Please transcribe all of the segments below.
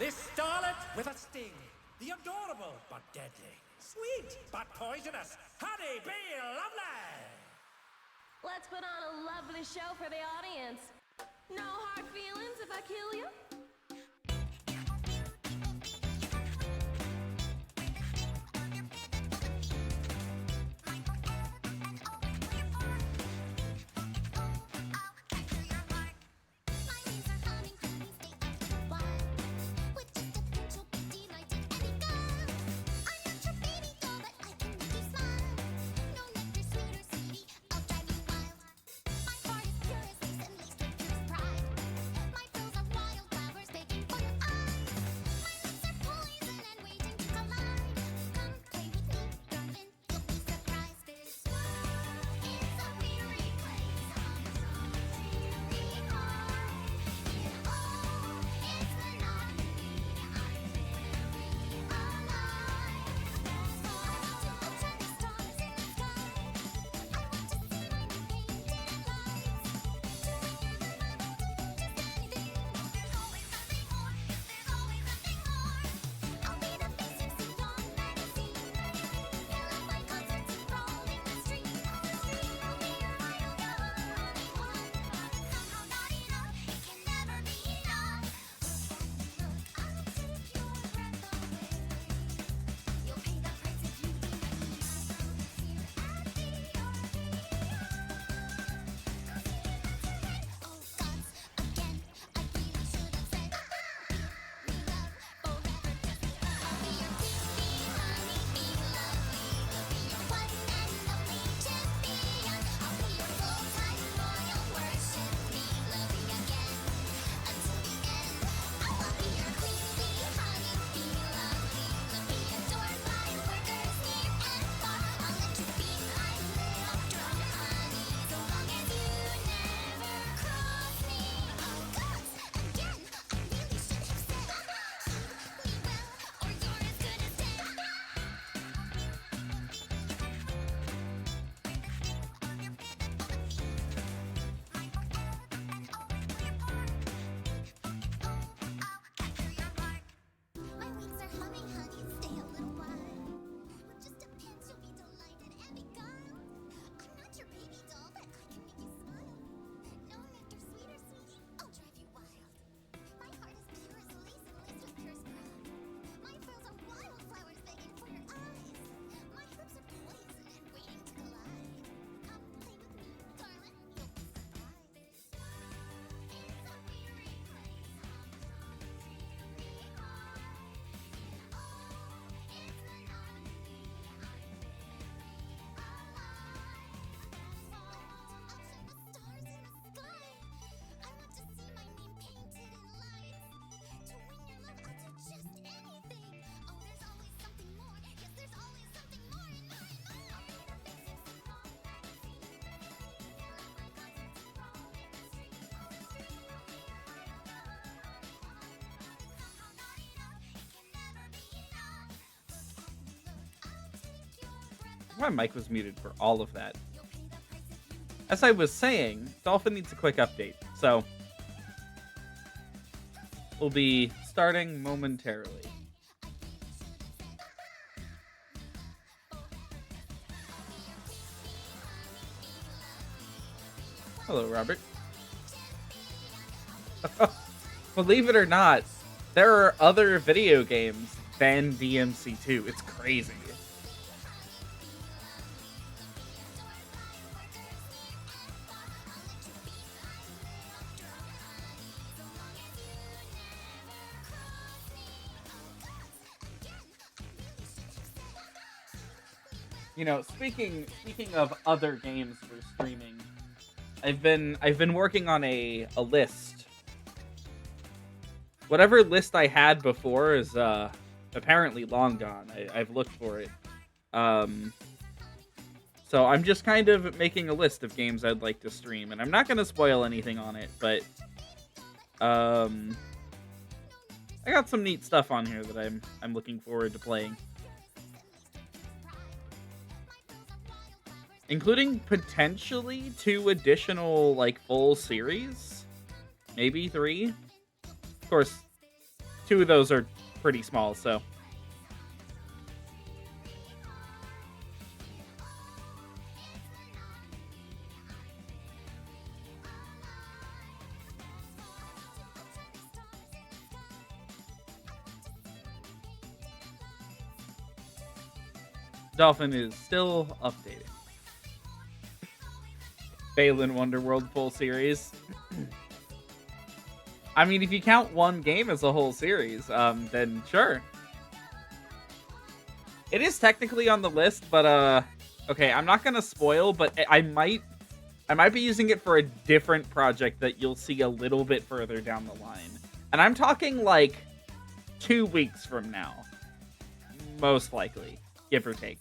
This starlet with a sting. The adorable but deadly. Sweet but poisonous. Honey, be lovely. Let's put on a lovely show for the audience. No hard feelings if I kill you? My mic was muted for all of that. As I was saying, Dolphin needs a quick update, so we'll be starting momentarily. Hello, Robert. Believe it or not, there are other video games than DMC2. It's crazy. You know, speaking of other games for streaming, I've been working on a list. Whatever list I had before is apparently long gone. I've looked for it. So I'm just kind of making a list of games I'd like to stream, and I'm not going to spoil anything on it, but I got some neat stuff on here that I'm looking forward to playing. Including potentially 2 additional, like, full series. Maybe 3. Of course, 2 of those are pretty small, so. Dolphin is still updating. Balan Wonderworld full series. I mean, if you count one game as a whole series, then sure. It is technically on the list, but okay, I'm not gonna spoil, but I might be using it for a different project that you'll see a little bit further down the line. And I'm talking like 2 weeks from now. Most likely, give or take.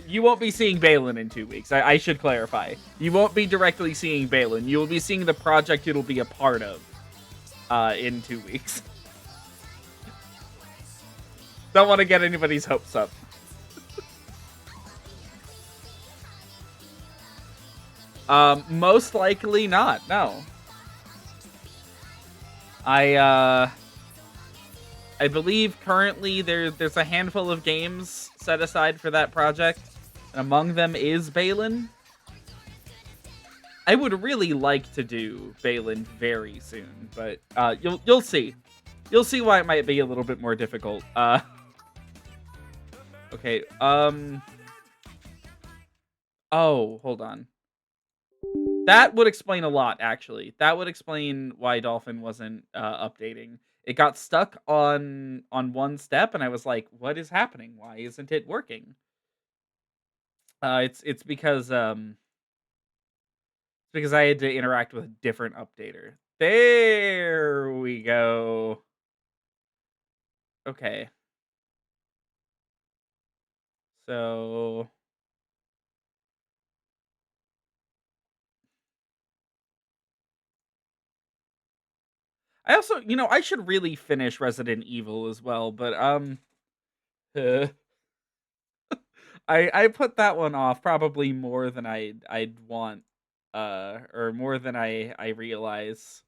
You won't be seeing Balan in 2 weeks. I should clarify. You won't be directly seeing Balan. You will be seeing the project it'll be a part of in 2 weeks. Don't want to get anybody's hopes up. Most likely not. No. I believe currently there's a handful of games set aside for that project. And among them is Balan. I would really like to do Balan very soon, but you'll see. You'll see why it might be a little bit more difficult. Okay. Oh, hold on. That would explain a lot, actually. That would explain why Dolphin wasn't updating. It got stuck on one step, and I was like, "What is happening? Why isn't it working?" It's because I had to interact with a different updater. There we go. Okay. So I also, I should really finish Resident Evil as well, but uh, I put that one off probably more than I'd want, or more than I realize.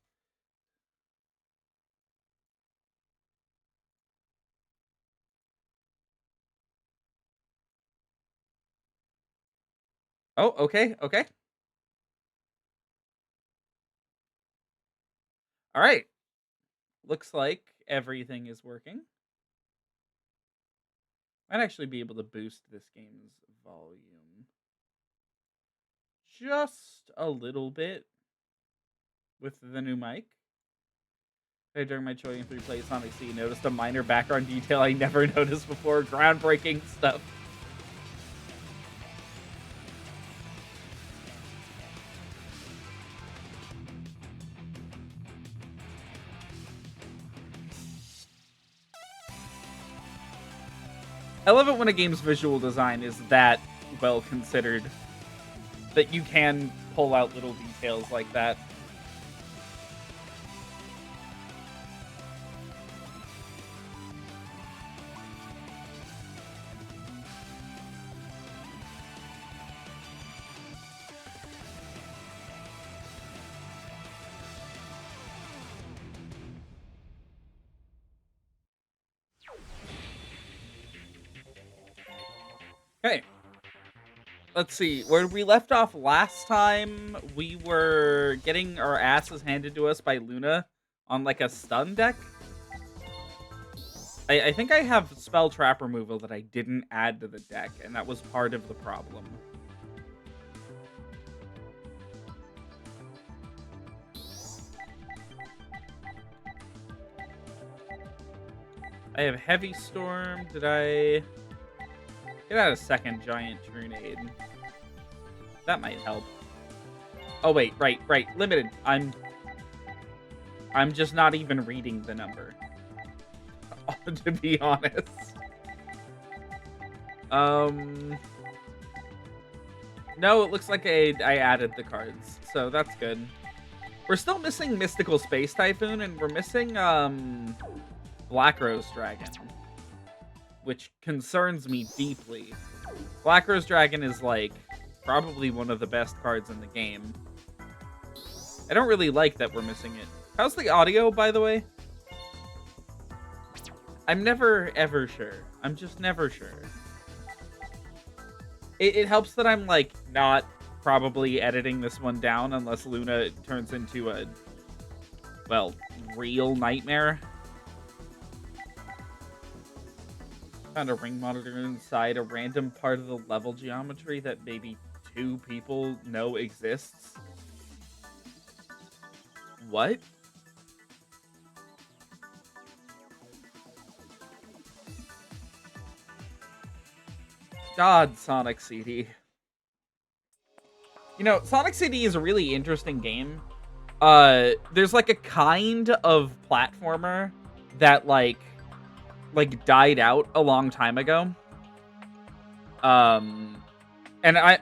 Oh, okay, okay. All right. Looks like everything is working. Might actually be able to boost this game's volume just a little bit with the new mic. During my choice through play Sonic C, noticed a minor background detail I never noticed before. Groundbreaking stuff. I love it when a game's visual design is that well considered, that you can pull out little details like that. Okay. Let's see. Where we left off last time, we were getting our asses handed to us by Luna on like a stun deck. I think I have spell trap removal that I didn't add to the deck, and that was part of the problem. I have Heavy Storm. Did I get out a second giant grenade? That might help. Oh wait, right. Limited. I'm just not even reading the number. To be honest. No, it looks like I added the cards, so that's good. We're still missing Mystical Space Typhoon, and we're missing Black Rose Dragon, which concerns me deeply. Black Rose Dragon is like probably one of the best cards in the game. I don't really like that we're missing it. How's the audio, by the way? I'm never, ever sure. I'm just never sure. It helps that I'm, like, not probably editing this one down unless Luna turns into a, well, real nightmare. Found a ring monitor inside a random part of the level geometry that maybe 2 people know exists. What? God, Sonic CD. You know, Sonic CD is a really interesting game. There's like a kind of platformer that like died out a long time ago. And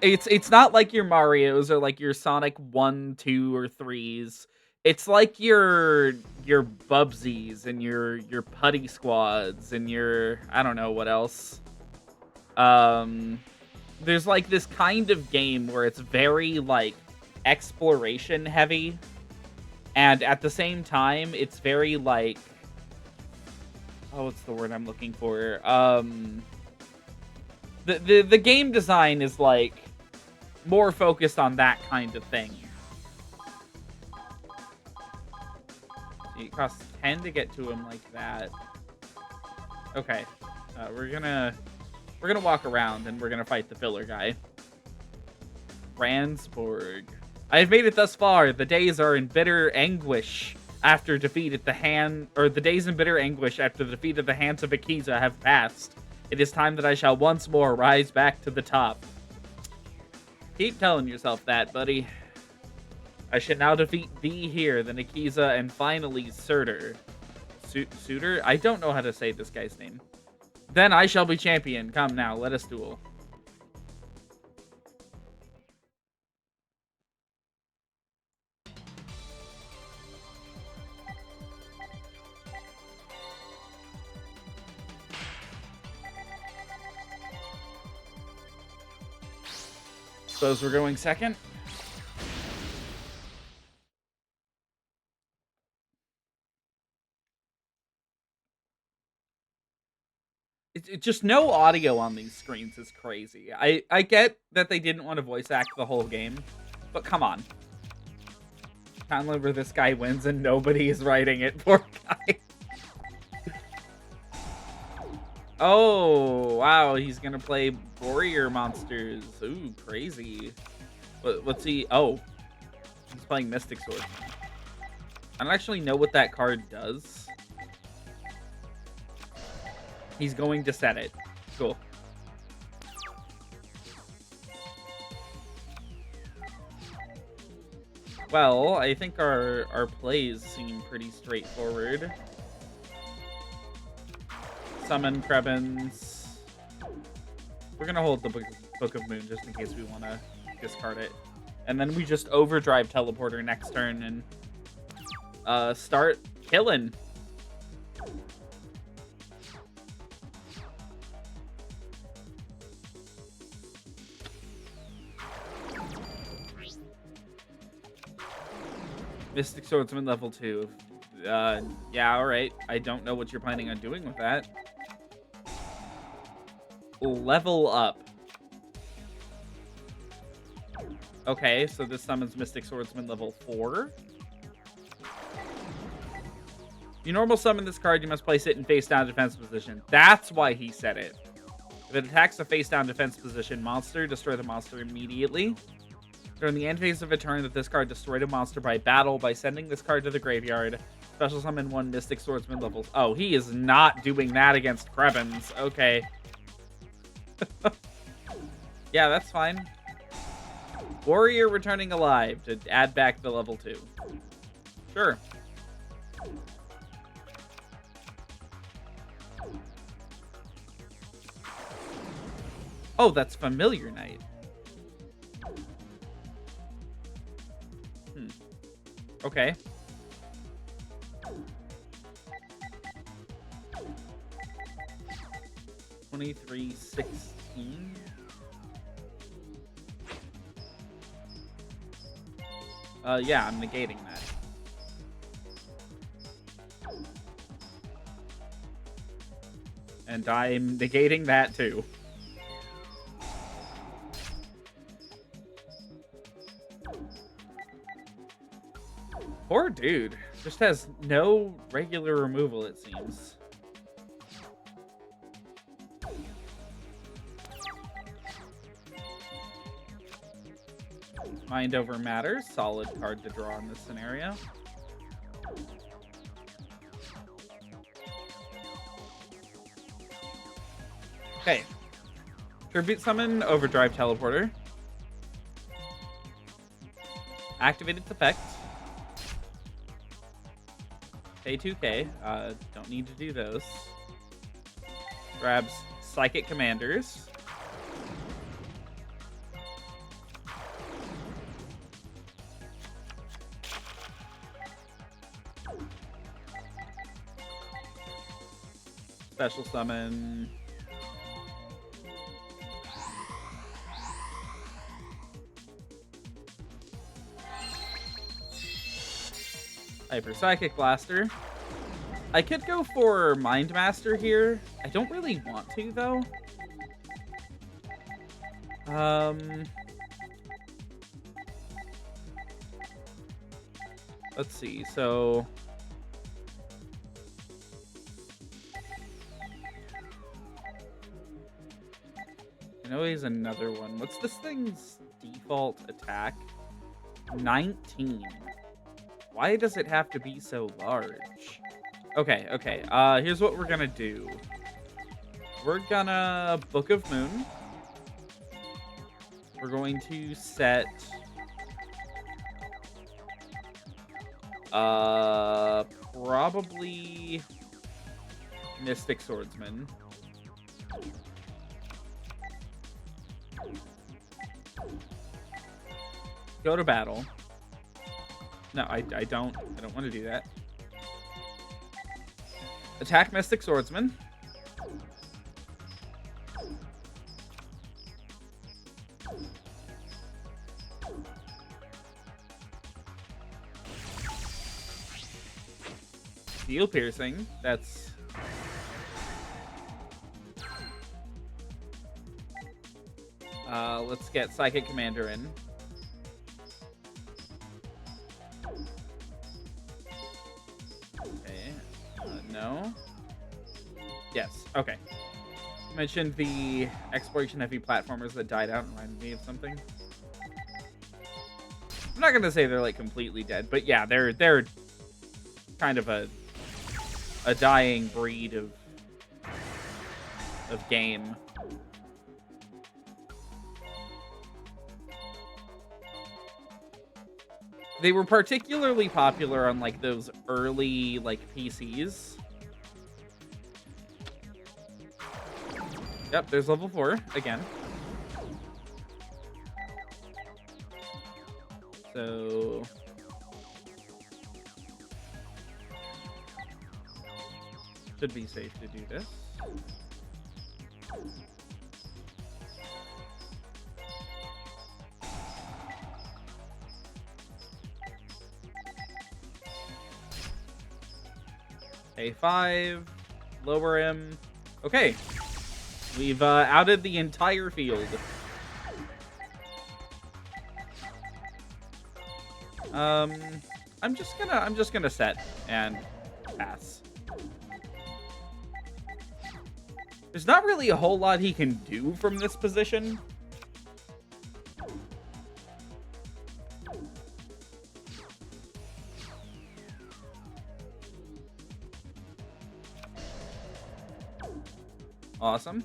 it's not like your Marios or like your Sonic 1, 2, or 3s. It's like your Bubsies and your Putty Squads and your, I don't know what else. There's like this kind of game where it's very like exploration heavy, and at the same time it's very like, oh, what's the word I'm looking for? The game design is like more focused on that kind of thing. It costs 10 to get to him like that. Okay, we're gonna walk around and we're gonna fight the filler guy. Randsborg. I have made it thus far. The days are in bitter anguish after defeat at the hand, or the days in bitter anguish after the defeat of the hands of Akiza have passed. It is time that I shall once more rise back to the top. Keep telling yourself that, buddy. I should now defeat thee here, then Akiza, and finally Surtur. Suitor? I don't know how to say this guy's name. Then I shall be champion. Come now, let us duel. Suppose we're going second. It's just no audio on these screens is crazy. I get that they didn't want to voice act the whole game, but come on. Finally, where this guy wins and nobody is writing it. Poor guy. Oh, wow. He's going to play warrior monsters. Ooh, crazy. What's he? Oh, he's playing Mystic Sword. I don't actually know what that card does. He's going to set it. Cool. Well, I think our plays seem pretty straightforward. Summon Krebins. We're gonna hold the Book of Moon just in case we want to discard it. And then we just overdrive Teleporter next turn and start killing. Mystic Swordsman level 2. Yeah, alright. I don't know what you're planning on doing with that. Level up. Okay, so this summons Mystic Swordsman level 4. You normal summon this card, you must place it in face-down defense position. That's why he said it. If it attacks a face-down defense position monster, destroy the monster immediately. During the end phase of a turn that this card destroyed a monster by battle by sending this card to the graveyard. Special summon 1 Mystic Swordsman levels. Oh, he is not doing that against Krebins. Okay. Yeah, that's fine. Warrior returning alive to add back the level 2. Sure. Oh, that's Familiar Knight. Okay. $23.16. Yeah, I'm negating that. And I'm negating that too. Poor dude. Just has no regular removal, it seems. Mind over matter. Solid card to draw in this scenario. Okay. Tribute summon, overdrive teleporter. Activate its effect. Pay 2k. Don't need to do those. Grabs Psychic Commanders. Special summon. Hyper Psychic Blaster. I could go for Mind Master here. I don't really want to, though. Let's see. So I know he's another one. What's this thing's default attack? 19. Why does it have to be so large? Okay. Here's what we're gonna do. We're gonna Book of Moon. We're going to set probably Mystic Swordsman. Go to battle. No, I don't want to do that. Attack Mystic Swordsman. Steel Piercing. That's... let's get Psychic Commander in. No. Yes. Okay. Mentioned the exploration heavy platformers that died out and reminded me of something. I'm not gonna say they're like completely dead, but yeah, they're kind of a dying breed of game. They were particularly popular on like those early like PCs. Yep, there's level 4 again. So should be safe to do this. A5, lower him. Okay, we've outed the entire field. I'm just gonna set and pass. There's not really a whole lot he can do from this position. Awesome.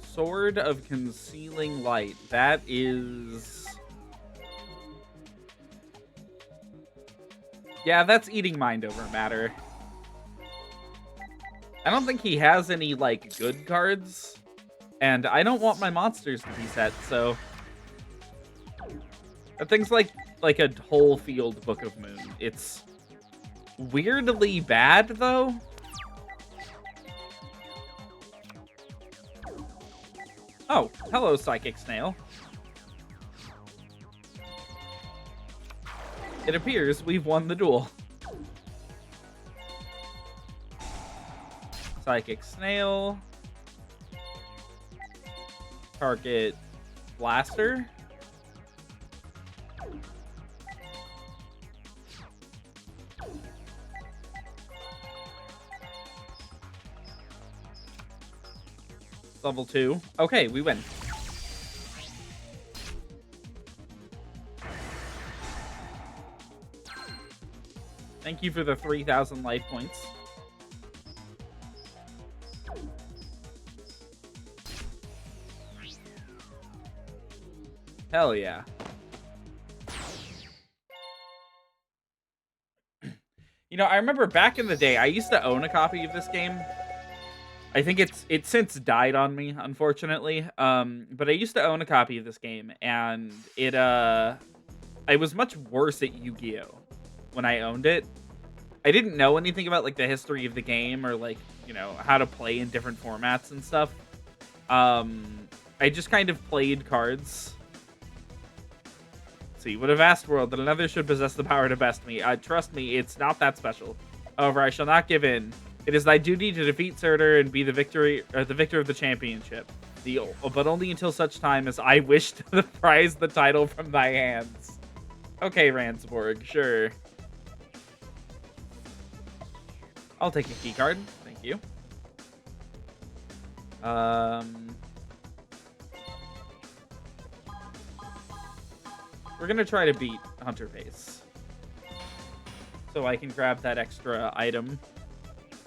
Sword of Concealing Light. That is... yeah, that's eating mind over matter. I don't think he has any, like, good cards. And I don't want my monsters to be set, so... that thing's like a whole field Book of Moon. It's weirdly bad, though. Oh, hello, Psychic Snail. It appears we've won the duel. Psychic Snail. Target Blaster. Level 2. Okay, we win. Thank you for the 3,000 life points. Hell yeah. You know, I remember back in the day, I used to own a copy of this game. I think it's since died on me, unfortunately. But I used to own a copy of this game, and I was much worse at Yu-Gi-Oh! When I owned it. I didn't know anything about, like, the history of the game or, like, you know, how to play in different formats and stuff. I just kind of played cards. Let's see, would have asked world that another should possess the power to best me. Trust me, it's not that special. However, I shall not give in. It is thy duty to defeat Surtur and be the victor of the championship. But only until such time as I wish to prize the title from thy hands. Okay, Ransborg, sure. I'll take a key card. Thank you. We're gonna try to beat Hunter Pace. So I can grab that extra item.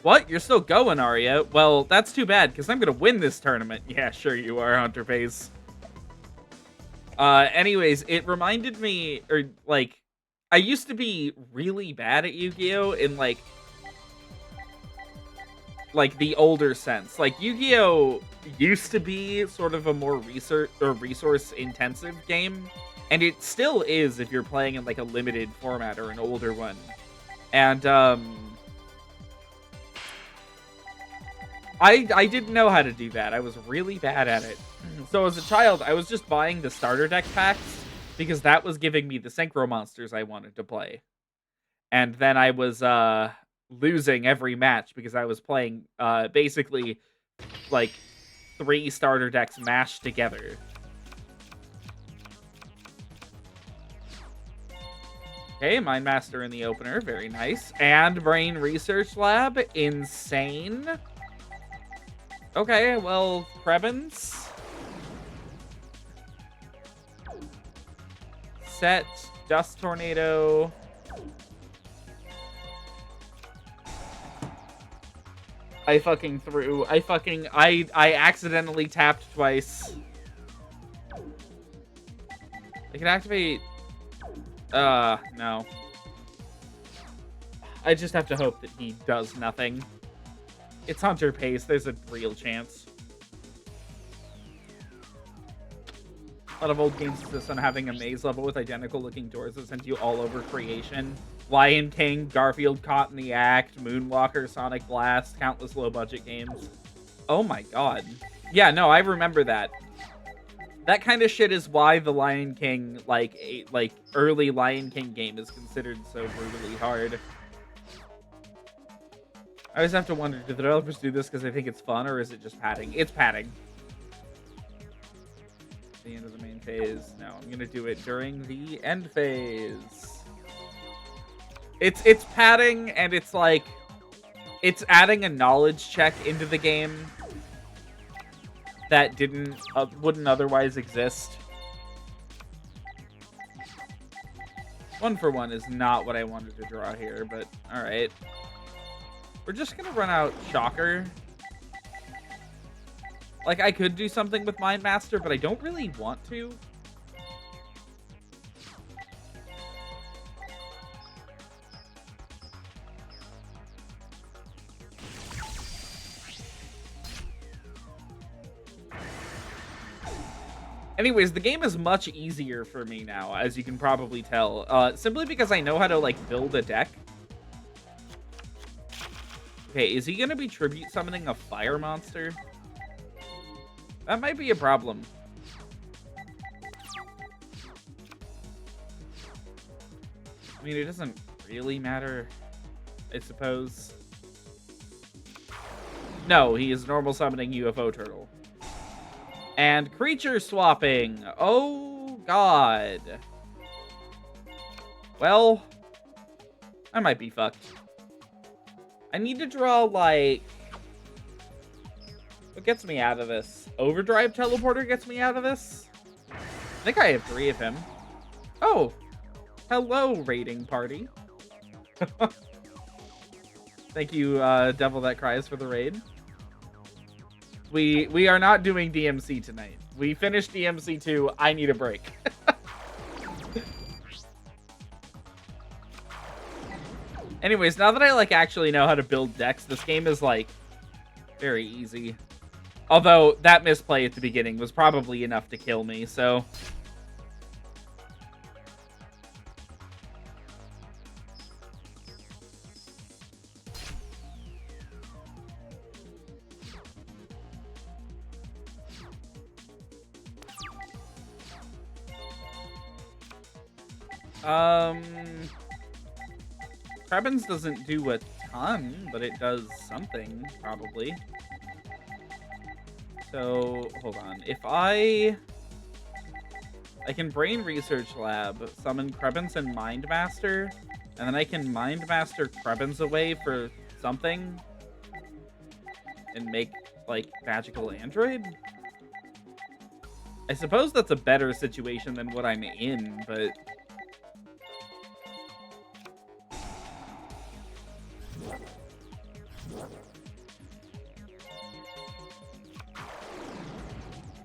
What? You're still going, are you? Well, that's too bad, because I'm gonna win this tournament. Yeah, sure you are, Hunter Pace. Anyways, it reminded me, or, like, I used to be really bad at Yu-Gi-Oh! In, like the older sense. Like, Yu-Gi-Oh! Used to be sort of a more resource-intensive game. And it still is if you're playing in, like, a limited format or an older one. And, I didn't know how to do that. I was really bad at it. So as a child, I was just buying the starter deck packs because that was giving me the synchro monsters I wanted to play. And then I was losing every match because I was playing basically like 3 starter decks mashed together. Okay, Mind Master in the opener, very nice. And Brain Research Lab, insane. Okay, well, Krebens. Set, Dust Tornado. I accidentally tapped twice. I can activate... no. I just have to hope that he does nothing. It's Hunter Pace, there's a real chance. A lot of old games insist on having a maze level with identical looking doors that send you all over creation. Lion King, Garfield Caught in the Act, Moonwalker, Sonic Blast, countless low budget games. Oh my god. Yeah, no, I remember that. That kind of shit is why the Lion King, like early Lion King game is considered so brutally hard. I always have to wonder, do the developers do this because they think it's fun, or is it just padding? It's padding. The end of the main phase. No, I'm gonna do it during the end phase. It's padding, and it's like, it's adding a knowledge check into the game that wouldn't otherwise exist. 1 for 1 is not what I wanted to draw here, but all right. We're just gonna run out Shocker. Like, I could do something with Mind Master, but I don't really want to. Anyways, the game is much easier for me now, as you can probably tell. Simply because I know how to, like, build a deck. Okay, is he gonna be tribute summoning a fire monster? That might be a problem. I mean, it doesn't really matter, I suppose. No, he is normal summoning UFO turtle. And creature swapping. Oh, God. Well, I might be fucked. I need to draw, like... What gets me out of this? Overdrive teleporter gets me out of this? I think I have 3 of him. Oh. Hello, raiding party. Thank you, Devil That Cries, for the raid. We are not doing DMC tonight. We finished DMC 2. I need a break. Anyways, now that I like actually know how to build decks, this game is like very easy. Although that misplay at the beginning was probably enough to kill me, so Krebins doesn't do a ton, but it does something, probably. So, hold on. If I can Brain Research Lab, summon Krebins and Mind Master, and then I can Mind Master Krebins away for something, and make, like, Magical Android? I suppose that's a better situation than what I'm in, but...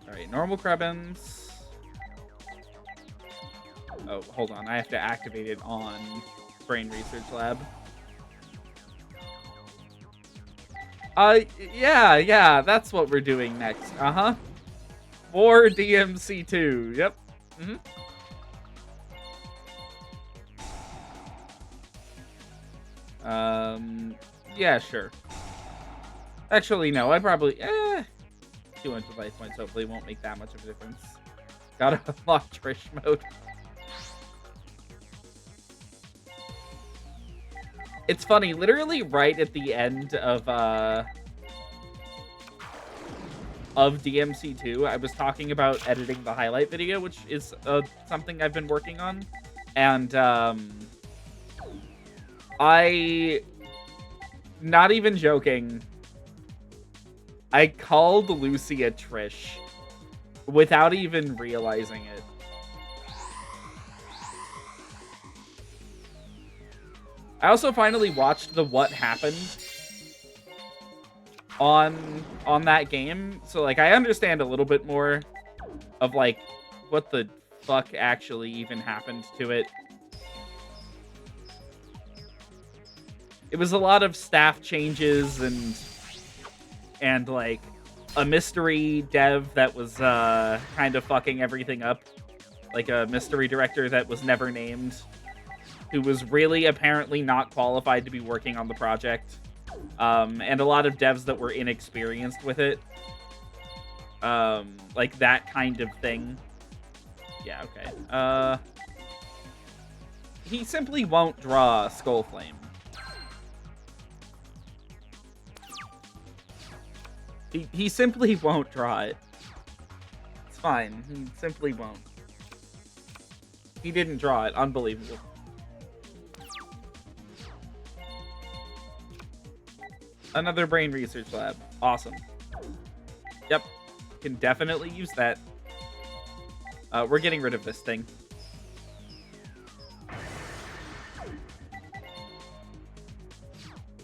Alright, normal Krebins. Oh, hold on. I have to activate it on Brain Research Lab. Yeah, that's what we're doing next. Uh-huh. More DMC2. Yep. Yeah, sure. Actually, no, I probably... 200 life points hopefully won't make that much of a difference. Gotta unlock Trish mode. It's funny, literally right at the end of DMC2, I was talking about editing the highlight video, which is something I've been working on. And not even joking, I called Lucy a Trish without even realizing it. I also finally watched the What Happened on that game. So, like, I understand a little bit more of, like, what the fuck actually even happened to it. It was a lot of staff changes and like a mystery dev that was kind of fucking everything up. Like a mystery director that was never named, who was really apparently not qualified to be working on the project. And a lot of devs that were inexperienced with it. Like that kind of thing. Yeah, okay. He simply won't draw Skullflame. He simply won't draw it. It's fine. He simply won't. He didn't draw it. Unbelievable. Another Brain Research Lab. Awesome. Yep. Can definitely use that. We're getting rid of this thing.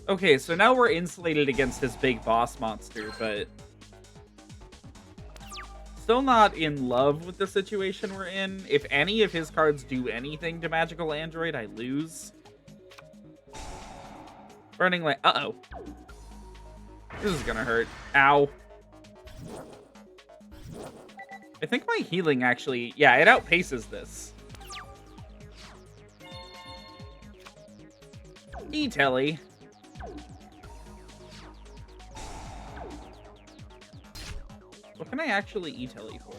Okay, so now we're insulated against his big boss monster, but still not in love with the situation we're in. If any of his cards do anything to Magical Android, I lose. Burning Light. Uh-oh. This is gonna hurt. Ow. I think my healing actually... Yeah, it outpaces this. E-Telly. What can I actually E-Telly for?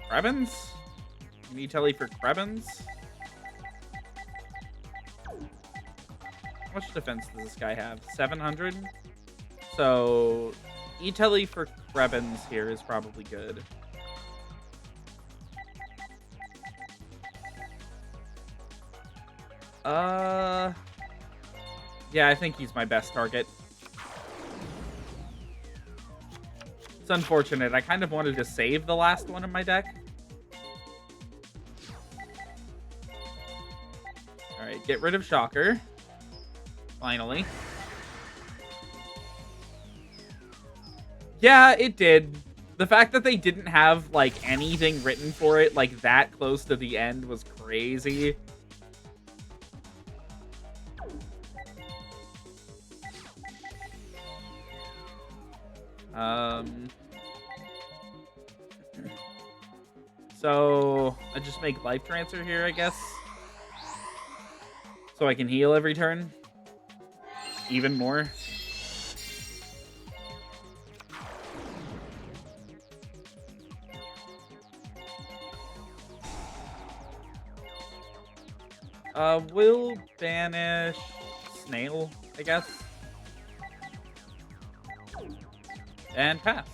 Krebins? Can E-Telly for Krebins? How much defense does this guy have? 700? So, E-Telly for Krebens here is probably good. Yeah, I think he's my best target. It's unfortunate. I kind of wanted to save the last one in my deck. Alright, get rid of Shocker. Finally. Yeah, it did. The fact that they didn't have, like, anything written for it, like, that close to the end was crazy. So, I just make Life Transfer here, I guess. So I can heal every turn. Even more. We'll banish Snail, I guess. And pass.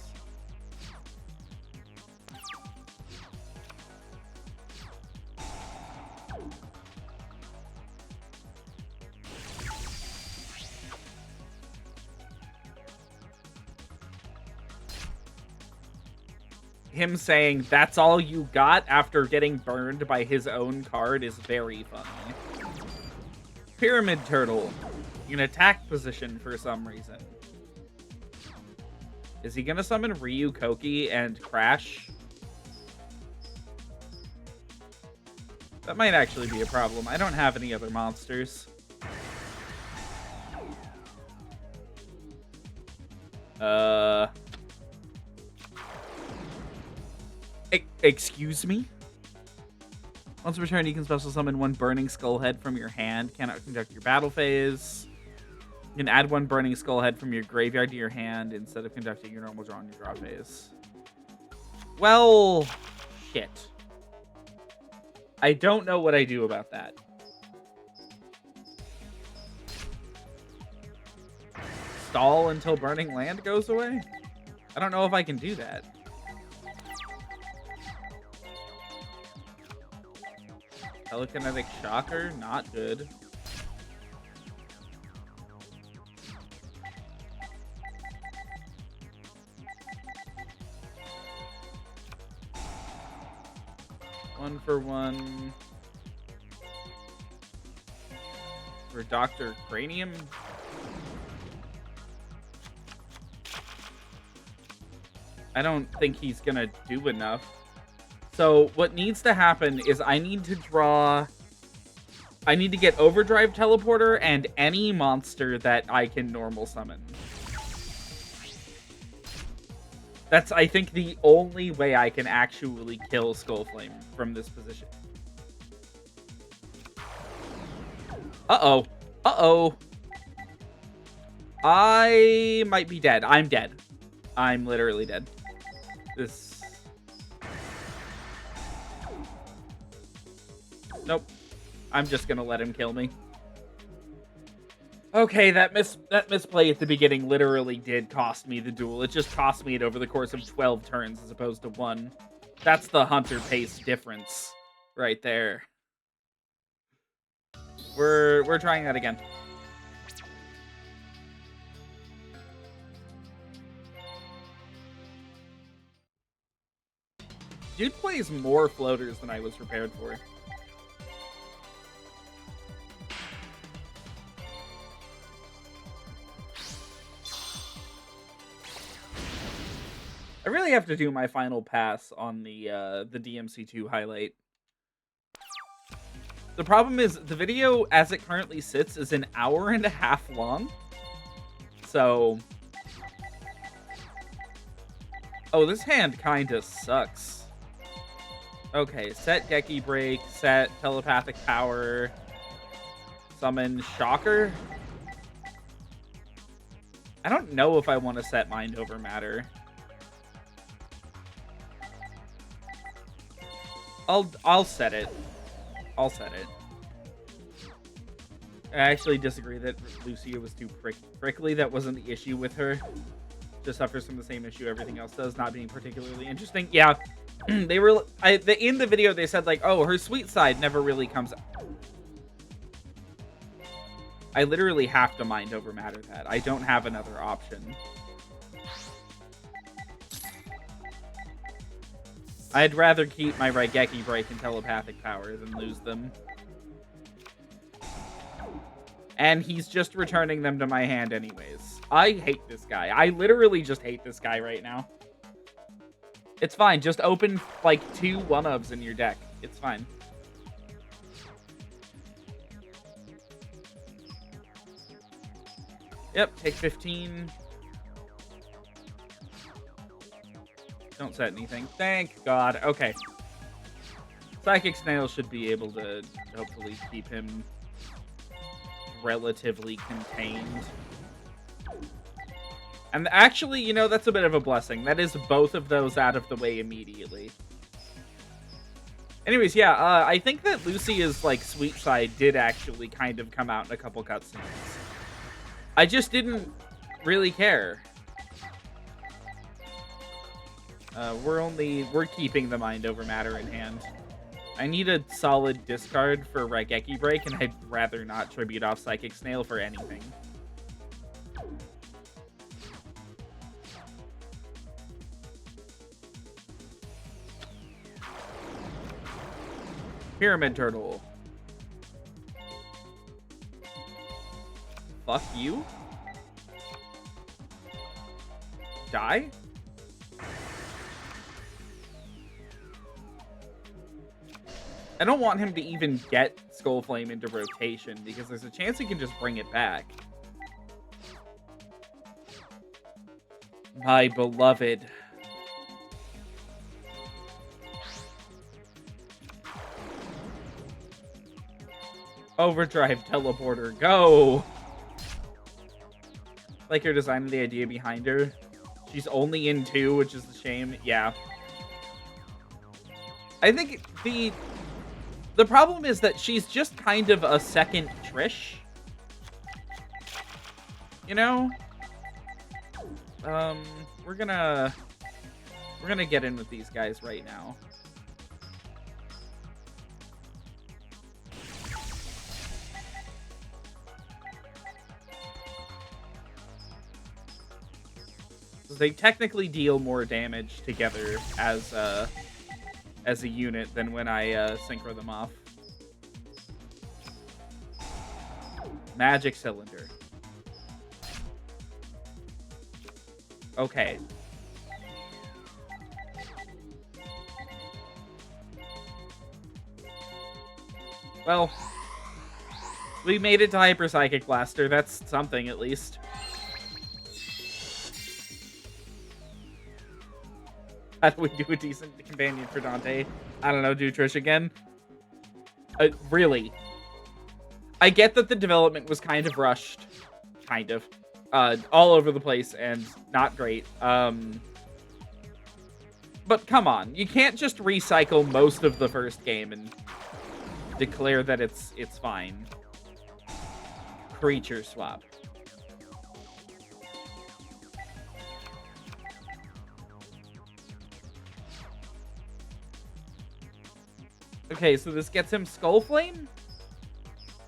Him saying that's all you got after getting burned by his own card is very funny. Pyramid Turtle in attack position for some reason. Is he gonna summon Ryu Koki and crash? That might actually be a problem. I don't have any other monsters. Excuse me? Once returned, you can special summon one Burning Skull Head from your hand. Cannot conduct your battle phase. You can add one Burning Skull Head from your graveyard to your hand instead of conducting your normal draw on your draw phase. Well, shit. I don't know what I do about that. Stall until Burning Land goes away? I don't know if I can do that. Telekinetic Shocker, not good. One for one. For Dr. Cranium. I don't think he's gonna do enough. So what needs to happen is I need to get Overdrive Teleporter and any monster that I can normal summon. That's, I think, the only way I can actually kill Skullflame from this position. Uh-oh. Uh-oh. I might be dead. I'm dead. I'm literally dead. This... Nope. I'm just gonna let him kill me. Okay, that misplay at the beginning literally did cost me the duel. It just cost me it over the course of 12 turns as opposed to 1. That's the hunter pace difference right there. We're trying that again. Dude plays more floaters than I was prepared for. I really have to do my final pass on the DMC2 highlight. The problem is the video, as it currently sits, is an hour and a half long. So... Oh, this hand kinda sucks. Okay, set Geki Break, set Telepathic Power, summon Shocker. I don't know if I want to set Mind Over Matter. I'll set it. I'll set it. I actually disagree that Lucia was too prickly. That wasn't the issue with her. Just suffers from the same issue everything else does, not being particularly interesting. Yeah, they were. In the video they said like, oh, her sweet side never really comes out. I literally have to mind over matter that. I don't have another option. I'd rather keep my Raigeki Break and telepathic power than lose them. And he's just returning them to my hand anyways. I hate this guy. I literally just hate this guy right now. It's fine. Just open, like, 2 one-ofs in your deck. It's fine. Yep, take 15. Don't set anything. Thank God. Okay. Psychic Snail should be able to hopefully keep him relatively contained. And actually, you know, that's a bit of a blessing. That is both of those out of the way immediately. Anyways, yeah, I think that Lucia's, like, sweet side did actually kind of come out in a couple cutscenes. I just didn't really care. We're keeping the mind over matter in hand. I need a solid discard for Raigeki Break, and I'd rather not tribute off Psychic Snail for anything. Pyramid Turtle. Fuck you. Die? I don't want him to even get Skull Flame into rotation, because there's a chance he can just bring it back. My beloved. Overdrive Teleporter, go! Like her design and the idea behind her. She's only in 2, which is a shame. Yeah. I think the problem is that she's just kind of a second Trish. You know? We're gonna get in with these guys right now. They technically deal more damage together as a unit than when I synchro them off. Magic Cylinder. Okay. Well, we made it to Hyper Psychic Blaster. That's something, at least. How do we do a decent companion for Dante? I don't know, do Trish again? Really? I get that the development was kind of rushed. Kind of. All over the place and not great. But come on. You can't just recycle most of the first game and declare that it's fine. Creature swap. Okay, so this gets him Skull Flame?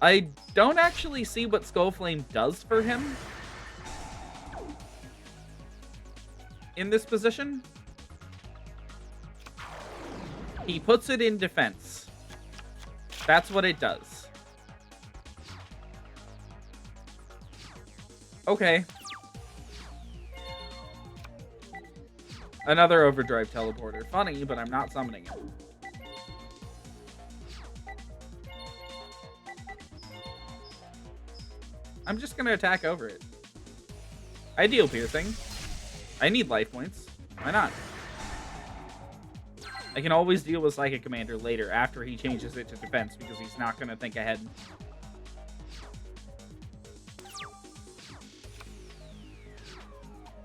I don't actually see what Skull Flame does for him in this position. He puts it in defense. That's what it does. Okay. Another Overdrive Teleporter. Funny, but I'm not summoning it. I'm just gonna attack over it. I deal piercing. I need life points. Why not? I can always deal with Psychic Commander later after he changes it to defense because he's not gonna think ahead.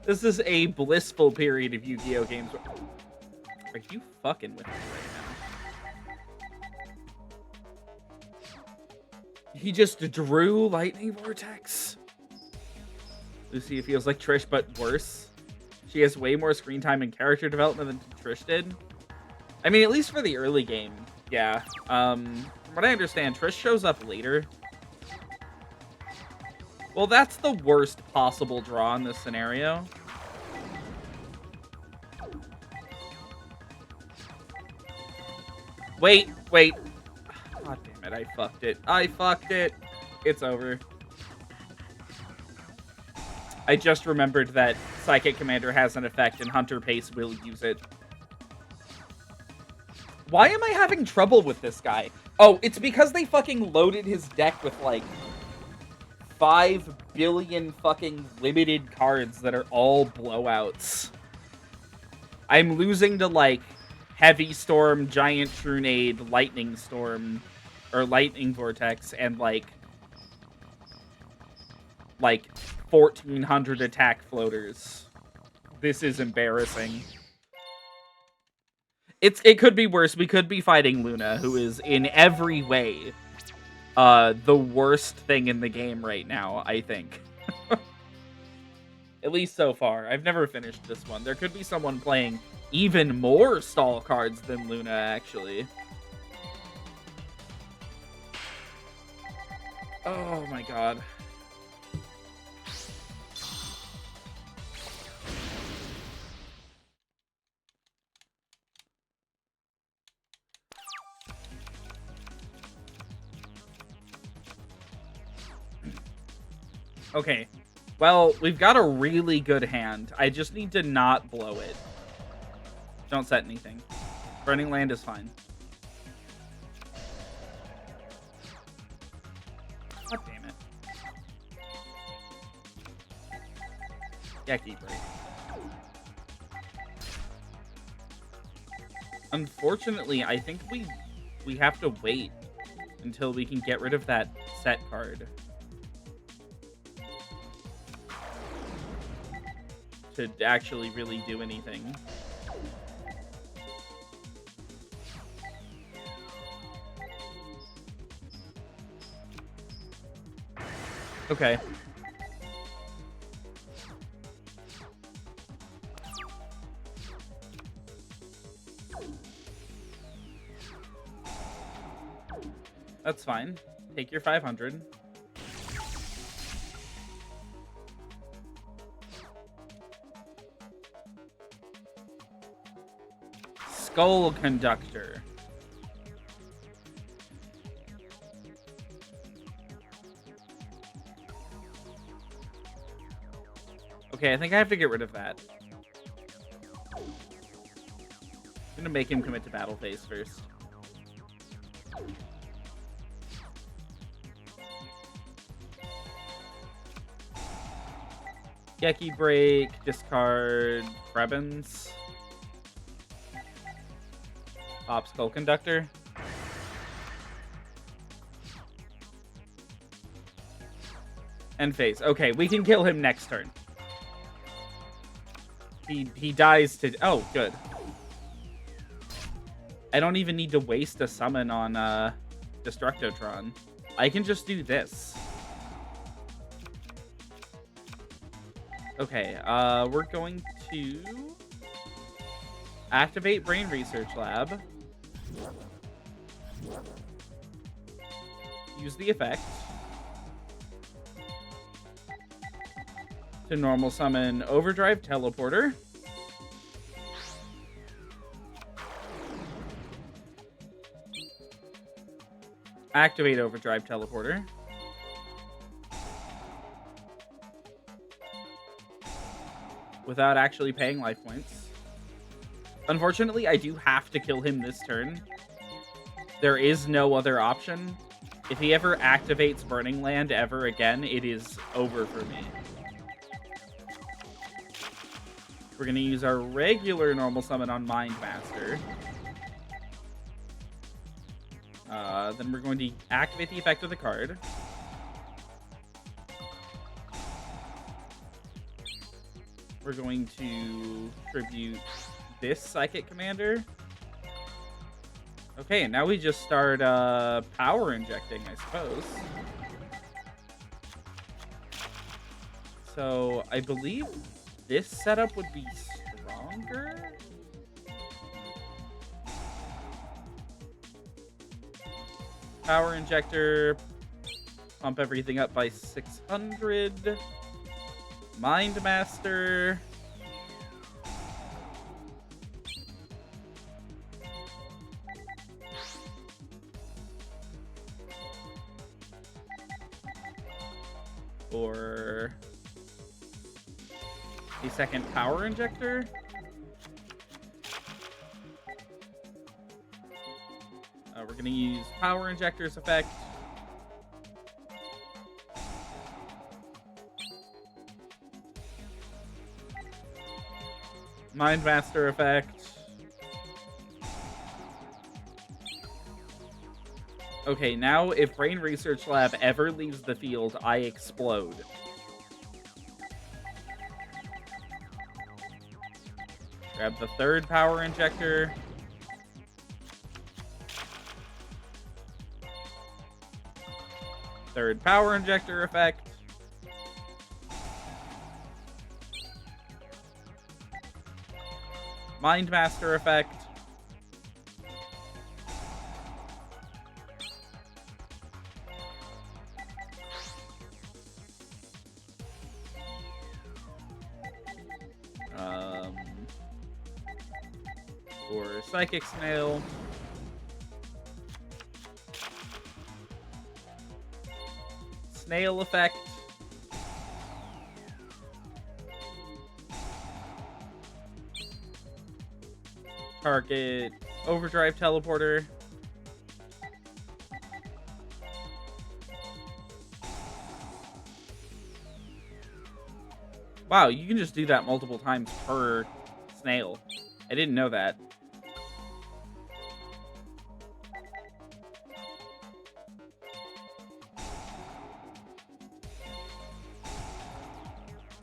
This is a blissful period of Yu-Gi-Oh! Games. Are you fucking with me right now? He just drew Lightning Vortex. Lucia feels like Trish, but worse. She has way more screen time and character development than Trish did. I mean, at least for the early game, yeah. From what I understand, Trish shows up later. Well, that's the worst possible draw in this scenario. Wait. God damn it, I fucked it. It's over. I just remembered that Psychic Commander has an effect and Hunter Pace will use it. Why am I having trouble with this guy? Oh, it's because they fucking loaded his deck with, like, 5 billion fucking limited cards that are all blowouts. I'm losing to, like, Heavy Storm, Giant Trunade, Lightning Storm, or Lightning Vortex, and, like 1,400 attack floaters. This is embarrassing. It could be worse. We could be fighting Luna, who is in every way the worst thing in the game right now, I think. At least so far. I've never finished this one. There could be someone playing even more stall cards than Luna, actually. Oh my god. Okay. Well, we've got a really good hand. I just need to not blow it. Don't set anything. Burning Land is fine. God damn it. Yeah, keep right. Unfortunately, I think we have to wait until we can get rid of that set card to actually really do anything. Okay. That's fine. Take your 500. Skull Conductor. Okay, I think I have to get rid of that. I'm gonna make him commit to battle phase first. Geki Break, discard Prebens. Pop Skull Conductor. End phase. Okay, we can kill him next turn. He dies to... Oh, good. I don't even need to waste a summon on Destructotron. I can just do this. Okay, we're going to activate Brain Research Lab. Use the effect to normal summon Overdrive Teleporter. Activate Overdrive Teleporter. Without actually paying life points. Unfortunately, I do have to kill him this turn. There is no other option. If he ever activates Burning Land ever again, it is over for me. We're going to use our regular normal summon on Mind Master. Then we're going to activate the effect of the card. We're going to tribute this Psychic Commander. Okay, and now we just start power injecting, I suppose. So I believe this setup would be stronger. Power injector, pump everything up by 600. Mind Master. Or a second power injector. We're going to use power injector's effect. Mind Master effect. Okay, now if Brain Research Lab ever leaves the field, I explode. Grab the third power injector. Third power injector effect. Mind Master effect. Or Psychic Snail. Snail effect. Target Overdrive Teleporter. Wow, you can just do that multiple times per snail. I didn't know that.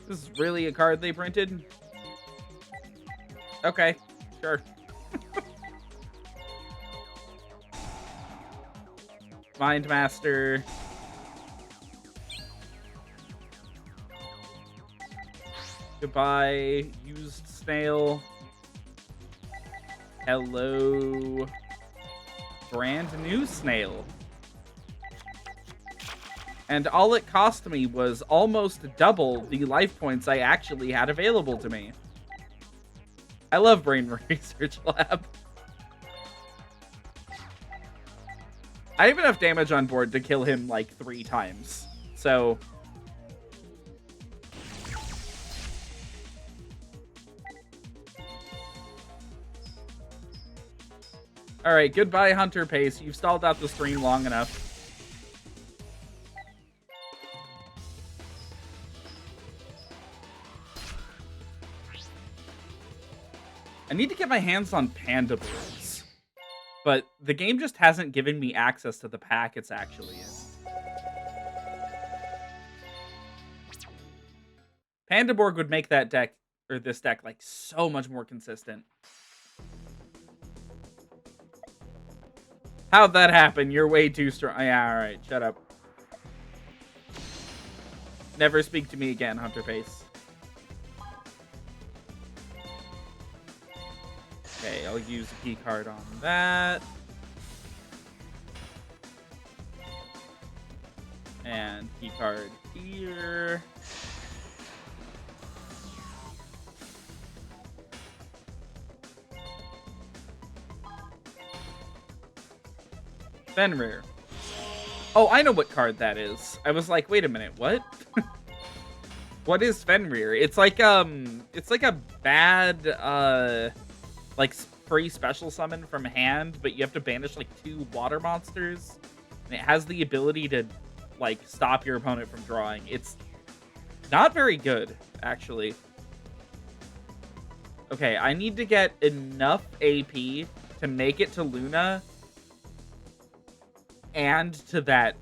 This is really a card they printed? Okay, sure. Mind Master. Goodbye, used snail. Hello, brand new snail. And all it cost me was almost double the life points I actually had available to me. I love Brain Research Lab. I have enough damage on board to kill him like 3 times. So... Alright, goodbye, Hunter Pace. You've stalled out the stream long enough. I need to get my hands on Panda boards. But the game just hasn't given me access to the pack it's actually in. Panda board would make that deck, or this deck, like, so much more consistent. How'd that happen? You're way too strong. Yeah, alright, shut up. Never speak to me again, Hunter Pace. Okay, I'll use a key card on that. And key card here. Fenrir. Oh, I know what card that is. I was like, wait a minute, what? What is Fenrir? It's like a bad like free special summon from hand, but you have to banish like 2 water monsters. And it has the ability to like stop your opponent from drawing. It's not very good, actually. Okay, I need to get enough AP to make it to Luna and to that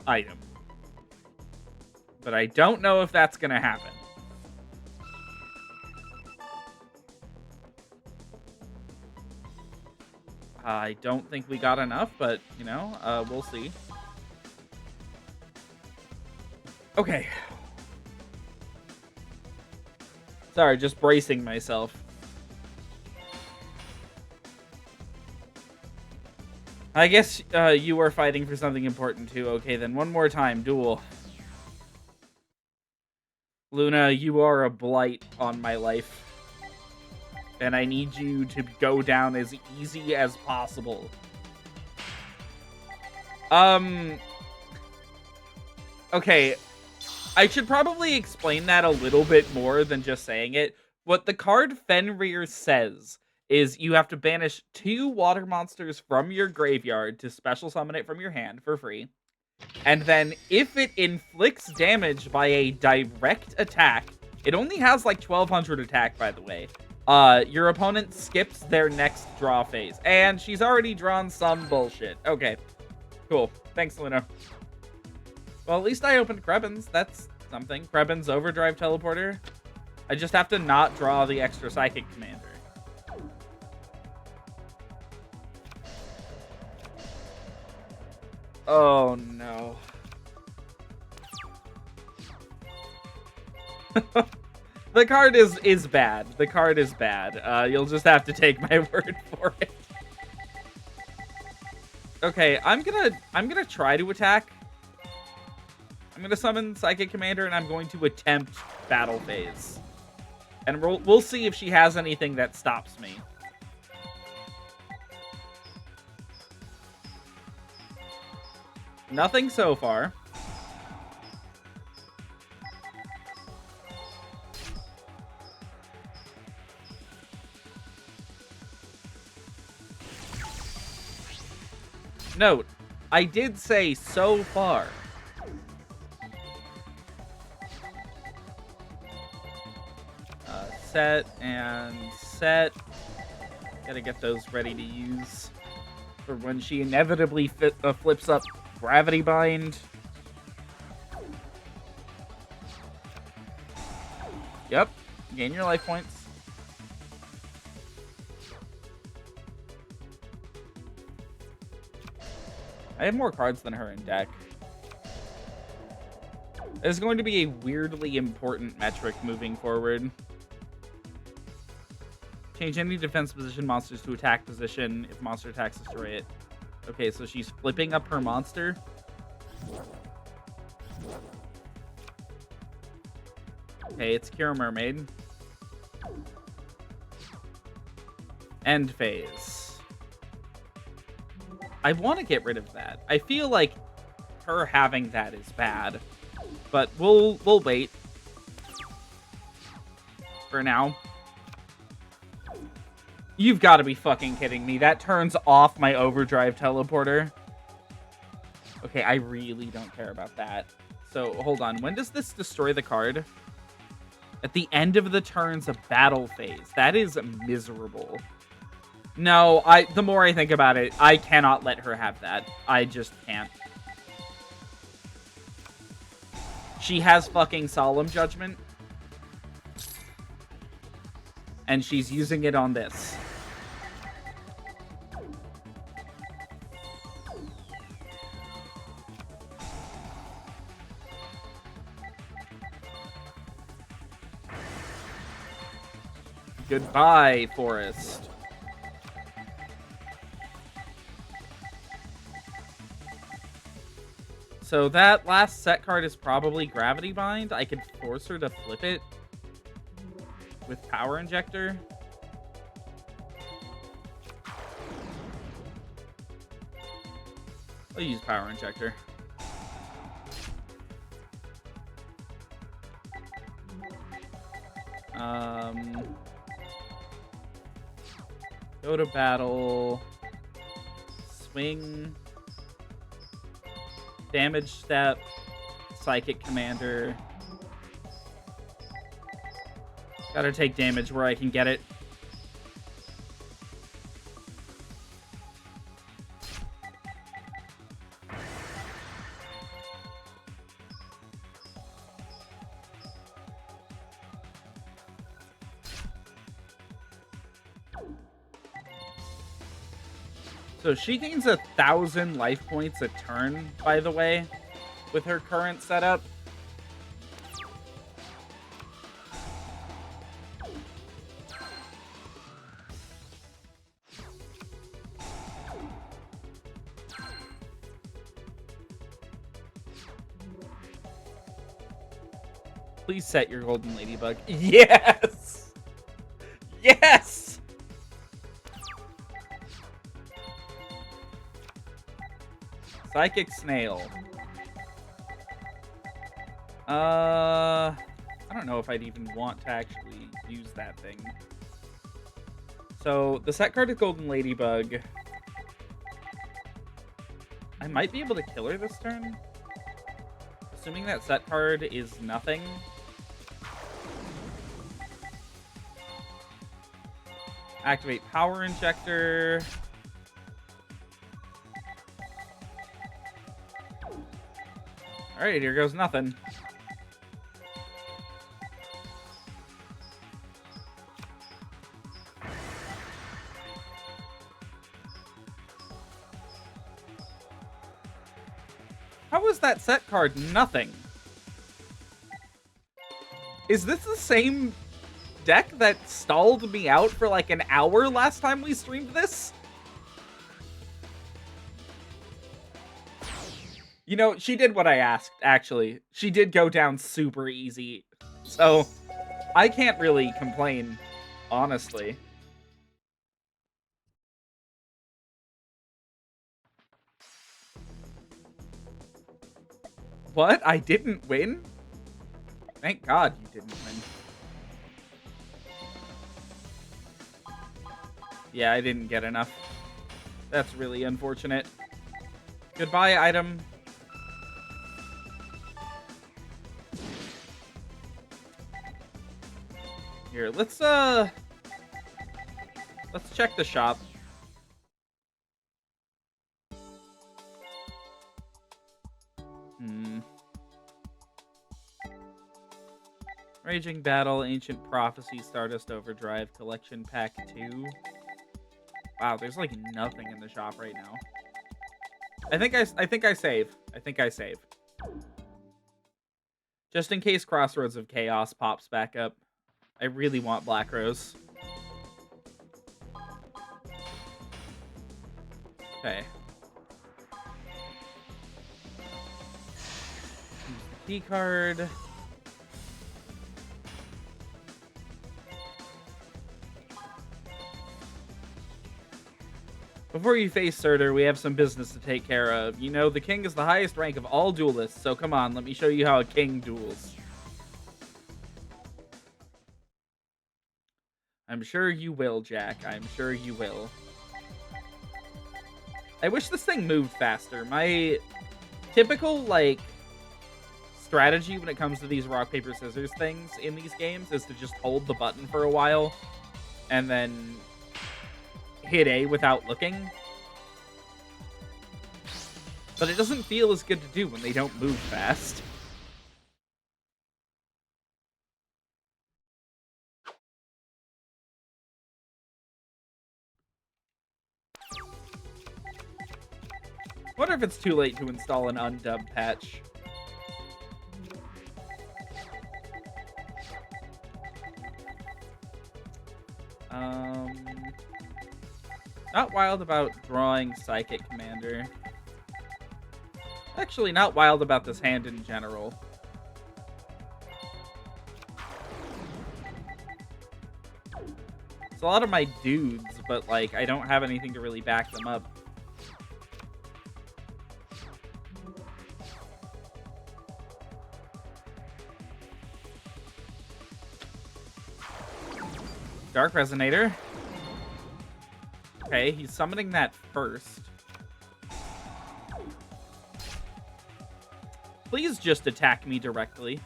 item. But I don't know if that's gonna happen. I don't think we got enough, but, you know, we'll see. Okay. Sorry, just bracing myself. I guess you are fighting for something important too. Okay, then one more time, Duel. Luna, you are a blight on my life. And I need you to go down as easy as possible. Okay, I should probably explain that a little bit more than just saying it. What the card Fenrir says is you have to banish 2 water monsters from your graveyard to special summon it from your hand for free. And then if it inflicts damage by a direct attack, it only has like 1200 attack, by the way. Your opponent skips their next draw phase. And she's already drawn some bullshit. Okay, cool. Thanks, Luna. Well, at least I opened Krebin's. That's something. Krebin's Overdrive Teleporter. I just have to not draw the extra Psychic Commander. Oh, no. The card is bad. The card is bad. You'll just have to take my word for it. Okay, I'm gonna try to attack. I'm gonna summon Psychic Commander and I'm going to attempt Battle Phase. And we'll see if she has anything that stops me. Nothing so far. Note, I did say so far. Set and set. Gotta get those ready to use for when she inevitably flips up Gravity Bind. Yep, gain your life points. I have more cards than her in deck. It's going to be a weirdly important metric moving forward. Change any defense position monsters to attack position. If monster attacks, destroy it. Okay, so she's flipping up her monster. Okay, it's Cure Mermaid. End phase. I want to get rid of that. I feel like her having that is bad. But we'll wait. For now. You've got to be fucking kidding me. That turns off my Overdrive Teleporter. Okay, I really don't care about that. So, hold on. When does this destroy the card? At the end of the turn's a battle phase. That is miserable. No, the more I think about it, I cannot let her have that. I just can't. She has fucking Solemn Judgment. And she's using it on this. Goodbye, Forest. So that last set card is probably Gravity Bind. I could force her to flip it with Power Injector. I'll use Power Injector. Go to battle. Swing. Damage step. Psychic Commander. Gotta take damage where I can get it. So she gains 1,000 life points a turn, by the way, with her current setup. Please set your golden ladybug. Yes! Yes! Psychic snail. I don't know if I'd even want to actually use that thing. So, the set card is Golden Ladybug. I might be able to kill her this turn. Assuming that set card is nothing. Activate Power Injector. Alright, here goes nothing. How is that set card nothing? Is this the same deck that stalled me out for like an hour last time we streamed this? You know, she did what I asked, actually. She did go down super easy. So, I can't really complain, honestly. What? I didn't win? Thank God you didn't win. Yeah, I didn't get enough. That's really unfortunate. Goodbye, item. Here, let's check the shop. Raging Battle, Ancient Prophecy, Stardust Overdrive, Collection Pack 2. Wow, there's like nothing in the shop right now. I think I save. I think I save. Just in case Crossroads of Chaos pops back up. I really want Black Rose. Okay. Use the key card. Before you face Surtur, we have some business to take care of. You know, the king is the highest rank of all duelists, so come on, let me show you how a king duels. I'm sure you will, Jack. I'm sure you will. I wish this thing moved faster. My typical, like, strategy when it comes to these rock, paper, scissors things in these games is to just hold the button for a while and then hit A without looking. But it doesn't feel as good to do when they don't move fast. Wonder if it's too late to install an undubbed patch. Not wild about drawing Psychic Commander. Actually, not wild about this hand in general. It's a lot of my dudes, but, like, I don't have anything to really back them up. Dark Resonator. Okay, he's summoning that first. Please just attack me directly.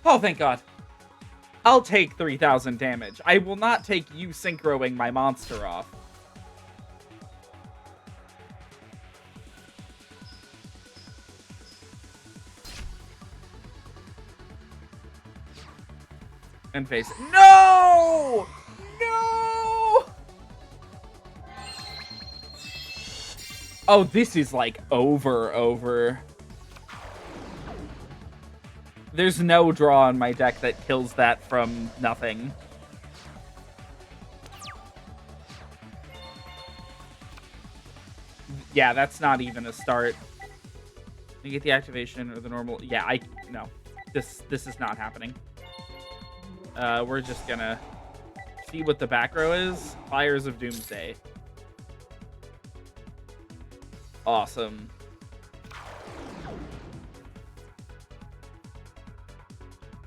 Oh, thank God. I'll take 3,000 damage. I will not take you synchroing my monster off. And face it. No! No! Oh, this is like over. There's no draw on my deck that kills that from nothing. Yeah, that's not even a start. You get the activation or the normal. Yeah, no. This is not happening. We're just gonna see what the back row is. Fires of Doomsday. Awesome.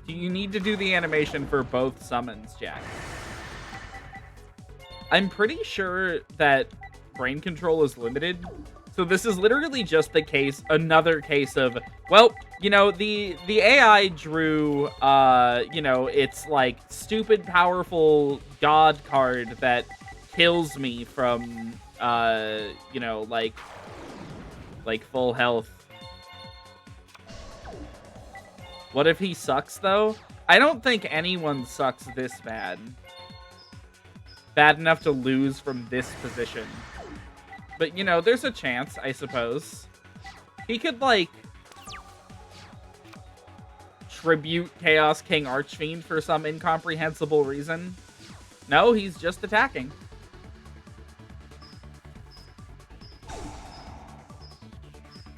Do you need to do the animation for both summons, Jack? I'm pretty sure that brain control is limited. So this is literally just another case of, well, you know, the AI drew, you know, it's like stupid powerful god card that kills me from, you know, like full health. What if he sucks, though? I don't think anyone sucks this bad. Bad enough to lose from this position. But, you know, there's a chance, I suppose. He could, like, tribute Chaos King Archfiend for some incomprehensible reason. No, he's just attacking.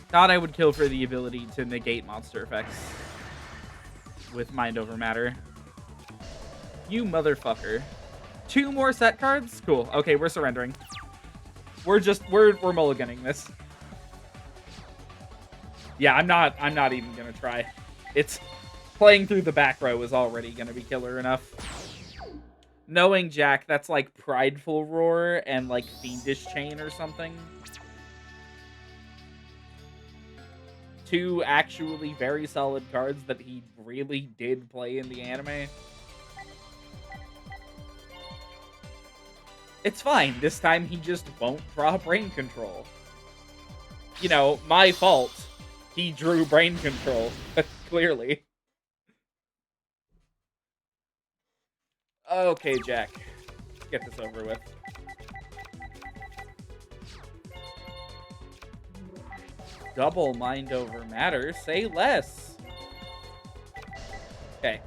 Thought I would kill for the ability to negate monster effects with Mind Over Matter. You motherfucker. 2 more set cards? Cool. Okay, we're surrendering. We're mulliganing this. Yeah, I'm not even gonna try. It's playing through the back row is already gonna be killer enough. Knowing Jack, that's like Prideful Roar and like Fiendish Chain or something. 2 actually very solid cards that he really did play in the anime. It's fine. This time he just won't draw Brain Control. You know, my fault. He drew Brain Control. Clearly. Okay, Jack. Let's get this over with. Double Mind Over Matter. Say less. Okay.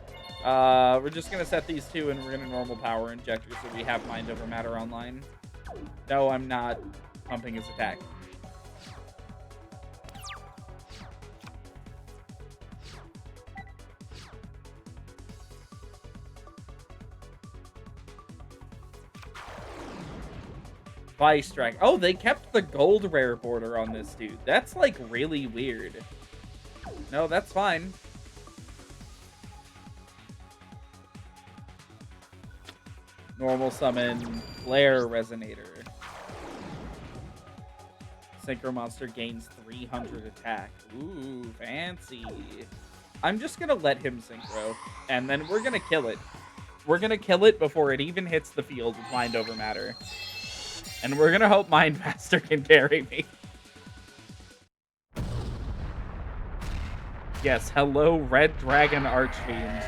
We're just gonna set these 2 and we're gonna normal power injector so we have Mind Over Matter online. No, I'm not pumping his attack. Vice Strike. Oh, they kept the gold rare border on this dude. That's like really weird. No, that's fine. Normal summon Flare Resonator. Synchro Monster gains 300 attack. Ooh, fancy. I'm just gonna let him synchro, and then we're gonna kill it. We're gonna kill it before it even hits the field with Mind Over Matter. And we're gonna hope Mindmaster can carry me. Yes, hello, Red Dragon Archfiend.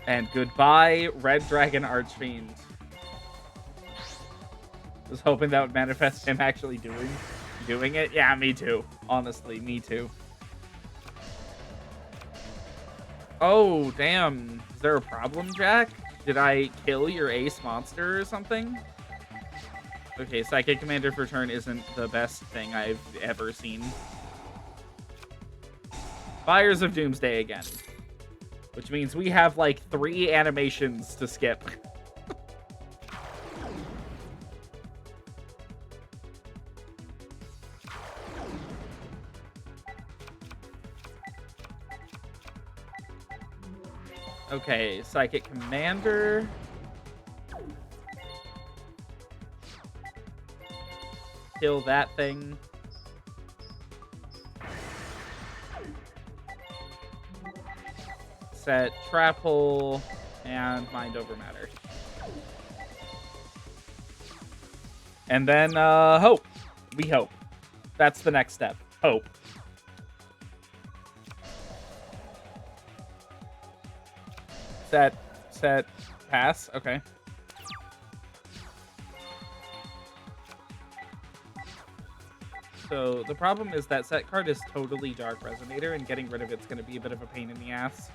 And goodbye, Red Dragon Archfiend. Was hoping that would manifest him actually doing it. Yeah, me too. Honestly, me too. Oh, damn. Is there a problem, Jack? Did I kill your ace monster or something? Okay, Psychic Commander for turn isn't the best thing I've ever seen. Fires of Doomsday again. Which means we have like 3 animations to skip. Okay, Psychic Commander. Kill that thing. Set Trap Hole and Mind Over Matter. And then hope. We hope. That's the next step. Hope. Set set, pass. Okay. So the problem is that set card is totally Dark Resonator, and getting rid of it's going to be a bit of a pain in the ass.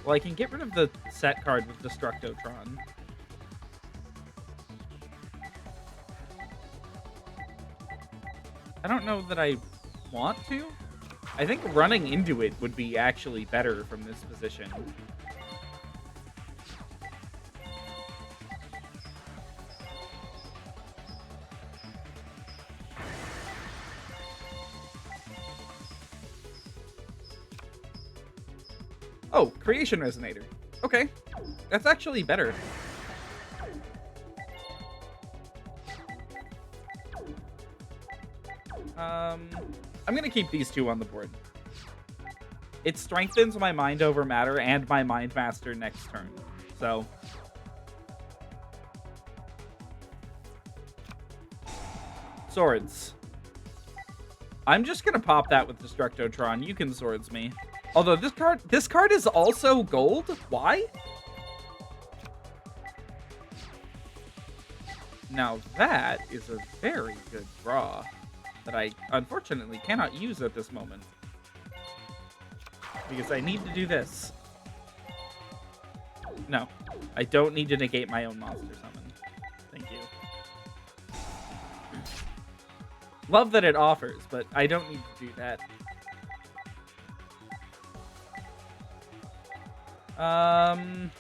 Well, I can get rid of the set card with Destructotron. I don't know that I want to. I think running into it would be actually better from this position. Oh, Creation Resonator. Okay. That's actually better. I'm gonna keep these two on the board. It strengthens my Mind Over Matter and my Mind Master next turn. So... Swords. I'm just gonna pop that with Destructotron. You can swords me. Although this card is also gold. Why? Now that is a very good draw that I unfortunately cannot use at this moment. Because I need to do this. No, I don't need to negate my own monster summon. Thank you. Love that it offers, but I don't need to do that. I'm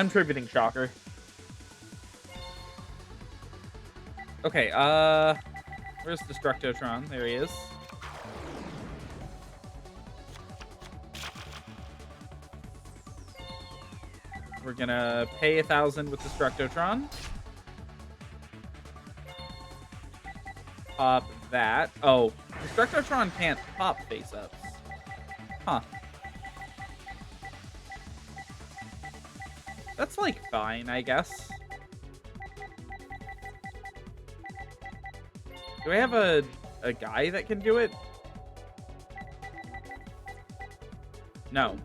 tributing Shocker. Okay, where's Destructotron? There he is. We're gonna pay 1,000 with Destructotron. Pop that. Oh, Destructotron can't pop face-ups. Huh. That's, like, fine, I guess. Do I have a guy that can do it? No.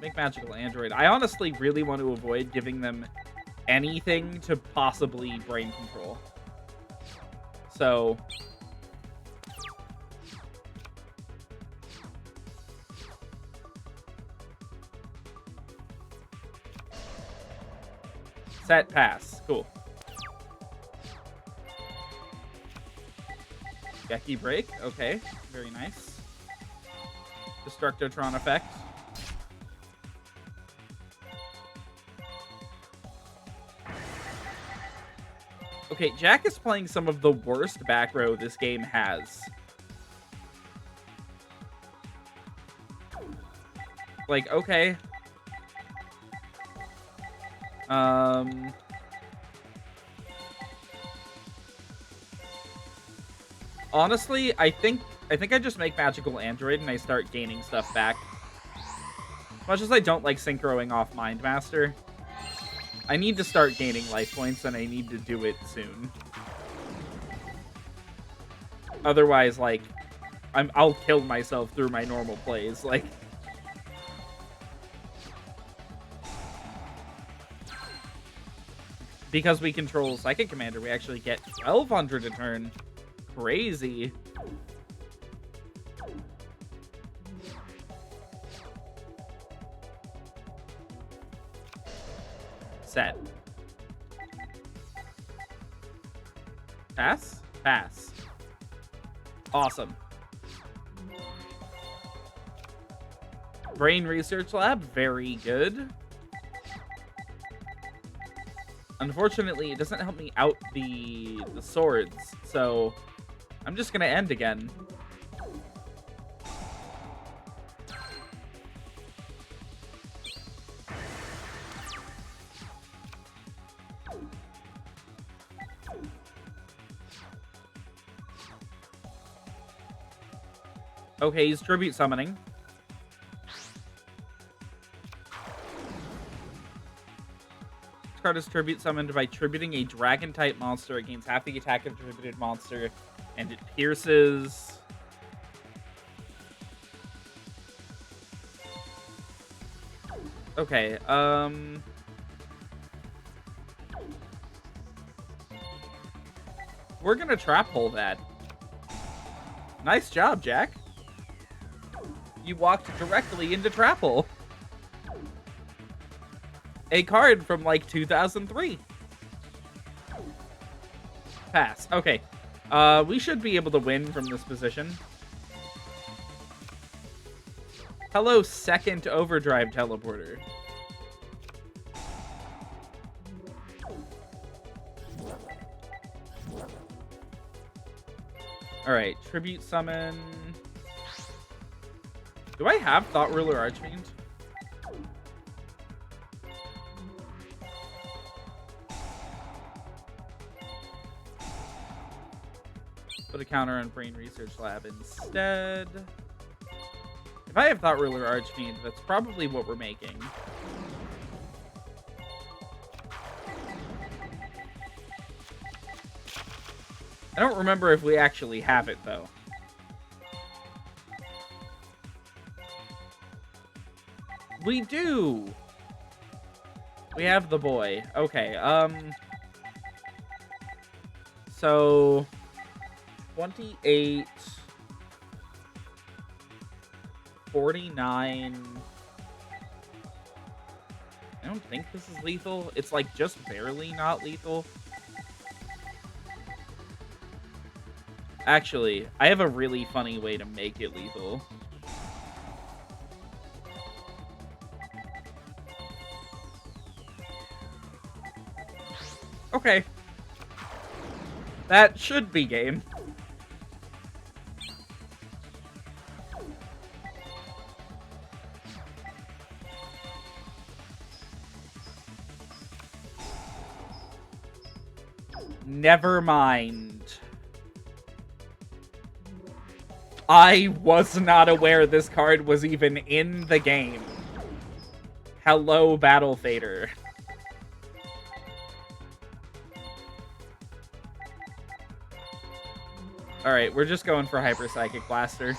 Make Magical Android. I honestly really want to avoid giving them anything to possibly brain control. So... Set, pass. Cool. Becky break. Okay. Very nice. Destructotron effect. Okay, Jack is playing some of the worst back row this game has. Like, okay. Honestly, I think I just make Magical Android and I start gaining stuff back. As much as I don't like synchroing off Mind Master, I need to start gaining life points and I need to do it soon. Otherwise, like, I'll kill myself through my normal plays, like. Because we control Psychic Commander, we actually get 1,200 a turn. Crazy. Set. Pass? Pass. Awesome. Brain Research Lab, very good. Unfortunately, it doesn't help me out the swords, so I'm just gonna end again. Okay, he's tribute summoning. This card is tribute summoned by tributing a dragon type monster. It gains half the attack of the tributed monster, and it pierces Okay, we're gonna trap hole that. Nice job, Jack. You walked directly into trap hole. A card from like 2003. Pass. Okay. We should be able to win from this position. Hello, second overdrive teleporter. Alright, tribute summon. Do I have Thought Ruler Archfiend? Put a counter on Brain Research Lab instead. If I have Thought Ruler Archfiend, that's probably what we're making. I don't remember if we actually have it, though. We do! We have the boy. Okay, so 28, 49. I don't think this is lethal. It's like just barely not lethal. Actually, I have a really funny way to make it lethal. Okay. That should be game. Never mind. I was not aware this card was even in the game. Hello, Battle Fader. Alright, we're just going for Hyper Psychic Blaster.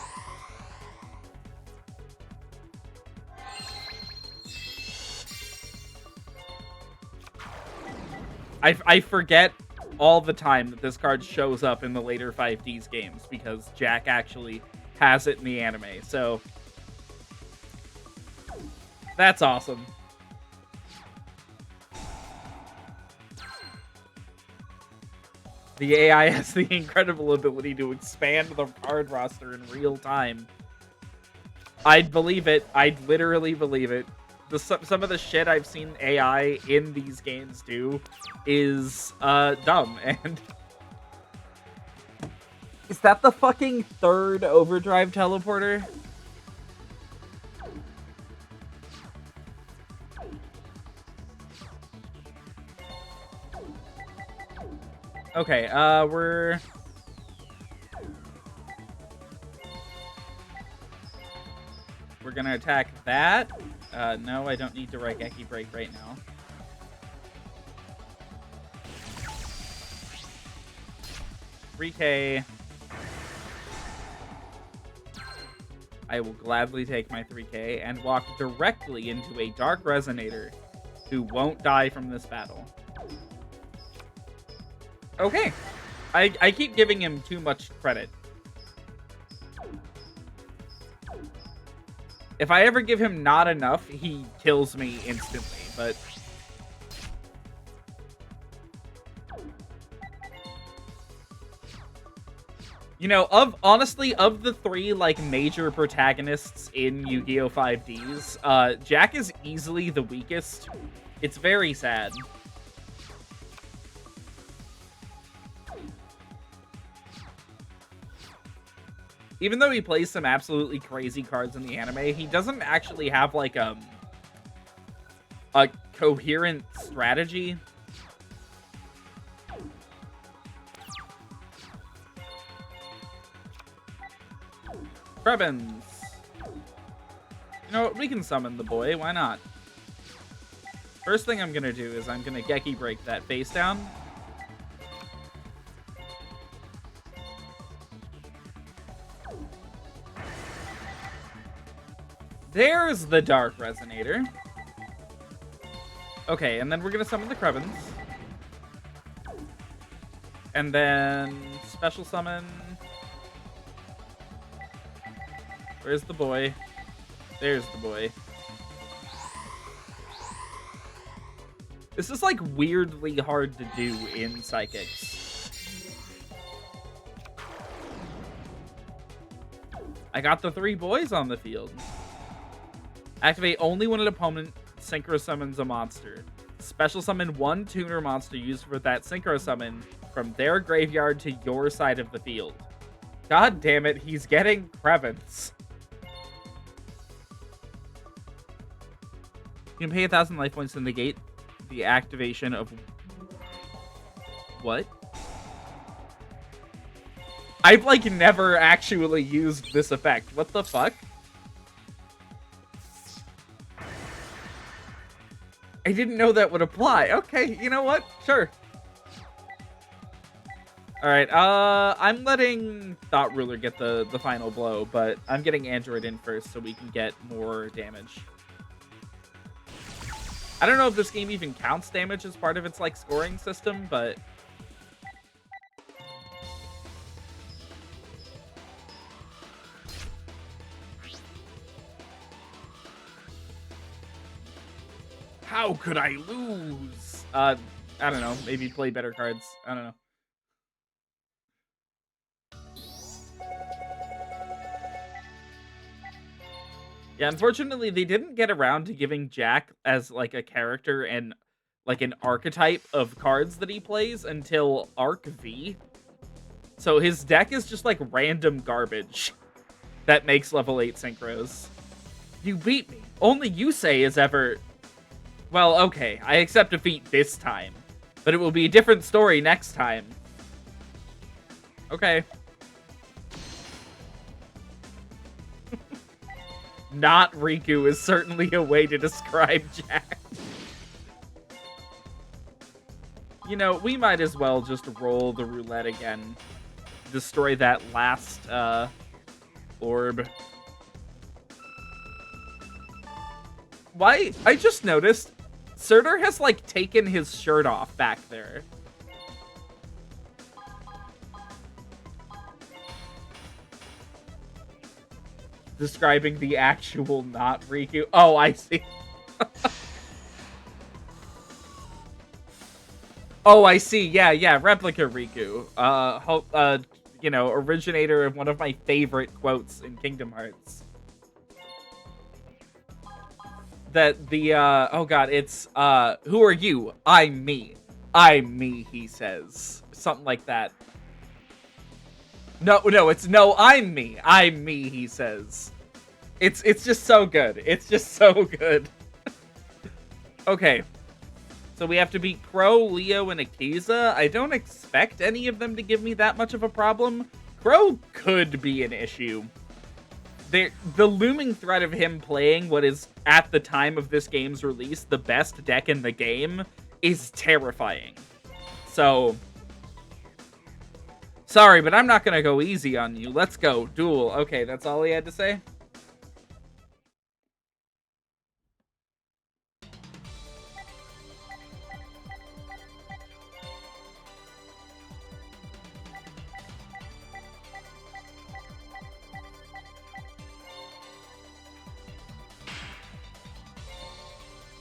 I forget all the time that this card shows up in the later 5Ds games because Jack actually has it in the anime, so that's awesome. The AI has the incredible ability to expand the card roster in real time. I'd believe it. I'd literally believe it. Some of the shit I've seen AI in these games do is dumb. And is that the fucking third overdrive teleporter? Okay, we're gonna attack that. No, I don't need to Raigeki Break right now. $3K. I will gladly take my 3K and walk directly into a Dark Resonator who won't die from this battle. Okay. I keep giving him too much credit. If I ever give him not enough, he kills me instantly, but you know, honestly, of the three, like, major protagonists in Yu-Gi-Oh! 5Ds, Jack is easily the weakest. It's very sad. Even though he plays some absolutely crazy cards in the anime, he doesn't actually have, like, a coherent strategy. Krebens. You know what? We can summon the boy. Why not? First thing I'm gonna do is I'm gonna Geki Break that face down. There's the Dark Resonator. Okay, and then we're gonna summon the Krebins. And then special summon. Where's the boy? There's the boy. This is like weirdly hard to do in Psychics. I got the 3 boys on the field. Activate only when an opponent synchro summons a monster. Special summon 1 tuner monster used for that synchro summon from their graveyard to your side of the field. God damn it, he's getting Krebins. You can pay 1,000 life points to negate the activation of... What? I've, like, never actually used this effect. What the fuck? I didn't know that would apply. Okay, you know what? Sure. Alright, I'm letting Thought Ruler get the final blow, but I'm getting Android in first so we can get more damage. I don't know if this game even counts damage as part of its, like, scoring system, but... How could I lose? I don't know. Maybe play better cards. I don't know. Yeah, unfortunately, they didn't get around to giving Jack as, like, a character and, like, an archetype of cards that he plays until Arc V. So his deck is just, like, random garbage that makes level 8 synchros. You beat me. Only Yusei is ever... Well, okay, I accept defeat this time. But it will be a different story next time. Okay. Not Riku is certainly a way to describe Jack. You know, we might as well just roll the roulette again. Destroy that last, orb. Why? I just noticed Surtur has, like, taken his shirt off back there. Describing the actual not Riku. Oh, I see. Oh, I see. Yeah, replica Riku. You know, originator of one of my favorite quotes in Kingdom Hearts. That the, oh god, it's, who are you? I'm me. I'm me, he says. Something like that. No, it's no, I'm me. I'm me, he says. It's just so good. It's just so good. Okay. So we have to beat Crow, Leo, and Akiza. I don't expect any of them to give me that much of a problem. Crow could be an issue. The looming threat of him playing what is, at the time of this game's release, the best deck in the game is terrifying. So... Sorry, but I'm not gonna go easy on you. Let's go. Duel. Okay, that's all he had to say?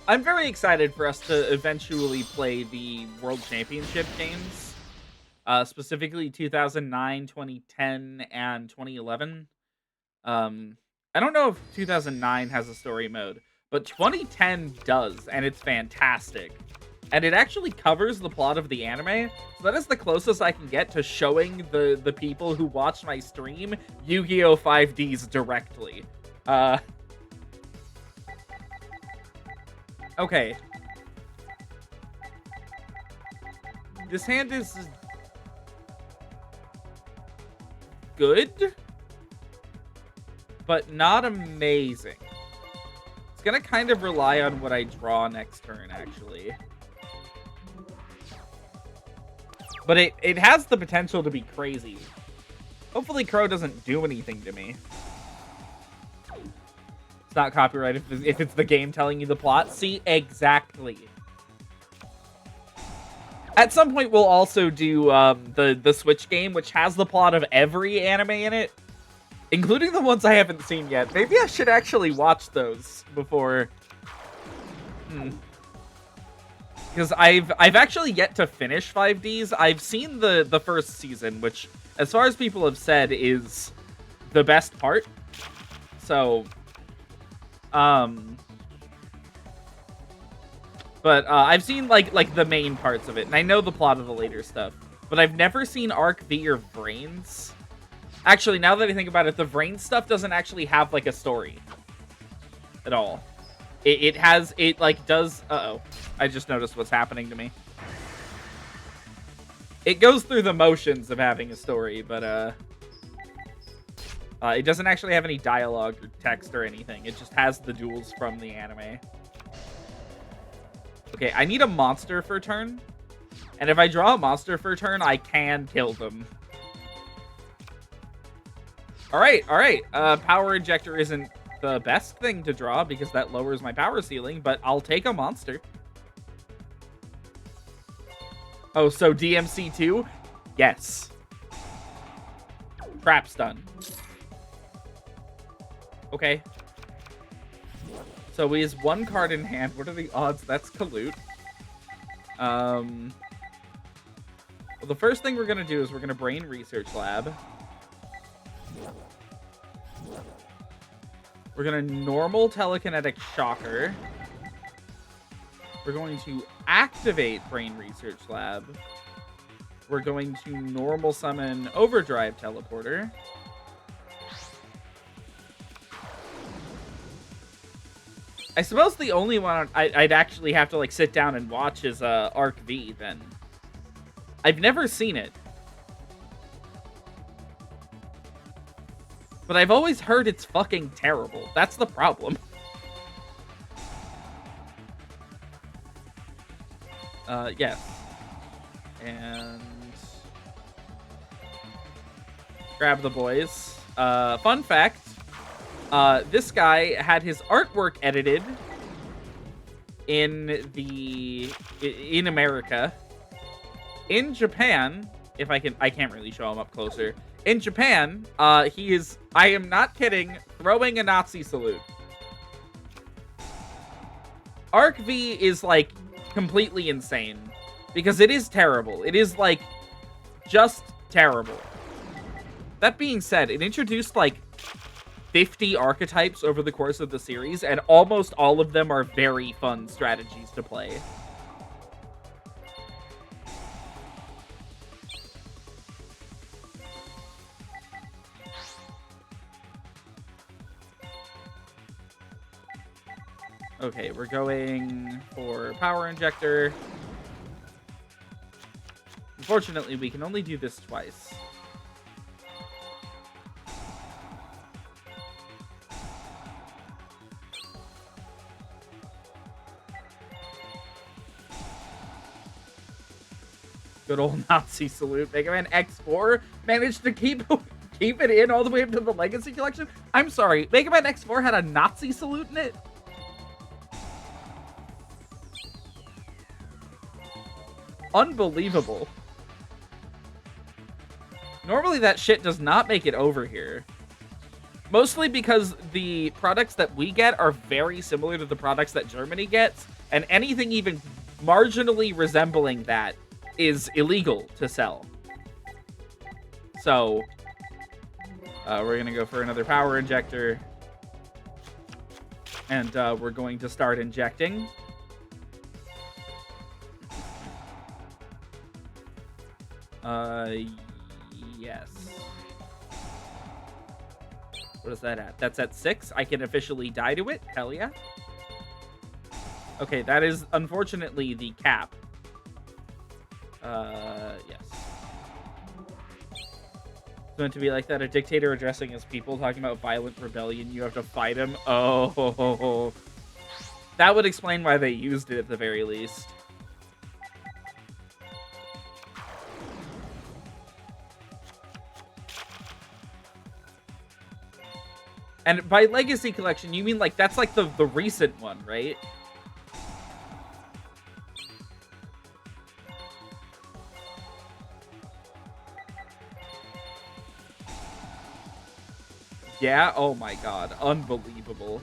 I'm very excited for us to eventually play the World Championship games. Specifically 2009, 2010, and 2011. I don't know if 2009 has a story mode, but 2010 does, and it's fantastic. And it actually covers the plot of the anime, so that is the closest I can get to showing the people who watch my stream Yu-Gi-Oh! 5Ds directly. Okay. This hand is... good, but not amazing. It's gonna kind of rely on what I draw next turn, actually. But it has the potential to be crazy. Hopefully Crow doesn't do anything to me. It's not copyright if it's the game telling you the plot. See, exactly. At some point, we'll also do the Switch game, which has the plot of every anime in it, including the ones I haven't seen yet. Maybe I should actually watch those before. Because I've actually yet to finish 5Ds. I've seen the first season, which, as far as people have said, is the best part. So, but I've seen like the main parts of it, and I know the plot of the later stuff. But I've never seen Arc V or Vrains. Actually, now that I think about it, the Vrains stuff doesn't actually have like a story at all. It does. Uh-oh. I just noticed what's happening to me. It goes through the motions of having a story, but it doesn't actually have any dialogue or text or anything. It just has the duels from the anime. Okay, I need a monster for turn. And if I draw a monster for turn, I can kill them. Alright. Power Injector isn't the best thing to draw because that lowers my power ceiling, but I'll take a monster. Oh, so DMC2? Yes. Trap stun. Okay. So he has one card in hand. What are the odds? That's Kalut. Well, the first thing we're going to do is we're going to Brain Research Lab. We're going to normal Telekinetic Shocker. We're going to activate Brain Research Lab. We're going to normal summon Overdrive Teleporter. I suppose the only one I'd actually have to like sit down and watch is Arc V then. I've never seen it. But I've always heard it's fucking terrible. That's the problem. Yes. And grab the boys. Fun fact. This guy had his artwork edited in America. In Japan, if I can't really show him up closer. In Japan, he is, I am not kidding, throwing a Nazi salute. Arc V is like completely insane because it is terrible. It is like just terrible. That being said, it introduced like 50 archetypes over the course of the series, and almost all of them are very fun strategies to play. Okay, we're going for Power Injector. Unfortunately, we can only do this twice. Good old Nazi salute. Mega Man X4 managed to keep it in all the way up to the Legacy Collection. I'm sorry, Mega Man X4 had a Nazi salute in it? Unbelievable. Normally that shit does not make it over here. Mostly because the products that we get are very similar to the products that Germany gets, and anything even marginally resembling that is illegal to sell. So, we're gonna go for another Power Injector. And we're going to start injecting. Yes. What is that at? That's at 6. I can officially die to it. Hell yeah. Okay, that is unfortunately the cap. Yes. It's meant to be like that. A dictator addressing his people, talking about violent rebellion. You have to fight him. Oh. That would explain why they used it at the very least. And by Legacy Collection, you mean like that's like the recent one, right? Yeah? Oh my god. Unbelievable.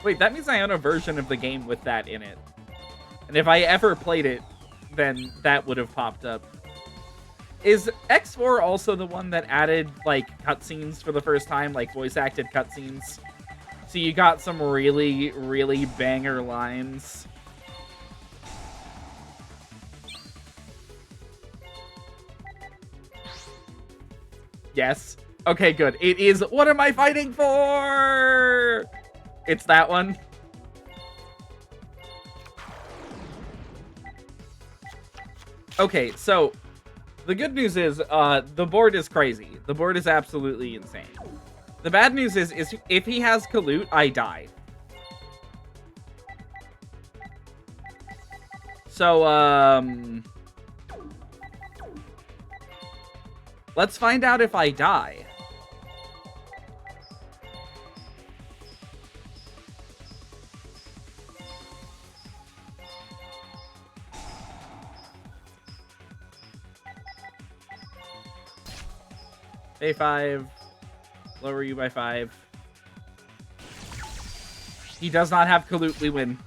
Wait, that means I own a version of the game with that in it. And if I ever played it, then that would have popped up. Is X4 also the one that added, like, cutscenes for the first time? Like, voice-acted cutscenes? So you got some really, really banger lines. Yes. Okay, good. It is, what am I fighting for? It's that one. Okay, so the good news is the board is crazy. The board is absolutely insane. The bad news is if he has Kalut, I die. So, let's find out if I die. Pay 5. Lower you by 5. He does not have Kalut. We win.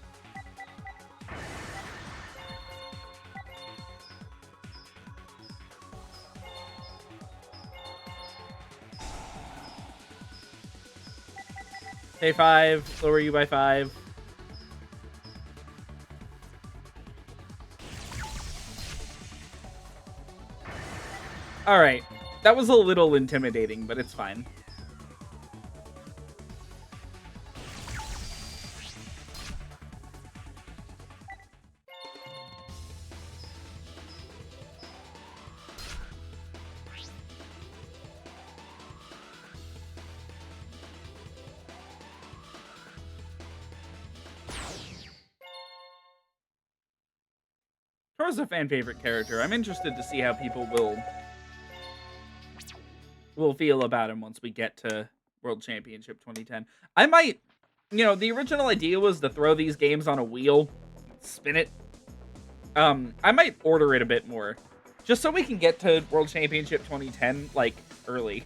Pay 5. Lower you by 5. Alright. That was a little intimidating, but it's fine. Tor's a fan favorite character. I'm interested to see how people will feel about him once we get to World Championship 2010. I might, the original idea was to throw these games on a wheel, spin it. I might order it a bit more, just so we can get to World Championship 2010, like, early.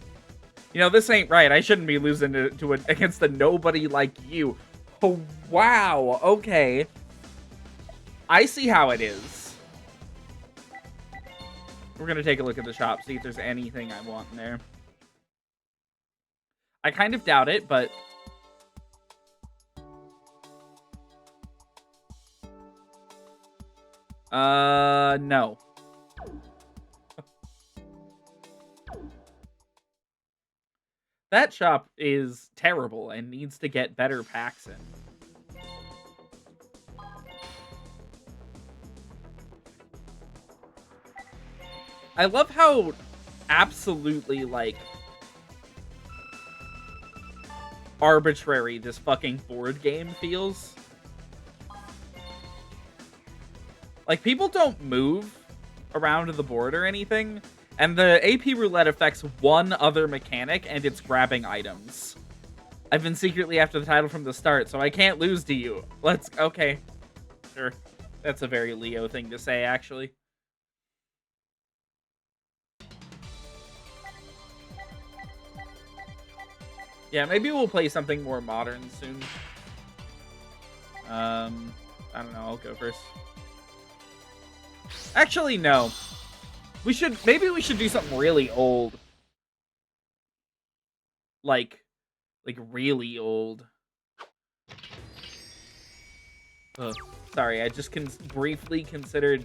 This ain't right. I shouldn't be losing against a nobody like you. Oh, wow. Okay. I see how it is. We're going to take a look at the shop, see if there's anything I want in there. I kind of doubt it, but... no. That shop is terrible and needs to get better packs in. I love how absolutely, like, arbitrary this fucking board game feels. Like, people don't move around the board or anything, and the AP roulette affects one other mechanic, and it's grabbing items. I've been secretly after the title from the start, so I can't lose to you. Okay. Sure. That's a very Leo thing to say, actually. Yeah, maybe we'll play something more modern soon. I don't know, I'll go first. Actually, no. Maybe we should do something really old. Like really old. Ugh, sorry, I just briefly considered...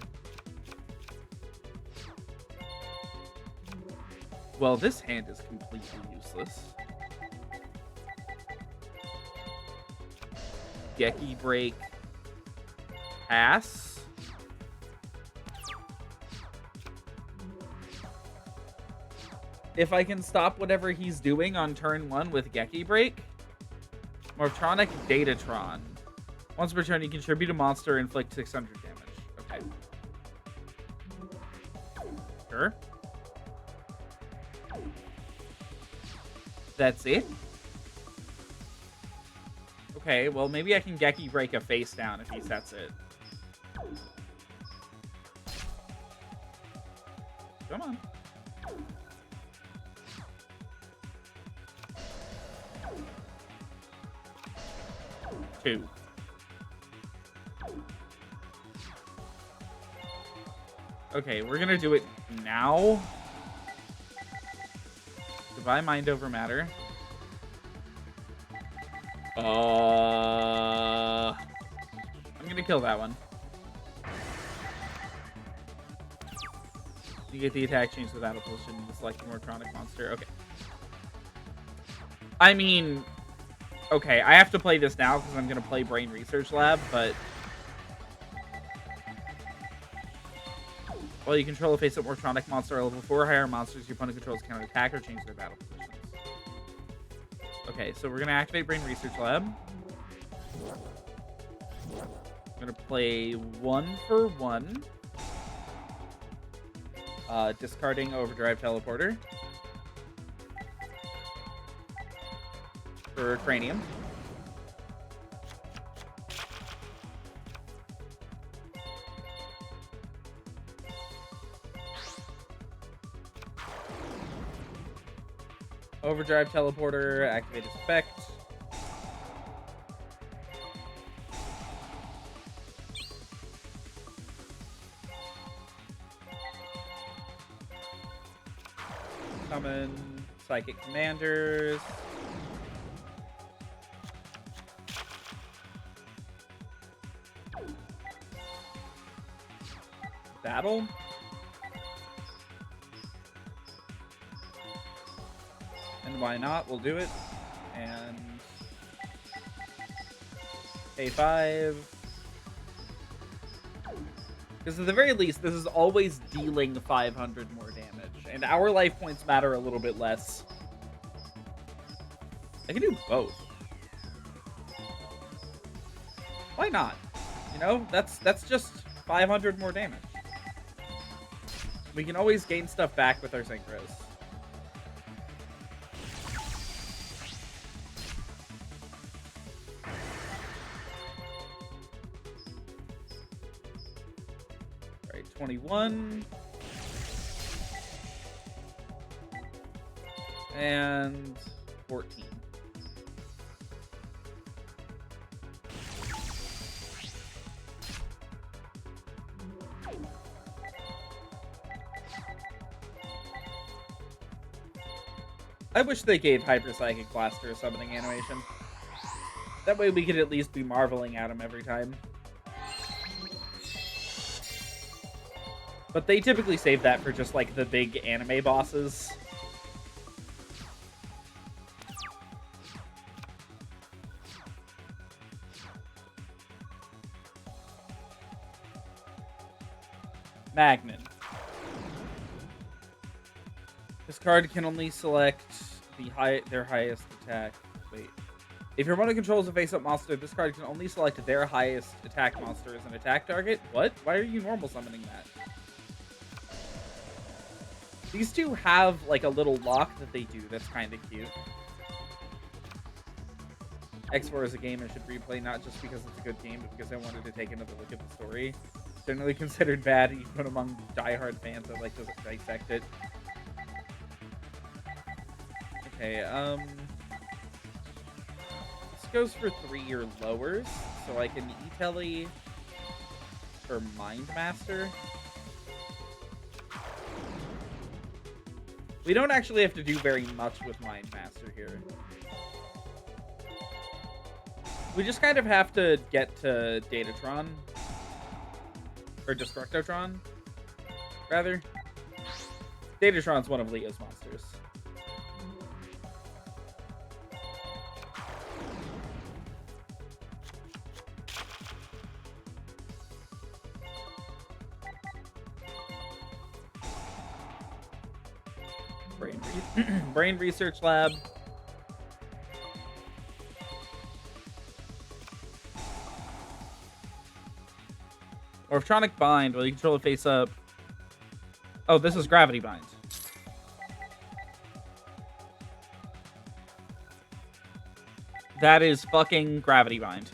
Well, this hand is completely useless. Geki break. Pass. If I can stop whatever he's doing on turn 1 with Geki break. Morphtronic Datatron. Once per turn, you contribute a monster, inflict 600 damage. Okay. Sure. That's it? Okay, well, maybe I can Geki break a face down if he sets it. Do Come on. Two. Okay, we're gonna do it now. Goodbye, mind over matter. I'm gonna kill that one. You get the attack change without a position to select a more chronic monster. Okay. I mean, okay, I have to play this now because I'm gonna play Brain Research Lab, but while you control a face-up more chronic monster or level 4 higher monsters, your opponent controls can attack or change their battle positions. Okay, so we're gonna activate Brain Research Lab. I'm gonna play 1 for 1. Discarding Overdrive Teleporter. For Cranium. Overdrive Teleporter, activate its effect. Summon Psychic Commanders. Battle. And why not? We'll do it. And A5. Because at the very least, this is always dealing 500 more damage. And our life points matter a little bit less. I can do both. Why not? You know, that's just 500 more damage. We can always gain stuff back with our synchros. Alright, 21. And 14. I wish they gave Hyper Psychic Blaster a summoning animation. That way we could at least be marveling at him every time. But they typically save that for just like the big anime bosses. Magnet. This card can only select their highest attack. Wait. If your opponent controls a face-up monster, this card can only select their highest attack monster as an attack target. What? Why are you normal summoning that? These two have like a little lock that they do that's kind of cute. X4 is a game I should replay, not just because it's a good game, but because I wanted to take another look at the story. Generally considered bad, even among diehard fans that like to dissect it. Okay, this goes for 3 or lowers, so I can E-Telly for Mind Master. We don't actually have to do very much with Mind Master here. We just kind of have to get to Datatron. Or Destructotron, rather. Datatron's one of Leo's monsters. Brain Research Lab. Orphtronic Bind, while you control a face up. Oh, this is Gravity Bind. That is fucking Gravity Bind.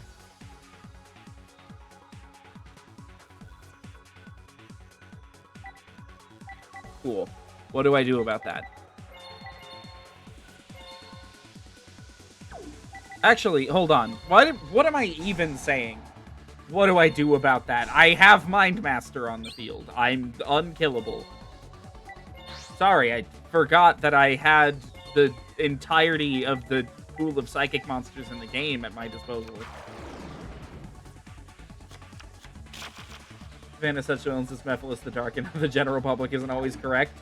Cool. Cool. What do I do about that? Actually, hold on. What am I even saying? What do I do about that? I have Mind Master on the field. I'm unkillable. Sorry, I forgot that I had the entirety of the pool of psychic monsters in the game at my disposal. Vanna such villains as Mephiles the Dark and the general public isn't always correct.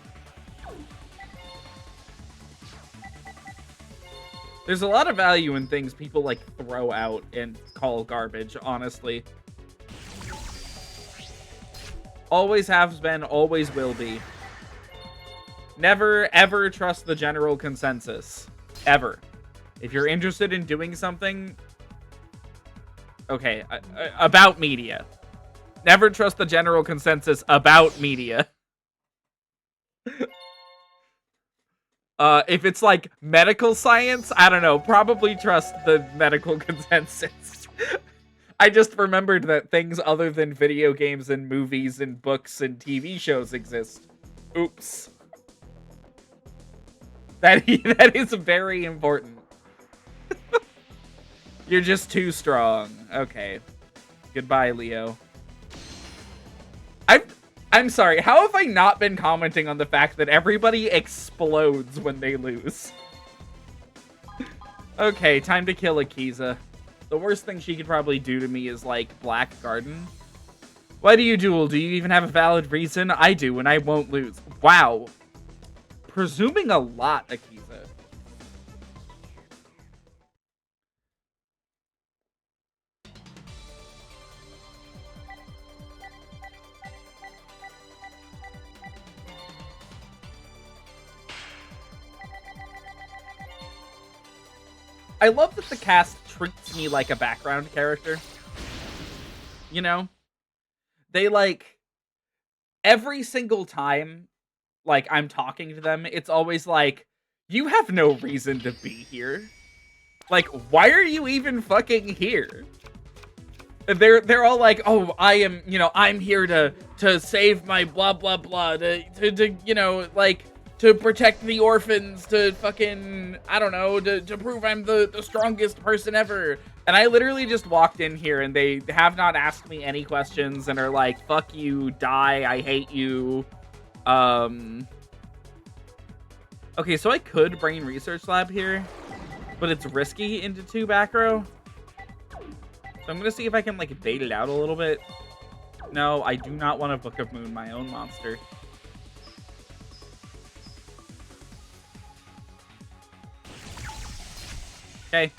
There's a lot of value in things people, like, throw out and call garbage, honestly. Always has been, always will be. Never, ever trust the general consensus. Ever. If you're interested in doing something... Okay, about media. Never trust the general consensus about media. If it's like medical science, I don't know, probably trust the medical consensus. I just remembered that things other than video games and movies and books and TV shows exist. Oops. That is very important. You're just too strong. Okay. Goodbye, Leo. I'm sorry, how have I not been commenting on the fact that everybody explodes when they lose? Okay, time to kill Akiza. The worst thing she could probably do to me is, like, Black Garden. Why do you duel? Do you even have a valid reason? I do, and I won't lose. Wow. Presuming a lot, Akiza. I love that the cast treats me like a background character. You know? They, like, every single time, like, I'm talking to them, it's always like, you have no reason to be here. Like, why are you even fucking here? They're all like, oh, I am, you know, I'm here to save my blah, blah, blah, to you know, like, to protect the orphans, to fucking, I don't know, to prove I'm the strongest person ever. And I literally just walked in here and they have not asked me any questions and are like, fuck you, die, I hate you. Okay, so I could Brain Research Lab here, but it's risky into 2 back row. So I'm gonna see if I can, like, bait it out a little bit. No, I do not want to Book of Moon my own monster. Okay.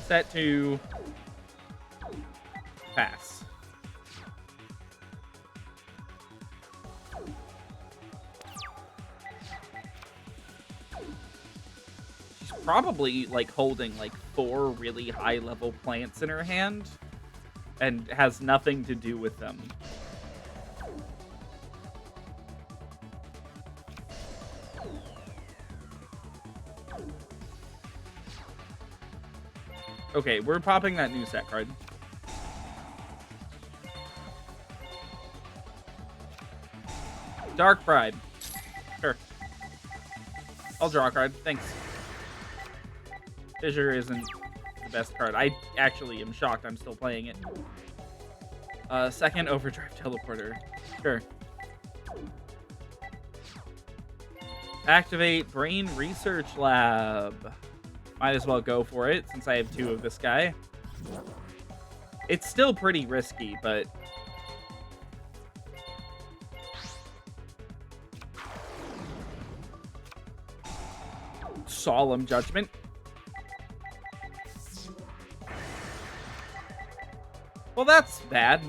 Set to pass. She's probably, like, holding, like, 4 really high-level plants in her hand. And has nothing to do with them. Okay, we're popping that new set card. Dark Pride. Sure. I'll draw a card. Thanks. Fissure isn't the best card. I actually am shocked I'm still playing it. Second Overdrive Teleporter. Sure. Activate Brain Research Lab. Might as well go for it, since I have 2 of this guy. It's still pretty risky, but... Solemn Judgment. Well, that's bad.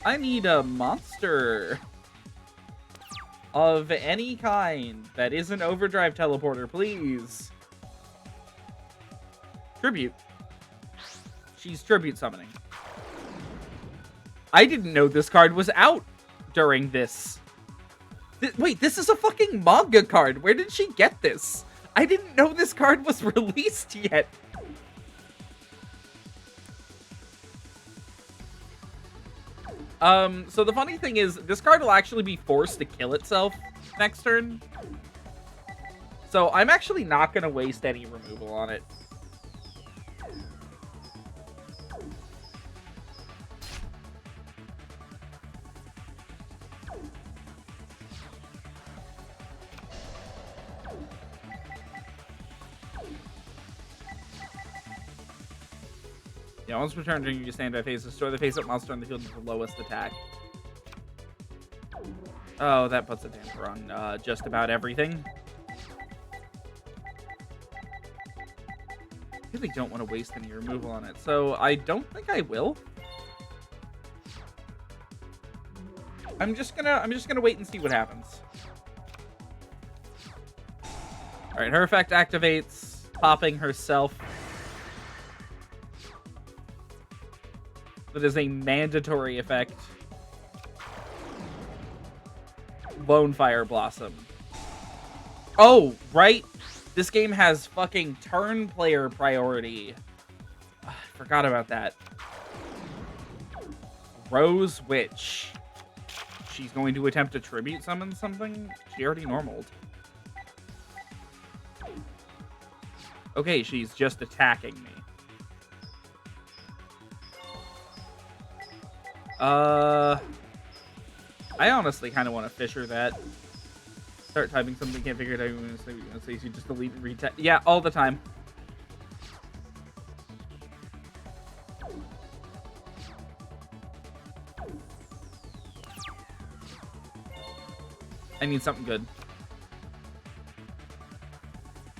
I need a monster of any kind that isn't Overdrive Teleporter, please. Tribute. She's tribute summoning. I didn't know this card was out during this. Wait, this is a fucking manga card. Where did she get this? I didn't know this card was released yet. So the funny thing is, this card will actually be forced to kill itself next turn. So I'm actually not going to waste any removal on it. Yeah, once per turn during your standby phase, destroy the face-up monster on the field with the lowest attack. Oh, that puts a damper on just about everything. I really don't want to waste any removal on it, so I don't think I will. I'm just gonna wait and see what happens. All right, her effect activates, popping herself. That is a mandatory effect. Lone Fire Blossom. Oh, right. This game has fucking turn player priority. I forgot about that. Rose Witch. She's going to attempt to tribute summon something? She already normaled. Okay, she's just attacking me. I honestly kind of want to Fisher that. Start typing something, can't figure it out. You're gonna say you just delete and retype. Yeah, all the time. I need something good.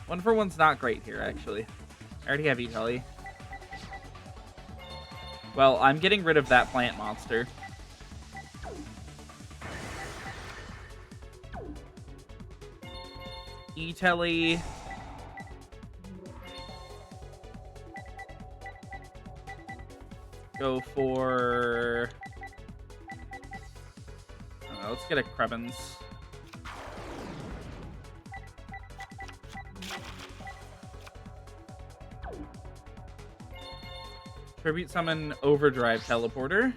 1-for-1's not great here, actually. I already have Italy. Well, I'm getting rid of that plant monster. E-Telly. Go for... I don't know, let's get a Krebens. Tribute summon Overdrive Teleporter.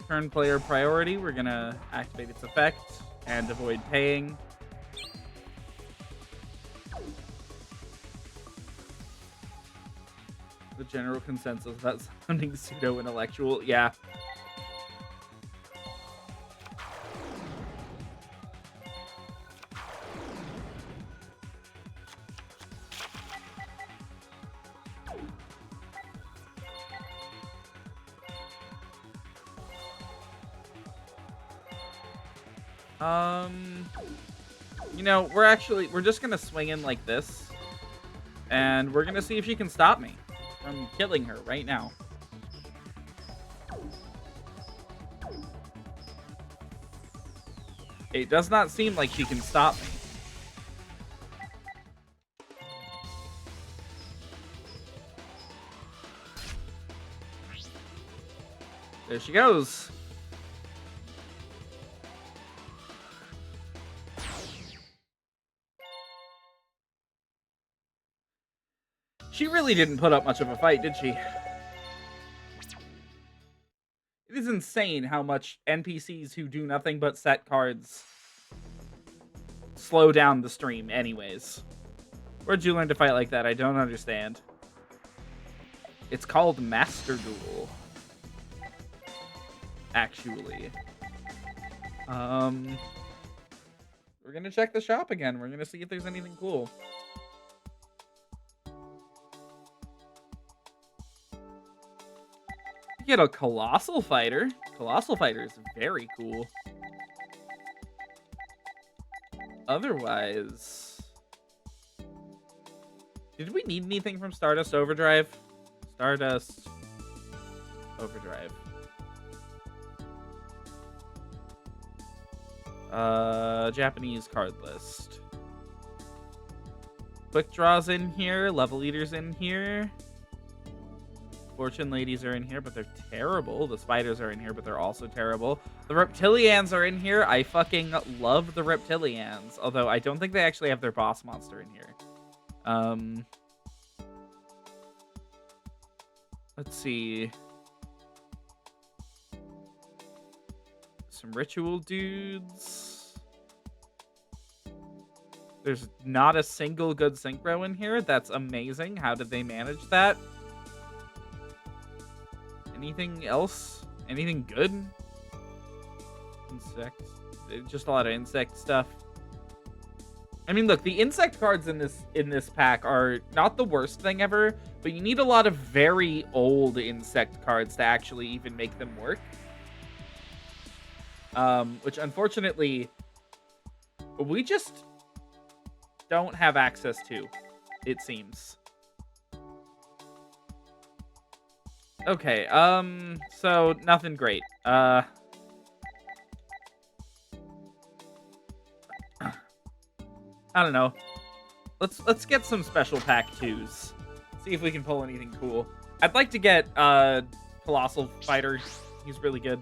Turn player priority. We're gonna activate its effect and avoid paying. The general consensus about sounding pseudo-intellectual. Yeah. You know, we're just gonna swing in like this, and we're gonna see if she can stop me from killing her right now. It does not seem like she can stop me. There she goes. She really didn't put up much of a fight, did she? It is insane how much NPCs who do nothing but set cards slow down the stream anyways. Where'd you learn to fight like that? I don't understand. It's called Master Duel. Actually. We're gonna check the shop again. We're gonna see if there's anything cool. Get a Colossal Fighter. Colossal Fighter is very cool. Otherwise... Did we need anything from Stardust Overdrive? Stardust Overdrive. Japanese card list. Quick Draws in here. Level Eaters in here. Fortune ladies are in here, but they're terrible. The spiders are in here, but they're also terrible. The reptilians are in here. I fucking love the reptilians. Although I don't think they actually have their boss monster in here. Let's see. Some ritual dudes. There's not a single good synchro in here. That's amazing. How did they manage that? Anything else? Anything good? Insects. Just a lot of insect stuff. I mean, look, the insect cards in this pack are not the worst thing ever, but you need a lot of very old insect cards to actually even make them work. Which unfortunately we just don't have access to, it seems. Okay, so nothing great. I don't know. Let's get some special pack 2s. See if we can pull anything cool. I'd like to get Colossal Fighter. He's really good.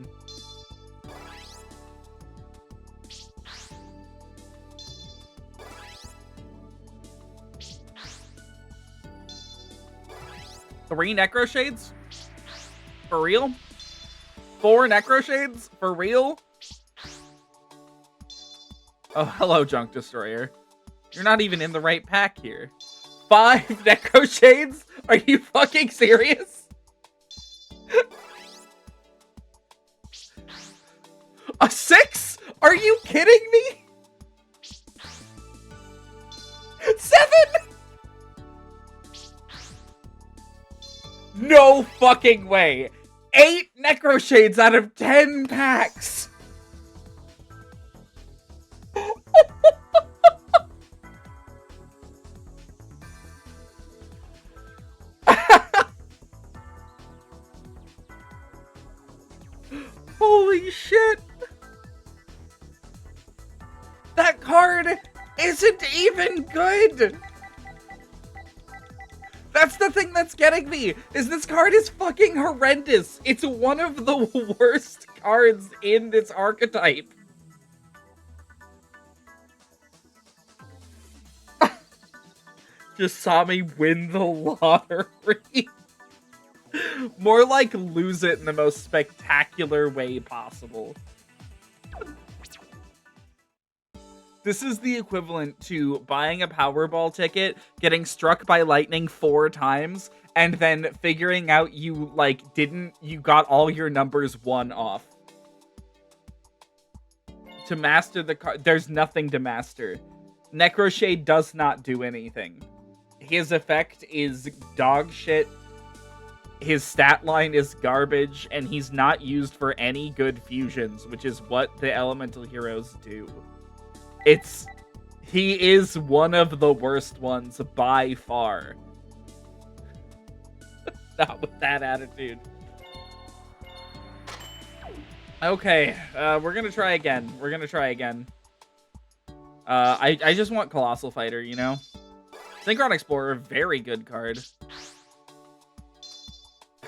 Three Necro Shades? For real? 4 Necro Shades? For real? Oh, hello, Junk Destroyer. You're not even in the right pack here. 5 Necro Shades? Are you fucking serious? A 6? Are you kidding me? 7? No fucking way. 8 Necro Shades out of 10 packs. Holy shit. That card isn't even good. That's the thing that's getting me, is this card is fucking horrendous. It's one of the worst cards in this archetype. Just saw me win the lottery. More like lose it in the most spectacular way possible. This is the equivalent to buying a Powerball ticket, getting struck by lightning 4 times, and then figuring out you, you got all your numbers 1 off. To master the card, there's nothing to master. Necroshade does not do anything. His effect is dog shit. His stat line is garbage, and he's not used for any good fusions, which is what the elemental heroes do. He is one of the worst ones by far. Not with that attitude. Okay, we're gonna try again. I just want Colossal Fighter, you know? Synchron Explorer, very good card.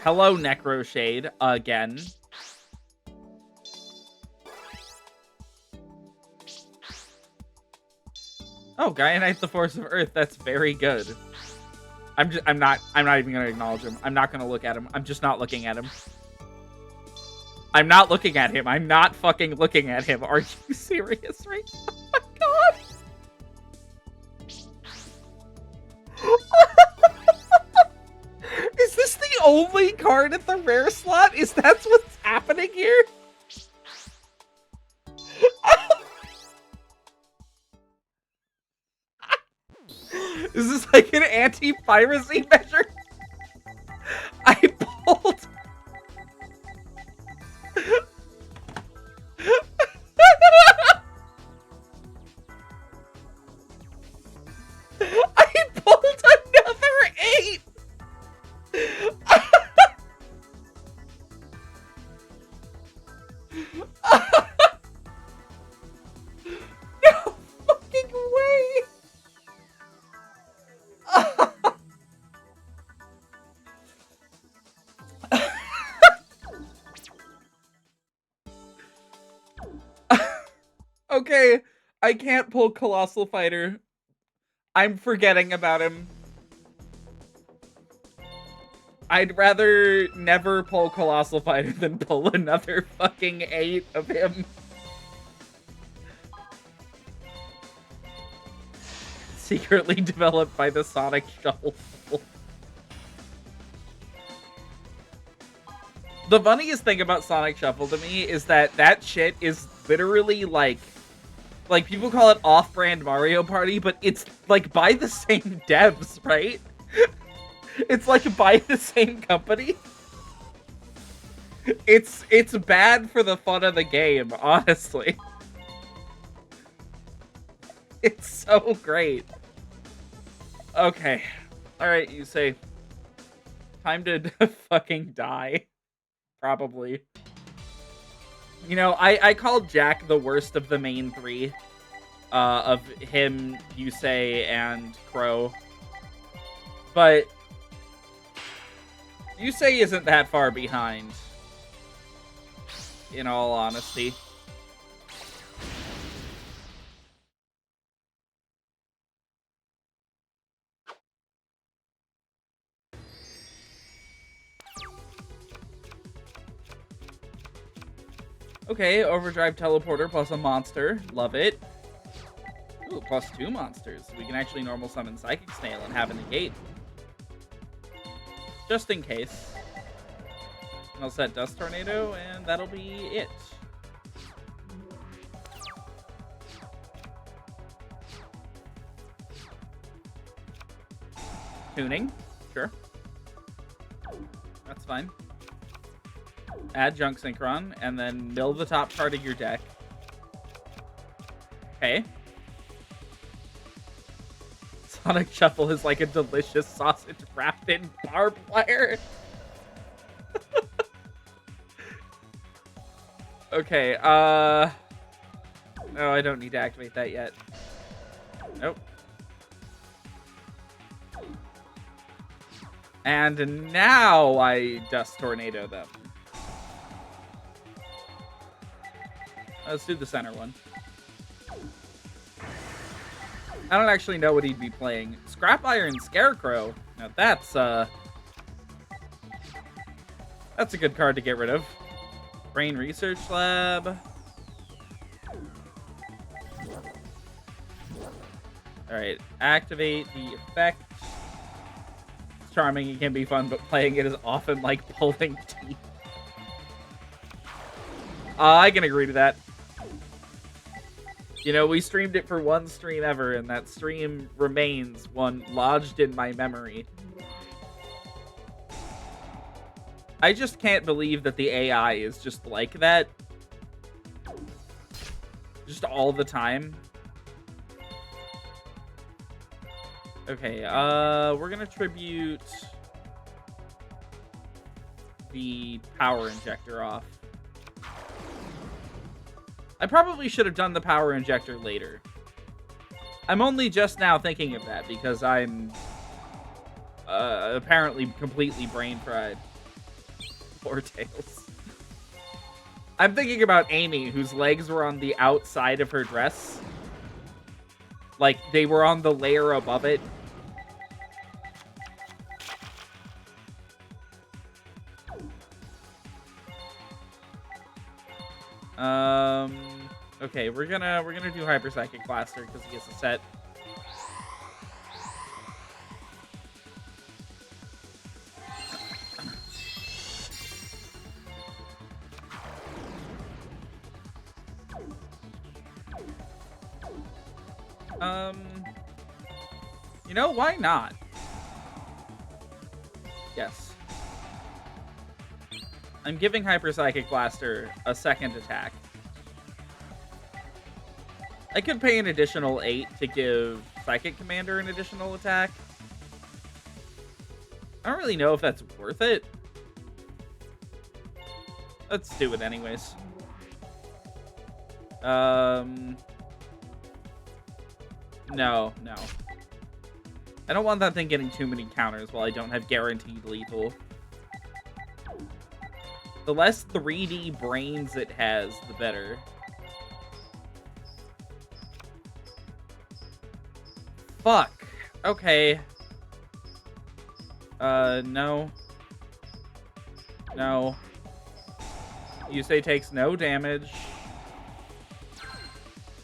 Hello, Necro Shade, again. Oh, Gaianite the Force of Earth, that's very good. I'm not even gonna acknowledge him. I'm not gonna look at him. I'm just not looking at him. I'm not looking at him. I'm not fucking looking at him. Are you serious right now? Oh my god! Is this the only card at the rare slot? Is that what's happening here? Is this like an anti-piracy measure? I pulled... I pulled another 8! No fucking way! Okay, I can't pull Colossal Fighter. I'm forgetting about him. I'd rather never pull Colossal Fighter than pull another fucking 8 of him. Secretly developed by the Sonic Shuffle. The funniest thing about Sonic Shuffle to me is that shit is literally like people call it off-brand Mario Party, but it's like by the same devs, right? It's like by the same company. It's bad for the fun of the game, honestly. It's so great. Okay. Alright, you say. Time to fucking die. Probably. You know, I called Jack the worst of the main 3. Of him, Yusei, and Crow. But Yusei isn't that far behind. In all honesty. Okay, Overdrive Teleporter plus a monster. Love it. Ooh, plus 2 monsters. We can actually normal summon Psychic Snail and have a negate. Just in case. And I'll set Dust Tornado, and that'll be it. Tuning. Sure. That's fine. Add Junk Synchron, and then mill the top card of your deck. Okay. Sonic Shuffle is like a delicious sausage wrapped in barbed wire. Okay, no, I don't need to activate that yet. Nope. And now I Dust Tornado them. Let's do the center one. I don't actually know what he'd be playing. Scrap Iron Scarecrow. Now that's a good card to get rid of. Brain Research Lab. Alright, activate the effect. It's charming, it can be fun, but playing it is often like pulling teeth. I can agree to that. You know, we streamed it for one stream ever, and that stream remains one lodged in my memory. I just can't believe that the AI is just like that. Just all the time. Okay, we're gonna tribute the power injector off. I probably should have done the power injector later. I'm only just now thinking of that because I'm apparently completely brain fried. Poor Tails. I'm thinking about Amy, whose legs were on the outside of her dress. Like, they were on the layer above it. Okay, we're gonna do Hyper Psychic Blaster because he gets a set. You know, why not? Yes. I'm giving Hyper Psychic Blaster a second attack. I could pay an additional 8 to give Psychic Commander an additional attack. I don't really know if that's worth it. Let's do it anyways. No. I don't want that thing getting too many counters while I don't have guaranteed lethal. The less 3D brains it has, the better. fuck. Okay. No. No. Yusei takes no damage.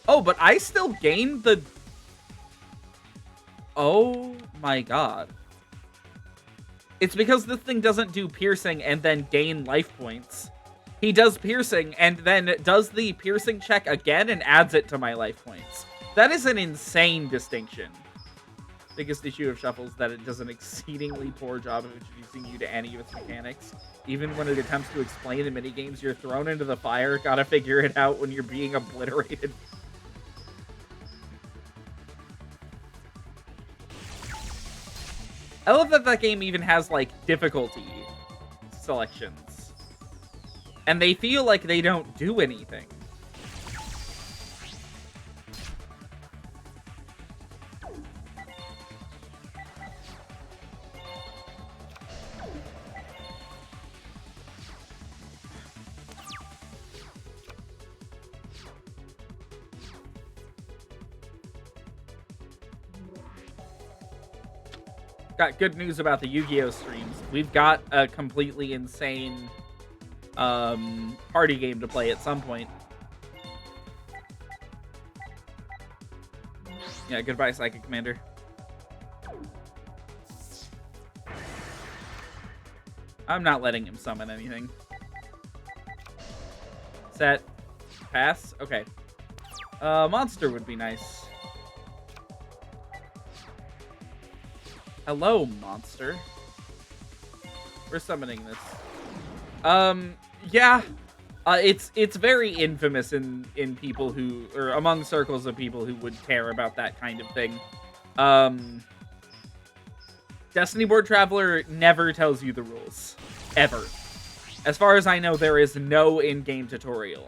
Oh, but I still gain the... Oh my god. It's because this thing doesn't do piercing and then gain life points. He does piercing and then does the piercing check again and adds it to my life points. That is an insane distinction. Biggest issue of Shuffle is that it does an exceedingly poor job of introducing you to any of its mechanics. Even when it attempts to explain the minigames, you're thrown into the fire, gotta figure it out when you're being obliterated. I love that that game even has, like, difficulty selections. And they feel like they don't do anything. Got good news about the Yu-Gi-Oh! Streams. We've got a completely insane party game to play at some point. Yeah, goodbye, Psychic Commander. I'm not letting him summon anything. Set. Pass? Okay. Monster would be nice. Hello, monster. We're summoning this. Yeah. It's very infamous in people who, or among circles of people who would care about that kind of thing. Destiny Board Traveler never tells you the rules. Ever. As far as I know, there is no in-game tutorial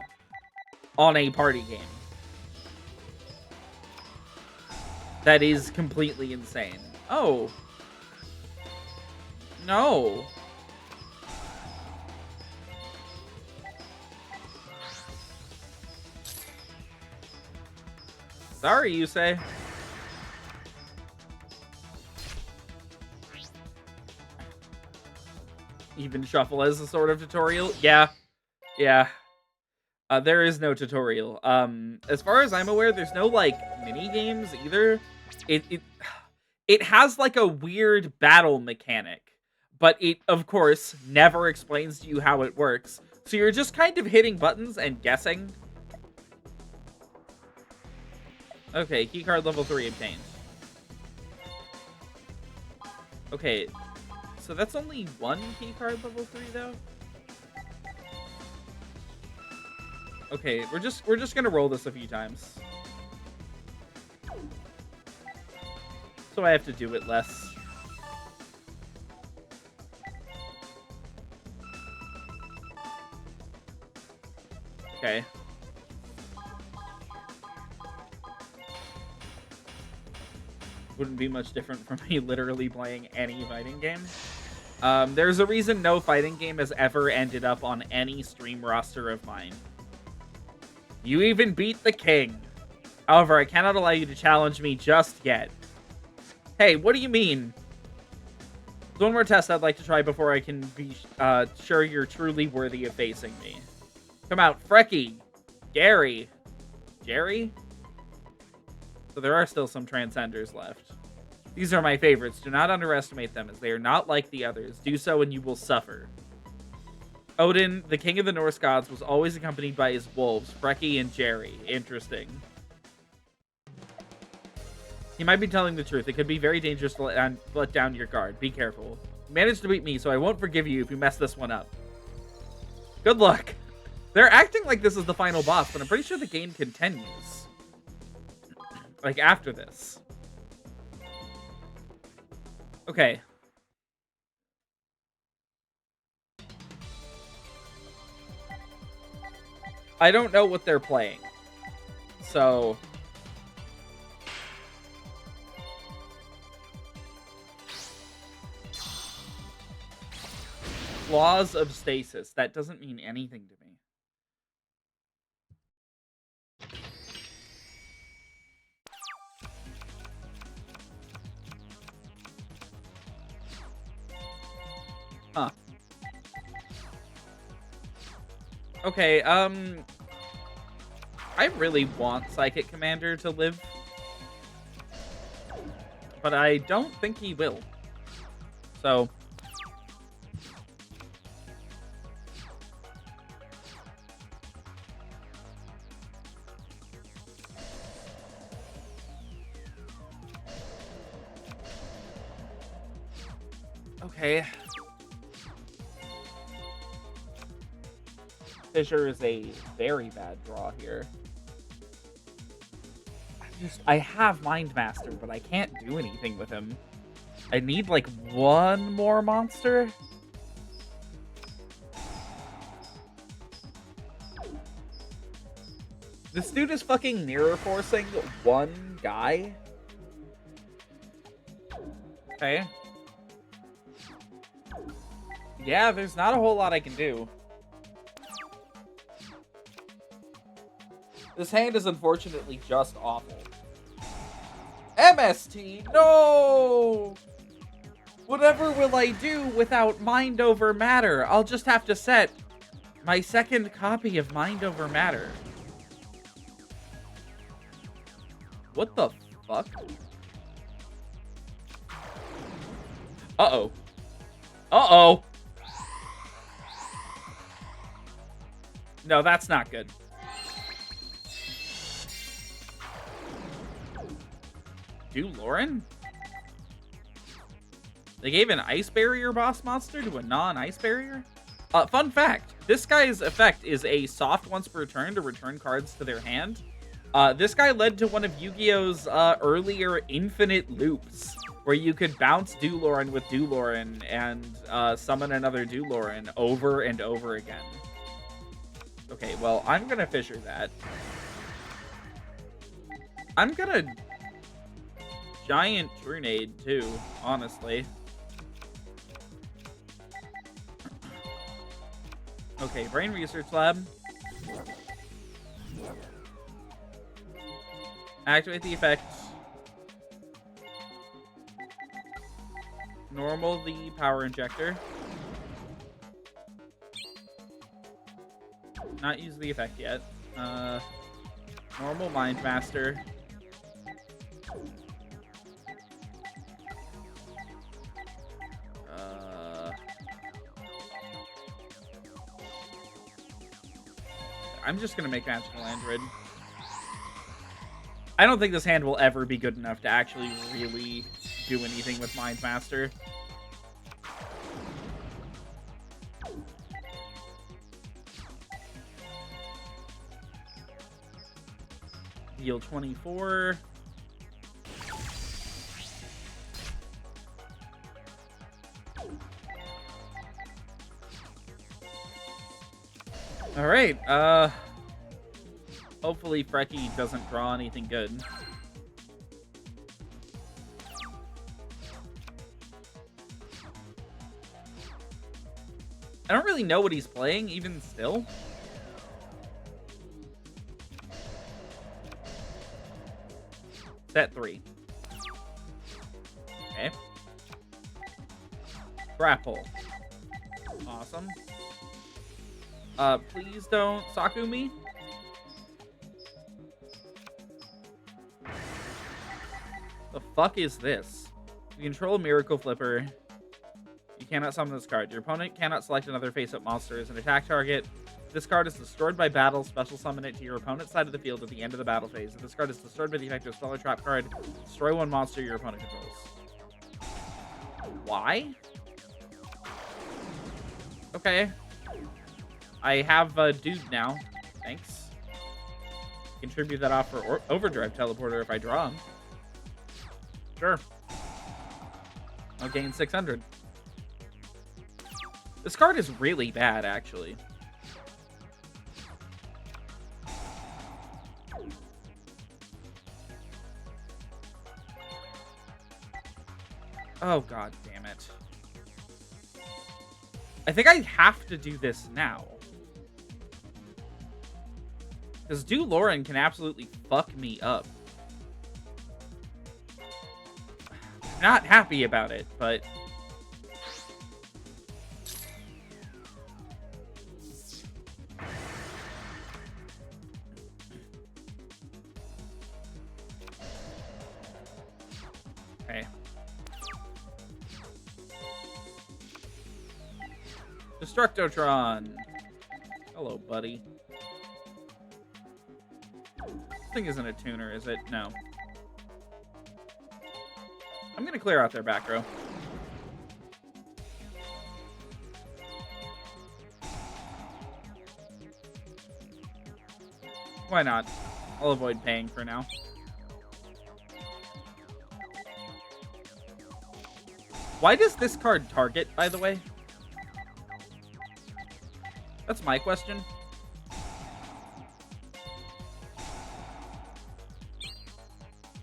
on a party game. That is completely insane. Oh. No. Sorry, you say. Even Shuffle as a sort of tutorial? Yeah. Yeah. There is no tutorial. As far as I'm aware, there's no, like, mini-games either. It has, like, a weird battle mechanic. But it, of course, never explains to you how it works. So you're just kind of hitting buttons and guessing. Okay, keycard level 3 obtained. Okay, so that's only one keycard level 3, though? Okay, we're just gonna roll this a few times. So I have to do it less. Okay. Wouldn't be much different from me literally playing any fighting game. There's a reason no fighting game has ever ended up on any stream roster of mine. You even beat the king. However, I cannot allow you to challenge me just yet. Hey, what do you mean? There's one more test I'd like to try before I can be sure you're truly worthy of facing me. Come out, Frecky, Gary, Jerry? So there are still some Transcenders left. These are my favorites. Do not underestimate them, as they are not like the others. Do so and you will suffer. Odin, the king of the Norse gods, was always accompanied by his wolves, Frecky and Jerry. Interesting. He might be telling the truth. It could be very dangerous to let down your guard. Be careful. You managed to beat me, so I won't forgive you if you mess this one up. Good luck. They're acting like this is the final boss, but I'm pretty sure the game continues. Like, after this. Okay. I don't know what they're playing. So... Laws of stasis. That doesn't mean anything to me. Huh. Okay, I really want Psychic Commander to live, but I don't think he will. So... Okay. Fissure is a very bad draw here. I have Mind Master, but I can't do anything with him. I need, like, one more monster? This dude is fucking mirror forcing one guy? Okay. Yeah, there's not a whole lot I can do. This hand is unfortunately just awful. MST, no! Whatever will I do without Mind Over Matter? I'll just have to set my second copy of Mind Over Matter. What the fuck? Uh-oh. Uh-oh! No, that's not good. Duel? They gave an Ice Barrier boss monster to a non-Ice Barrier? Fun fact, this guy's effect is a soft once per turn to return cards to their hand. This guy led to one of Yu-Gi-Oh's earlier infinite loops, where you could bounce Dueloran with Dueloran and summon another Dueloran over and over again. Okay, well, I'm gonna Fissure that. I'm gonna Giant Grenade, too, honestly. Okay, Brain Research Lab. Activate the effect. Normal the Power Injector. Not use the effect yet. Normal Mind Master. I'm just gonna make Magical Android. I don't think this hand will ever be good enough to actually really do anything with Mind Master. Deal 24. All right, hopefully Frecky doesn't draw anything good. I don't really know what he's playing, even still. Set 3. Okay. Grapple. Awesome. Please don't Saku me. The fuck is this? You control Miracle Flipper. You cannot summon this card. Your opponent cannot select another face-up monster as an attack target. If this card is destroyed by battle, special summon it to your opponent's side of the field at the end of the battle phase. If this card is destroyed by the effect of a spell or trap card, destroy one monster your opponent controls. Why? Okay. I have a dude now. Thanks. Contribute that off for Overdrive Teleporter if I draw him. Sure. I'll gain 600. This card is really bad, actually. Oh, god damn it. I think I have to do this now. Because Dueloran can absolutely fuck me up. Not happy about it, but... Destructotron. Hello, buddy. This thing isn't a tuner, is it? No. I'm gonna clear out their back row. Why not? I'll avoid paying for now. Why does this card target, by the way? That's my question.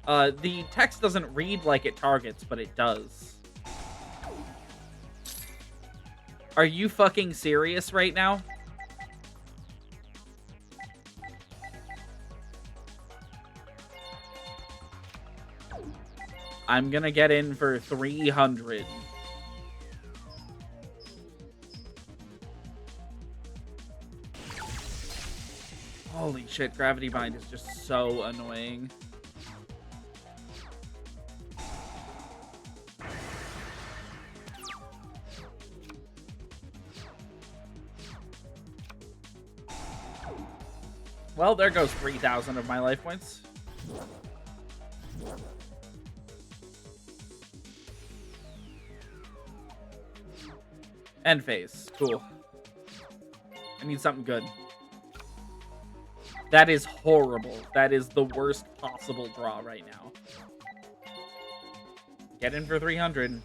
The text doesn't read like it targets, but it does. Are you fucking serious right now? I'm gonna get in for 300. Holy shit, Gravity Bind is just so annoying. Well, there goes 3,000 of my life points. End phase. Cool. I need something good. That is horrible. That is the worst possible draw right now. Get in for 300.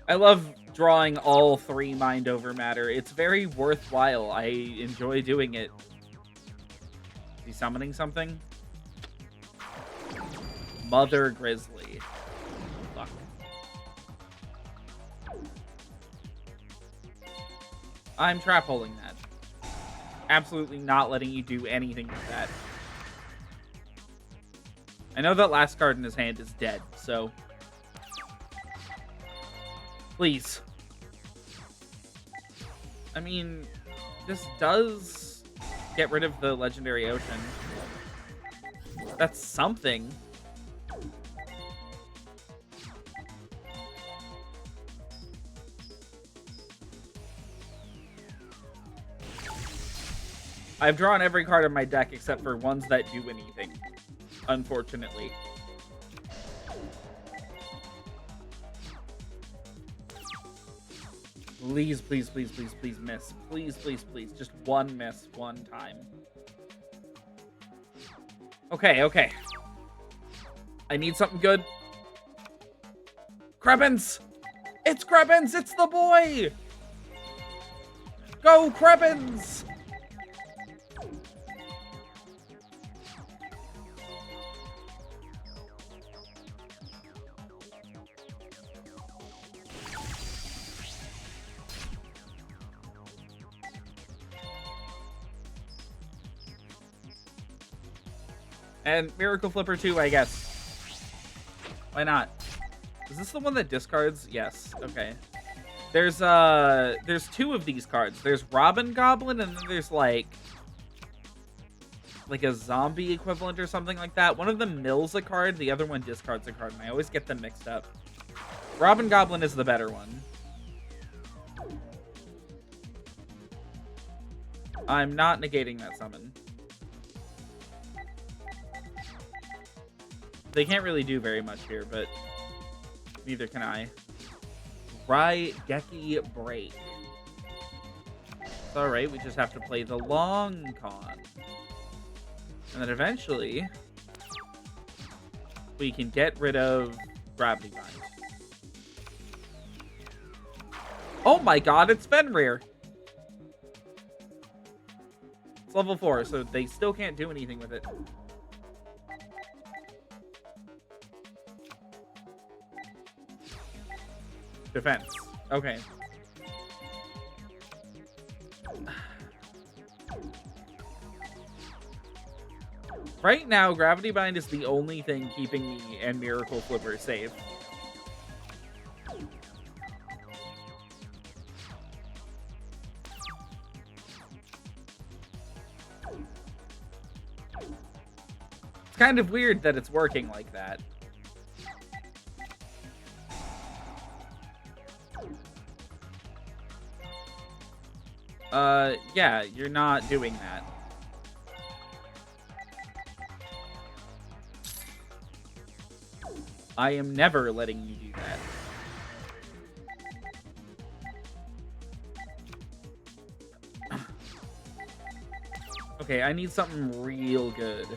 I love drawing all 3 Mind Over Matter. It's very worthwhile. I enjoy doing it. Is he summoning something? Mother Grizzly. Fuck. I'm trap holding that. Absolutely not letting you do anything with that. I know that last card in his hand is dead, so... Please. I mean, this does get rid of the Legendary Ocean. That's something. I've drawn every card in my deck except for ones that do anything, unfortunately. Please, please, please, please, please miss. Please, please, please. Just one miss, one time. Okay, okay. I need something good. Krebins! It's Krebins! It's the boy! Go, Krebins! And Miracle Flipper 2, I guess. Why not? Is this the one that discards? Yes. Okay. There's 2 of these cards. There's Robin Goblin, and then there's like a zombie equivalent or something like that. One of them mills a card, the other one discards a card, and I always get them mixed up. Robin Goblin is the better one. I'm not negating that summon. They can't really do very much here, but neither can I. Raigeki Break. It's alright, we just have to play the long con. And then eventually, we can get rid of Gravity Bind. Oh my god, it's Fenrir! It's level 4, so they still can't do anything with it. Defense. Okay. Right now, Gravity Bind is the only thing keeping me and Miracle Flipper safe. kind of weird that it's working like that. Yeah, you're not doing that. I am never letting you do that. Okay, I need something real good.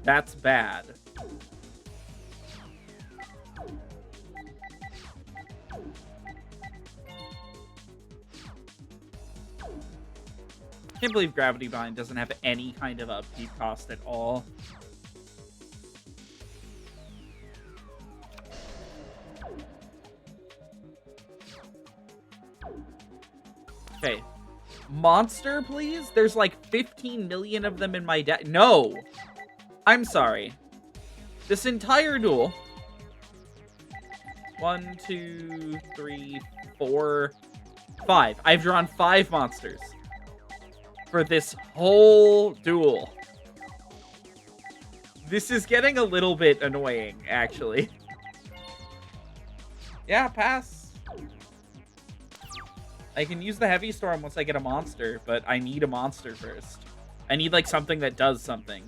That's bad. I can't believe Gravity Bind doesn't have any kind of upkeep cost at all. Okay. Monster, please? There's like 15 million of them in my deck. No! I'm sorry. This entire duel. 1, 2, 3, 4, 5. I've drawn 5 monsters. For this whole duel. This is getting a little bit annoying, actually. Yeah, pass. I can use the Heavy Storm once I get a monster, but I need a monster first. I need, like, something that does something.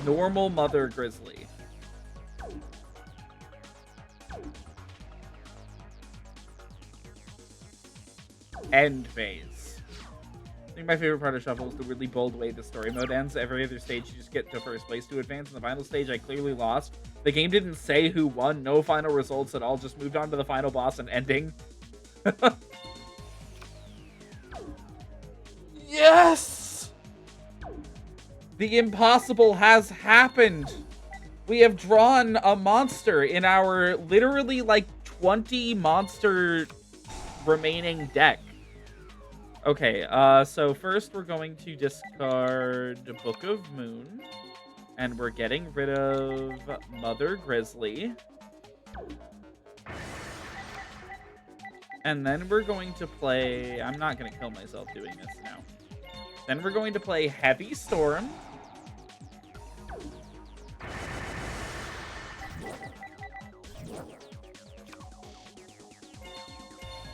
Normal Mother Grizzly. End phase. I think my favorite part of Shuffle is the really bold way the story mode ends. Every other stage, you just get to first place to advance. In the final stage, I clearly lost. The game didn't say who won. No final results at all. Just moved on to the final boss and ending. Yes! The impossible has happened. We have drawn a monster in our literally like 20 monster remaining deck. Okay, so first we're going to discard Book of Moon. And we're getting rid of Mother Grizzly. And then we're going to play... I'm not going to kill myself doing this now. Then we're going to play Heavy Storm.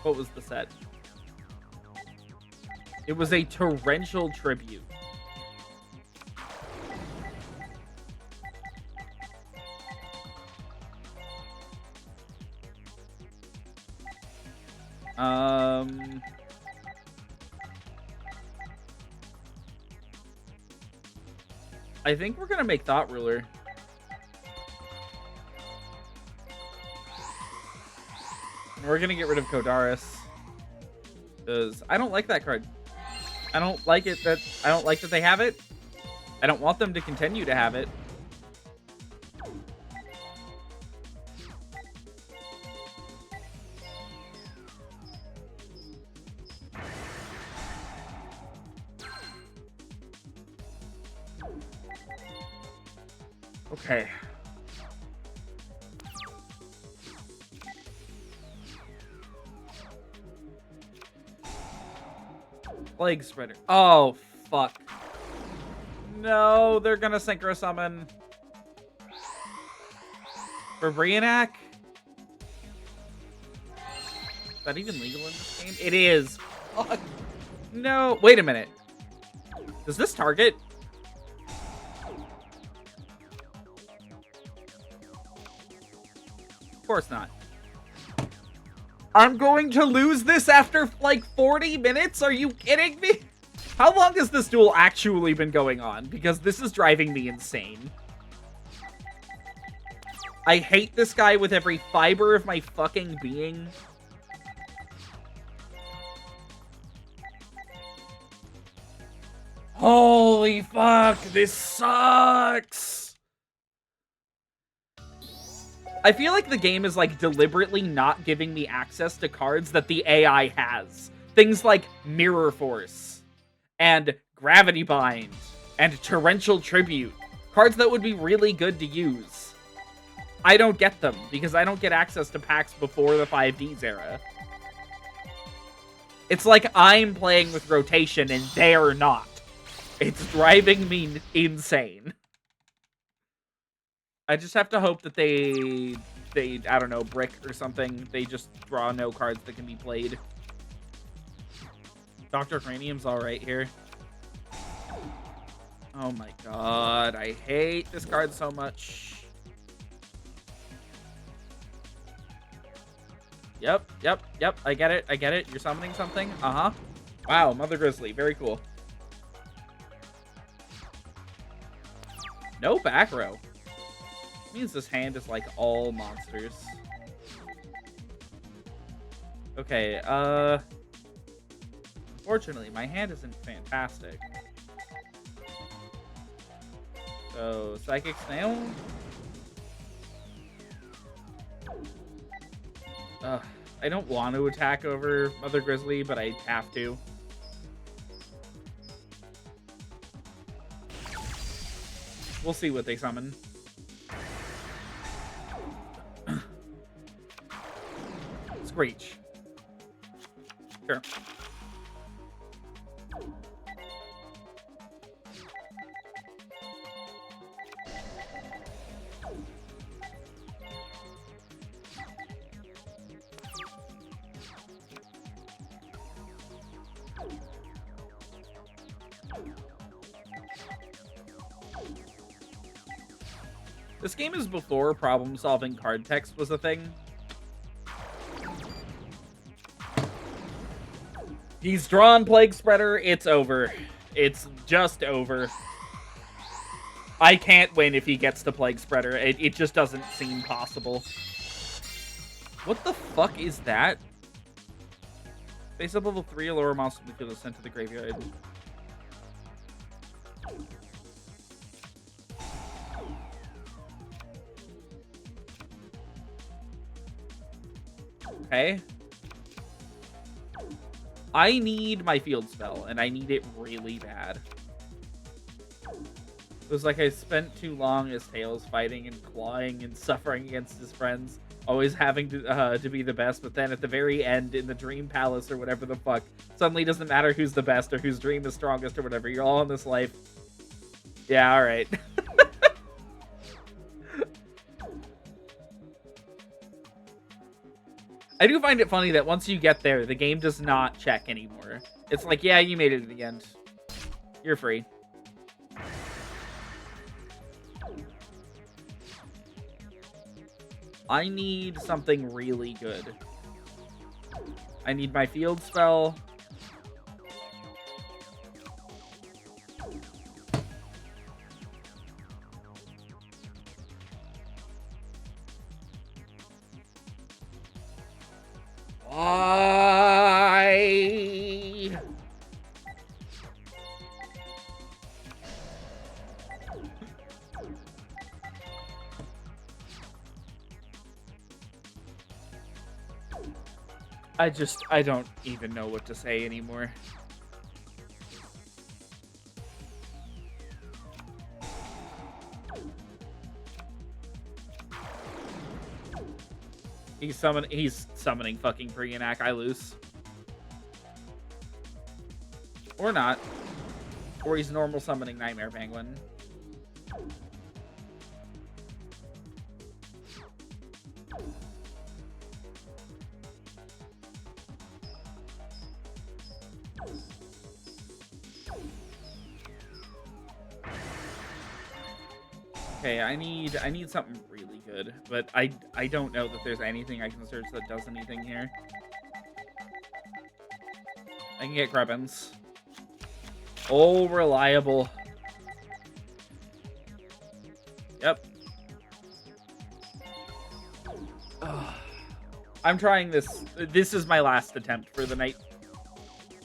What was the set? It was a Torrential Tribute. I think we're gonna make Thought Ruler. We're gonna get rid of Kodaris. Because I don't like that card. I don't like that they have it. I don't want them to continue to have it. Okay. Plague Spreader. Oh, fuck. No, they're gonna Synchro Summon. For Brianak? Is that even legal in this game? It is. Fuck. No. Wait a minute. Does this target? Of course not. I'm going to lose this after, like, 40 minutes? Are you kidding me? How long has this duel actually been going on? Because this is driving me insane. I hate this guy with every fiber of my fucking being. Holy fuck, this sucks! I feel like the game is, like, deliberately not giving me access to cards that the AI has. Things like Mirror Force, and Gravity Bind, and Torrential Tribute. Cards that would be really good to use. I don't get them, because I don't get access to packs before the 5Ds era. It's like I'm playing with rotation and they're not. It's driving me insane. I just have to hope that they, I don't know, brick or something. They just draw no cards that can be played. Dr. Cranium's alright here. Oh my god, I hate this card so much. Yep. I get it. You're summoning something? Uh-huh. Wow, Mother Grizzly. Very cool. No back row. Means this hand is like all monsters. Okay, fortunately, my hand isn't fantastic. So, Psychic Snail? I don't want to attack over Mother Grizzly, but I have to. We'll see what they summon. Screech. Sure. This game is before problem-solving card text was a thing. He's drawn Plague Spreader. It's over. It's just over. I can't win if he gets the Plague Spreader. It just doesn't seem possible. What the fuck is that? Face up level 3, a lower monster in the field is sent to the graveyard. Okay. I need my field spell, and I need it really bad. It was like I spent too long as Tails fighting and clawing and suffering against his friends, always having to be the best, but then at the very end in the Dream Palace or whatever the fuck, suddenly it doesn't matter who's the best or whose dream is strongest or whatever. You're all in this life. Yeah, alright. I do find it funny that once you get there, the game does not check anymore. It's like, yeah, you made it to the end. You're free. I need something really good. I need my field spell. Why? I don't even know what to say anymore. He's summoning fucking Brionac. I lose. Or not. Or he's normal summoning Nightmare Penguin. Okay, I need something really good, but I don't know that there's anything I can search that does anything here. I can get Krebins. Oh, reliable. Yep. Ugh. I'm trying this. This is my last attempt for the night.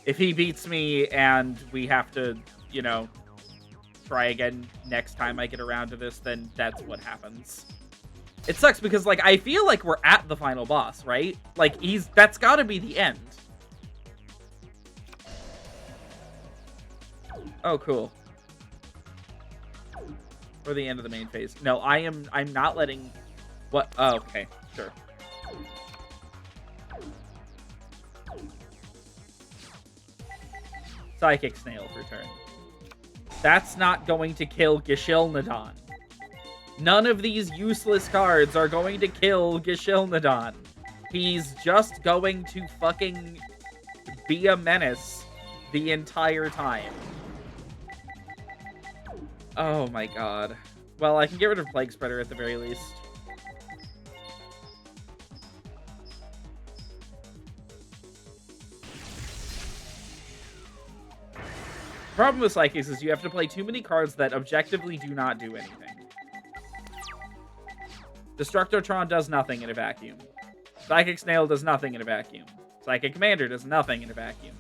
If he beats me and we have to, you know, try again next time I get around to this, then that's what happens. It sucks because, like, I feel like we're at the final boss, right? Like, that's gotta be the end. Oh, cool. Or the end of the main phase. No, I'm not letting... What? Oh, okay. Sure. Psychic Snail for turn. That's not going to kill Gishilnadon. None of these useless cards are going to kill Gishilnadon. He's just going to fucking be a menace the entire time. Oh my god. Well, I can get rid of Plague Spreader at the very least. The problem with Psychics is you have to play too many cards that objectively do not do anything. Destructotron does nothing in a vacuum. Psychic Snail does nothing in a vacuum. Psychic Commander does nothing in a vacuum.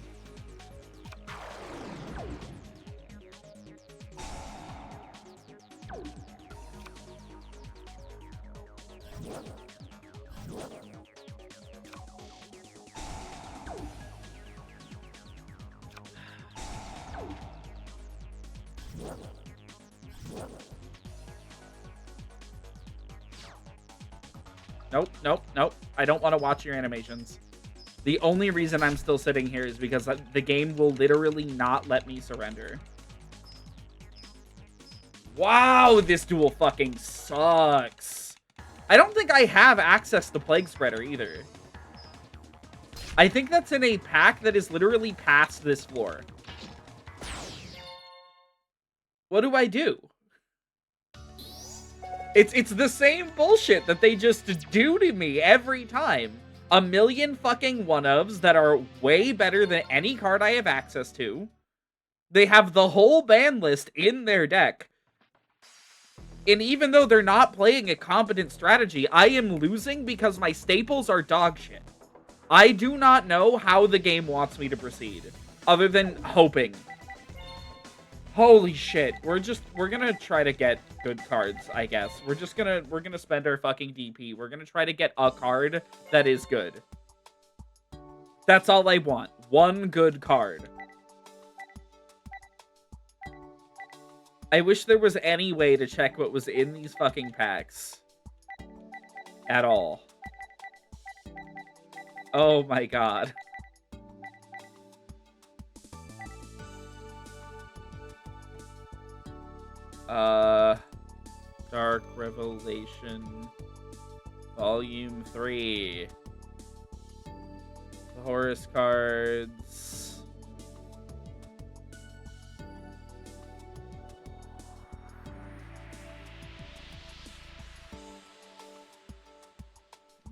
Nope, nope, nope. I don't want to watch your animations. The only reason I'm still sitting here is because the game will literally not let me surrender. Wow, this duel fucking sucks. I don't think I have access to Plague Spreader either. I think that's in a pack that is literally past this floor. What do I do? It's the same bullshit that they just do to me every time. A million fucking one-ofs that are way better than any card I have access to. They have the whole ban list in their deck. And even though they're not playing a competent strategy, I am losing because my staples are dog shit. I do not know how the game wants me to proceed, other than hoping. Holy shit, we're gonna try to get good cards, I guess. We're gonna spend our fucking DP. We're gonna try to get a card that is good. That's all I want. One good card. I wish there was any way to check what was in these fucking packs. At all. Oh my god. Dark Revelation Volume 3. The Horus cards.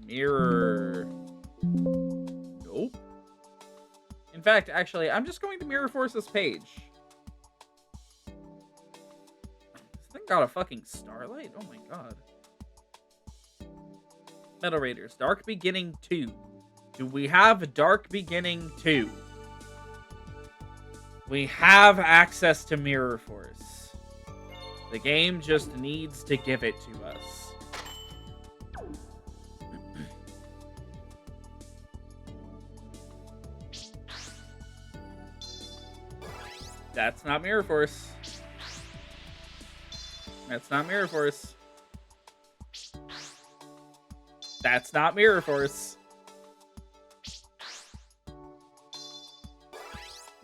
Mirror. Nope. In fact, actually, I'm just going to Mirror Force this page. Got a fucking Starlight? Oh my god. Metal Raiders. Dark Beginning 2. Do we have Dark Beginning 2? We have access to Mirror Force. The game just needs to give it to us. That's not Mirror Force. That's not Mirror Force. That's not Mirror Force.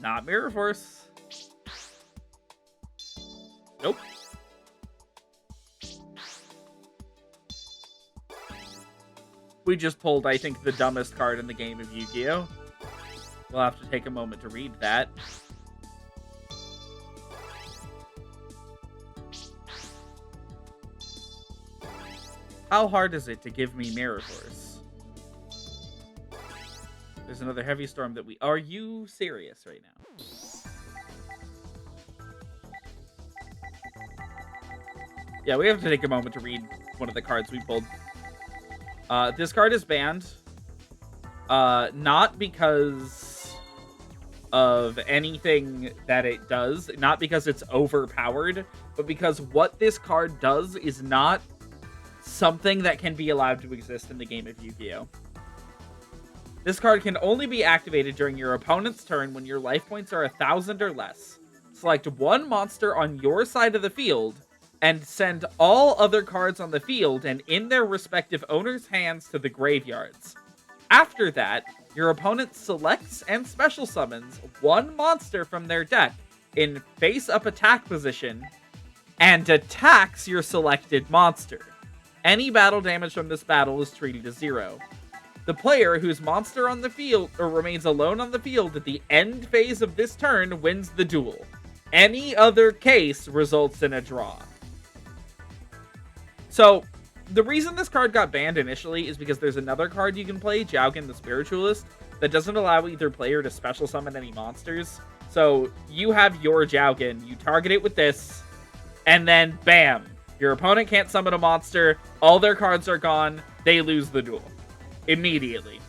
Not Mirror Force. Nope. We just pulled, I think, the dumbest card in the game of Yu-Gi-Oh! We'll have to take a moment to read that. How hard is it to give me Mirror Force? There's another heavy storm that we... Are you serious right now? Yeah, we have to take a moment to read one of the cards we pulled. This card is banned. Not because of anything that it does. Not because it's overpowered. But because what this card does is not something that can be allowed to exist in the game of Yu-Gi-Oh! This card can only be activated during your opponent's turn when your life points are 1,000 or less. Select one monster on your side of the field, and send all other cards on the field and in their respective owners' hands to the graveyards. After that, Your opponent selects and special summons one monster from their deck in face-up attack position and attacks your selected monster. Any battle damage from this battle is treated as 0. The player whose monster on the field or remains alone on the field at the end phase of this turn wins the duel. Any other case results in a draw. So, the reason this card got banned initially is because there's another card you can play, Jowgen the Spiritualist, that doesn't allow either player to special summon any monsters. So, you have your Jowgen, you target it with this, and then bam! Your opponent can't summon a monster, all their cards are gone, they lose the duel. Immediately.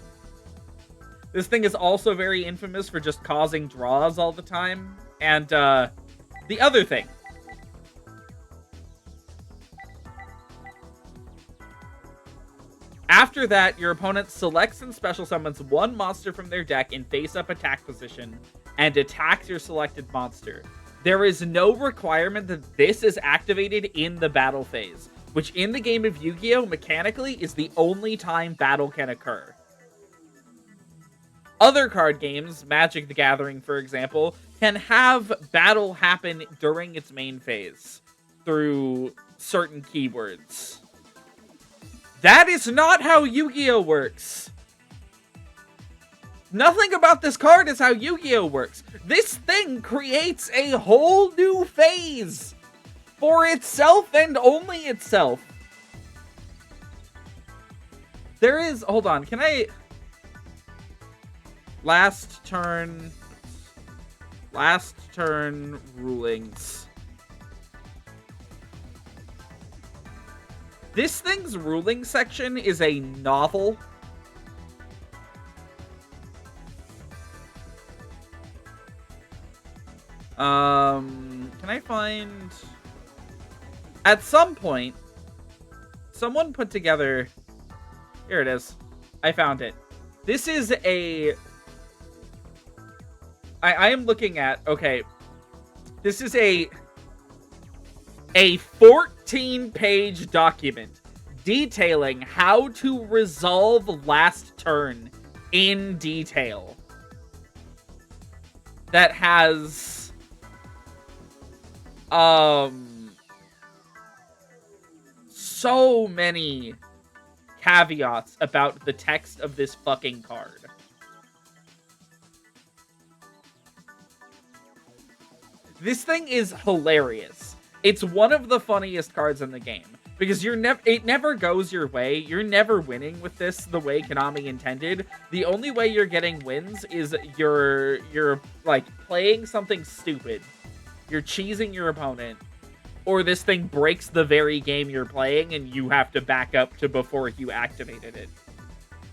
This thing is also very infamous for just causing draws all the time. And, the other thing. After that, your opponent selects and special summons one monster from their deck in face-up attack position and attacks your selected monster. There is no requirement that this is activated in the battle phase, which in the game of Yu-Gi-Oh! Mechanically is the only time battle can occur. Other card games, Magic the Gathering for example, can have battle happen during its main phase through certain keywords. That is not how Yu-Gi-Oh! Works. Nothing about this card is how Yu-Gi-Oh! Works. This thing creates a whole new phase for itself and only itself. There is... Hold on, can I... Last turn rulings. This thing's ruling section is a novel. Can I find... At some point, someone put together... Here it is. I found it. This is a... I am looking at... Okay. This is a 14-page document detailing how to resolve last turn in detail. That has... so many caveats about the text of this fucking card. This thing is hilarious. It's one of the funniest cards in the game because it never goes your way. You're never winning with this the way Konami intended. The only way you're getting wins is you're like playing something stupid. You're cheesing your opponent, or this thing breaks the very game you're playing and you have to back up to before you activated it.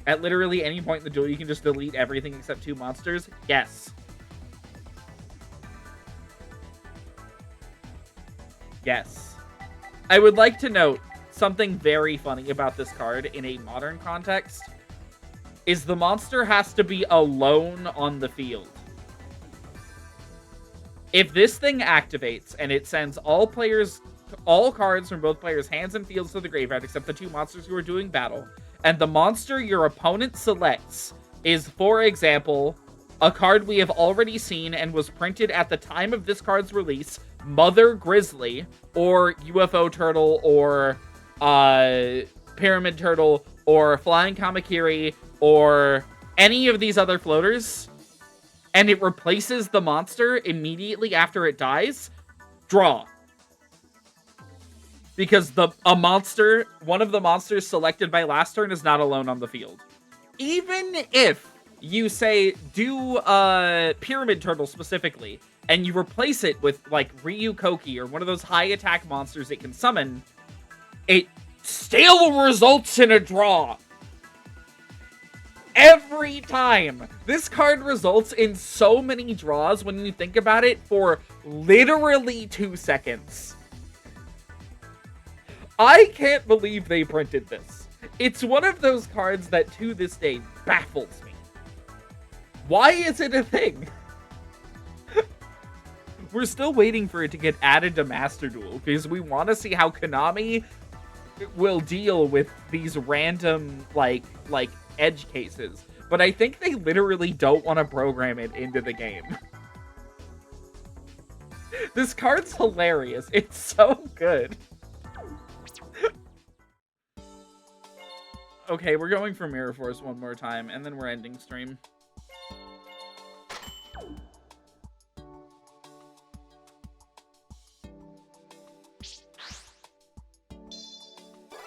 At literally any point in the duel, you can just delete everything except 2 monsters. Yes. Yes. I would like to note something very funny about this card in a modern context is the monster has to be alone on the field. If this thing activates and it sends all cards from both players' hands and fields to the graveyard except the 2 monsters who are doing battle, and the monster your opponent selects is, for example, a card we have already seen and was printed at the time of this card's release, Mother Grizzly, or UFO Turtle, or Pyramid Turtle, or Flying Kamakiri, or any of these other floaters, and it replaces the monster immediately after it dies, draw. Because one of the monsters selected by last turn is not alone on the field. Even if you say, do Pyramid Turtle specifically, and you replace it with, like, Ryu Koki, or one of those high attack monsters it can summon, it still results in a draw. Every time. This card results in so many draws when you think about it for literally 2 seconds. I can't believe they printed this. It's one of those cards that to this day baffles me. Why is it a thing? We're still waiting for it to get added to Master Duel because we want to see how Konami will deal with these random like edge cases. but I think they literally don't want to program it into the game. This card's hilarious. It's so good. Okay, we're going for Mirror Force one more time, and then we're ending stream.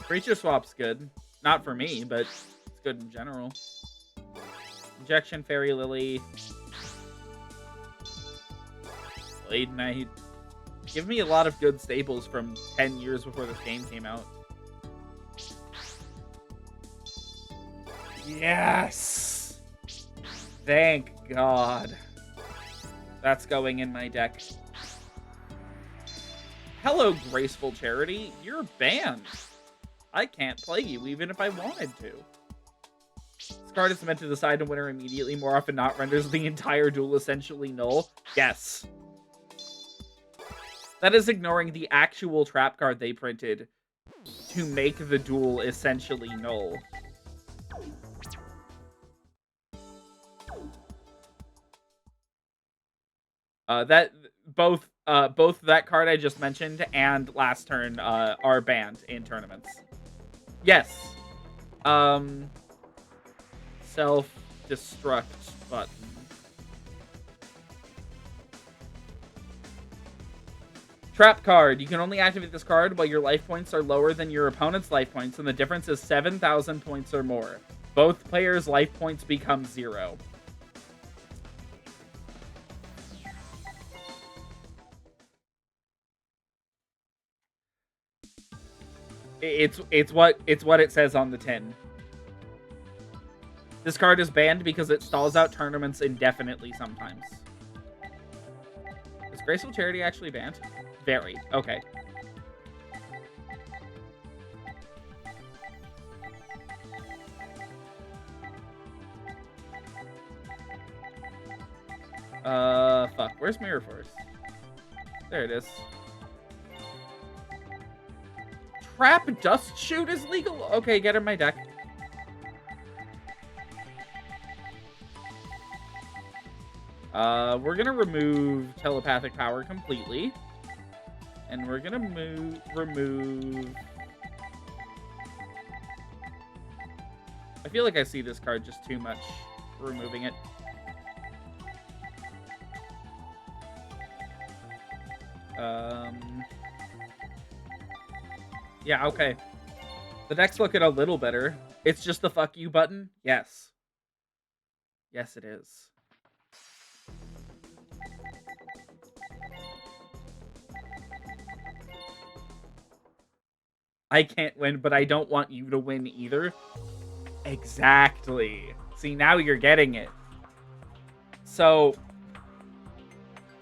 Creature Swap's good. Not for me, but it's good in general. Injection, Fairy Lily. Blade Knight. Give me a lot of good staples from 10 years before this game came out. Yes! Thank God. That's going in my deck. Hello, Graceful Charity. You're banned. I can't play you even if I wanted to. This card is meant to decide a winner immediately. More often not, renders the entire duel essentially null. Yes. That is ignoring the actual trap card they printed to make the duel essentially null. Both that card I just mentioned and last turn are banned in tournaments. Yes. Self-destruct button. Trap card. You can only activate this card while your life points are lower than your opponent's life points, and the difference is 7,000 points or more. Both players' life points become 0. It's what it says on the tin. This card is banned because it stalls out tournaments indefinitely sometimes. Is Graceful Charity actually banned? Very. Okay. Fuck. Where's Mirror Force? There it is. Trap Dust Shoot is legal? Okay, get in my deck. We're gonna remove Telepathic Power completely. And we're gonna remove... I feel like I see this card just too much for removing it. Yeah, okay. The deck's looking a little better. It's just the fuck you button? Yes. Yes, it is. I can't win, but I don't want you to win either. Exactly. See, now you're getting it. So...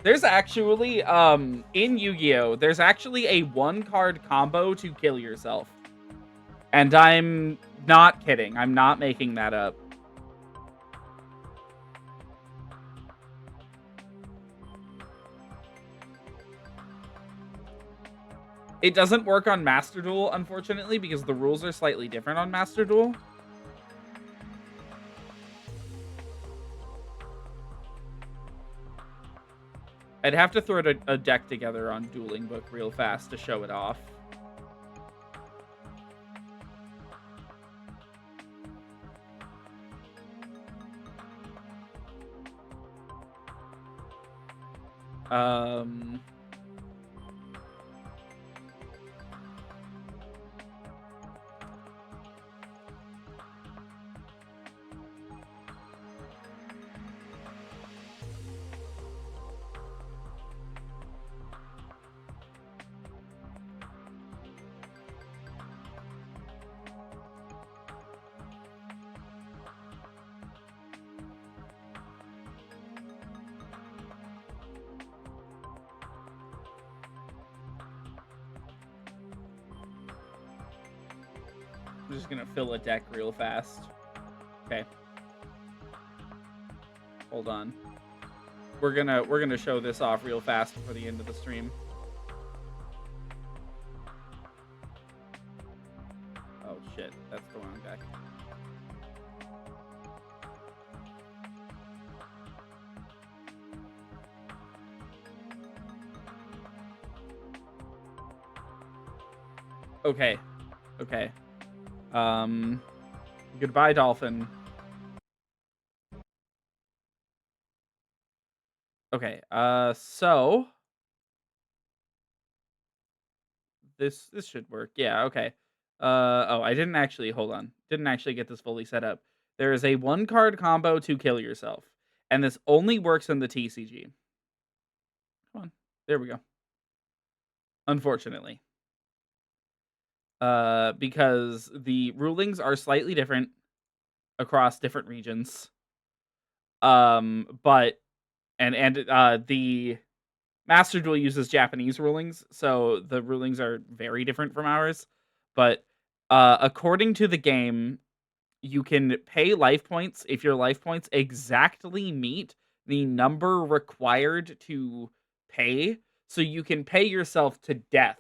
there's actually, in Yu-Gi-Oh!, there's actually a 1-card combo to kill yourself. And I'm not kidding. I'm not making that up. It doesn't work on Master Duel, unfortunately, because the rules are slightly different on Master Duel. I'd have to throw a deck together on Dueling Book real fast to show it off. I'm just gonna fill a deck real fast. Okay. Hold on. We're gonna show this off real fast before the end of the stream. Oh shit, that's the wrong deck. Okay. Okay. Um, Goodbye, dolphin. Okay. So this should work. Yeah. Okay. Oh, I didn't actually. Hold on. Didn't actually get this fully set up. There is a one card combo to kill yourself, and this only works in the TCG. Come on. There we go. Unfortunately. Because the rulings are slightly different across different regions. But the Master Duel uses Japanese rulings, so the rulings are very different from ours. But according to the game, you can pay life points if your life points exactly meet the number required to pay. So you can pay yourself to death.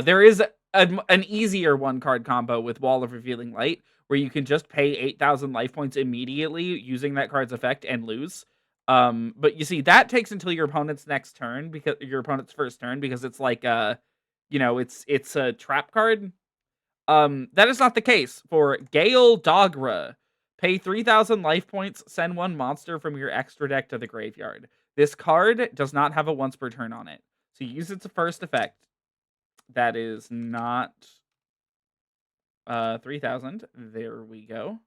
There is an easier one card combo with Wall of Revealing Light where you can just pay 8,000 life points immediately using that card's effect and lose. But you see, that takes until your opponent's next turn because your opponent's first turn because it's like it's a trap card. That is not the case for Gale Dogra. Pay 3,000 life points, send one monster from your extra deck to the graveyard. This card does not have a once per turn on it. So you use its first effect. That is not 3,000. There we go.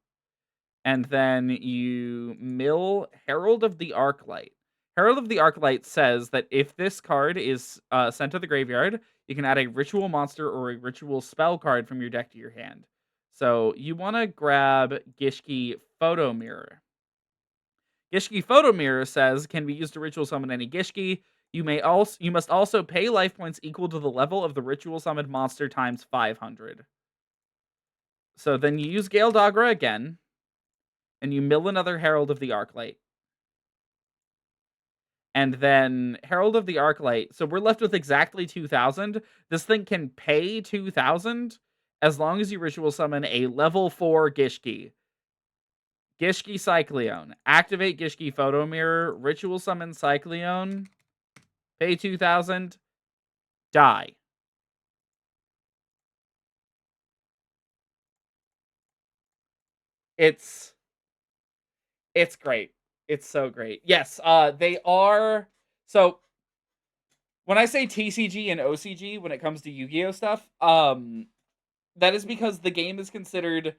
And then you mill Herald of the Arclight. Herald of the Arclight says that if this card is sent to the graveyard, you can add a ritual monster or a ritual spell card from your deck to your hand. So you want to grab Gishki Photo Mirror. Gishki Photo Mirror says can be used to ritual summon any Gishki. You must also pay life points equal to the level of the ritual summoned monster times 500. So then you use Gale Dogra again, and you mill another Herald of the Arclight. And then Herald of the Arclight. So we're left with exactly 2,000. This thing can pay 2,000 as long as you ritual summon a level 4 Gishki. Gishki Cyclone. Activate Gishki Photo Mirror. Ritual summon Cyclone. Pay 2,000. Die. It's great. It's so great. Yes, they are. So when I say TCG and OCG when it comes to Yu-Gi-Oh stuff, that is because the game is considered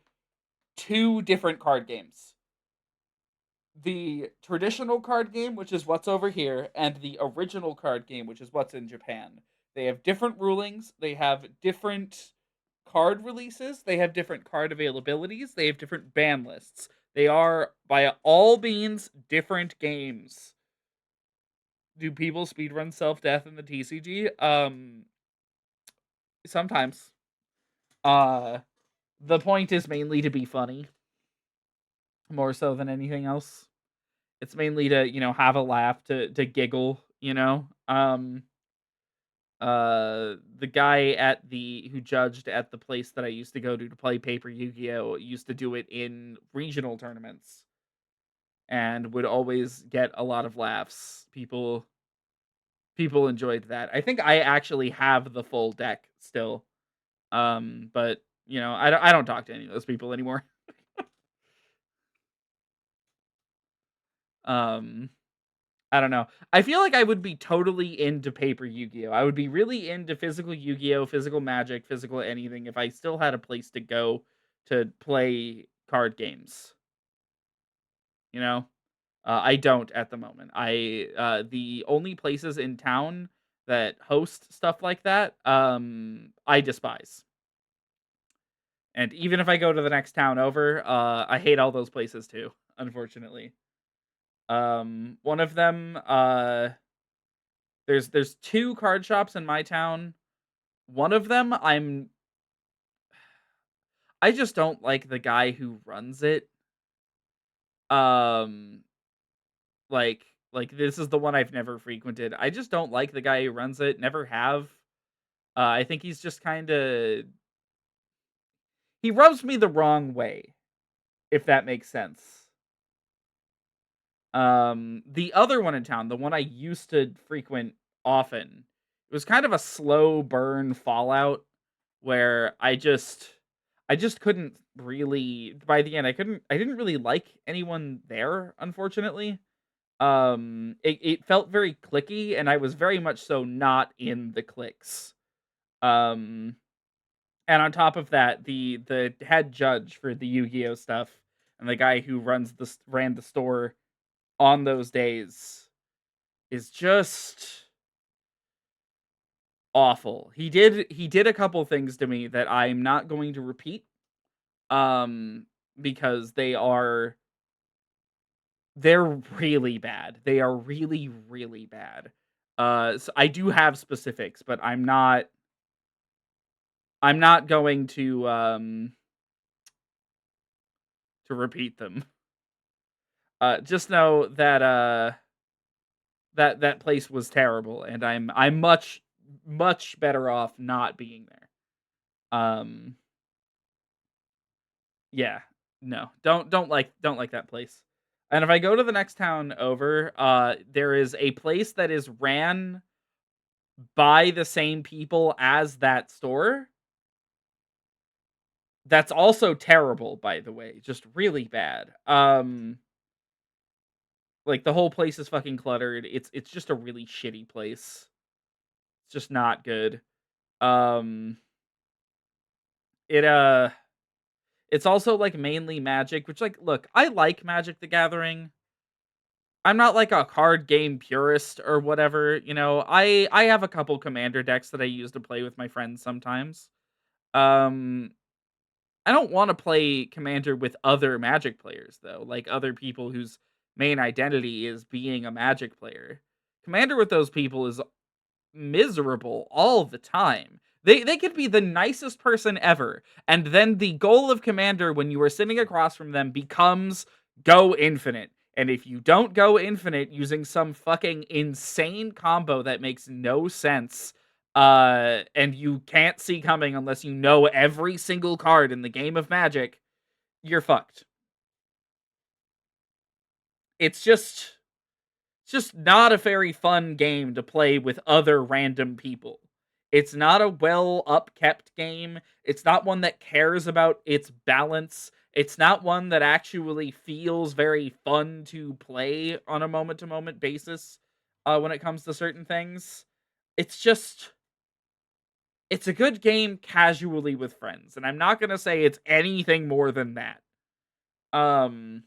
two different card games. The traditional card game, which is what's over here, and the original card game, which is what's in Japan. They have different rulings, they have different card releases, they have different card availabilities, they have different ban lists. They are, by all means, different games. Do people speedrun self-death in the TCG? Sometimes. Uh, the point is mainly to be funny, more so than anything else. It's mainly to, have a laugh, to giggle, the guy who judged at the place that I used to go to play Paper Yu-Gi-Oh used to do it in regional tournaments and would always get a lot of laughs. People enjoyed that. I think I actually have the full deck still. But I don't talk to any of those people anymore. um I don't know. I feel like I would be totally into Paper Yu-Gi-Oh! I would be really into physical Yu-Gi-Oh!, physical Magic, physical anything if I still had a place to go to play card games. You know? I don't at the moment. The only places in town that host stuff like that, I despise. And even if I go to the next town over, I hate all those places too, unfortunately. One of them, there's two card shops in my town. One of them, I just don't like the guy who runs it. Um, like this is the one I've never frequented. I just don't like the guy who runs it. Never have. I think he's just kind of he rubs me the wrong way, if that makes sense. The other one in town, the one I used to frequent often, it was kind of a slow burn Fallout where I just couldn't really by the end I didn't really like anyone there, unfortunately. It felt very clicky, and I was very much so not in the cliques. Um and on top of that, the head judge for the Yu-Gi-Oh stuff and the guy who ran the store on those days is just awful. He did a couple things to me that I'm not going to repeat, um, because they're really bad. They are really, really bad. So I do have specifics, but I'm not going to repeat them. Just know that that place was terrible, and I'm much much better off not being there. Um, yeah, no, don't like that place. And if I go to the next town over, there is a place that is ran by the same people as that store. That's also terrible, by the way, just really bad. Like the whole place is fucking cluttered. It's just a really shitty place. It's just not good. Um, it it's also like mainly Magic, which like look, I like Magic the Gathering. I'm not like a card game purist or whatever, you know. I have a couple commander decks that I use to play with my friends sometimes. Um I don't want to play commander with other Magic players though, like other people whose main identity is being a Magic player. Commander with those people is miserable all the time. They could be the nicest person ever, and then the goal of Commander when you are sitting across from them becomes go infinite. And if you don't go infinite using some fucking insane combo that makes no sense, and you can't see coming unless you know every single card in the game of Magic, you're fucked. It's just It's just not a very fun game to play with other random people. It's not a well upkept game. It's not one that cares about its balance. It's not one that actually feels very fun to play on a moment to moment basis when it comes to certain things. It's just, it's a good game casually with friends. And I'm not going to say it's anything more than that. Um,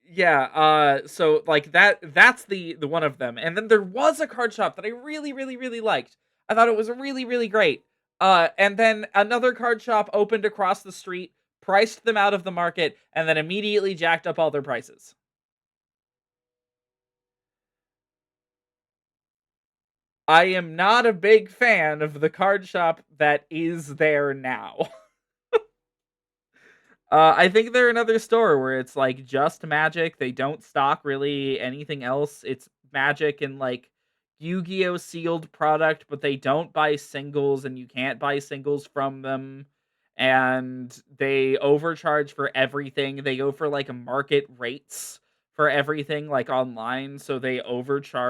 Yeah, so like that's the one of them. And then there was a card shop that I really, really, really liked. I thought it was really, really great. And then another card shop opened across the street, priced them out of the market, and then immediately jacked up all their prices. I am not a big fan of the card shop that is there now. I think they're another store where it's like just Magic. They don't stock really anything else. It's Magic and like Yu-Gi-Oh sealed product, but they don't buy singles and you can't buy singles from them. And they overcharge for everything. They go for like market rates for everything like online, so they overcharge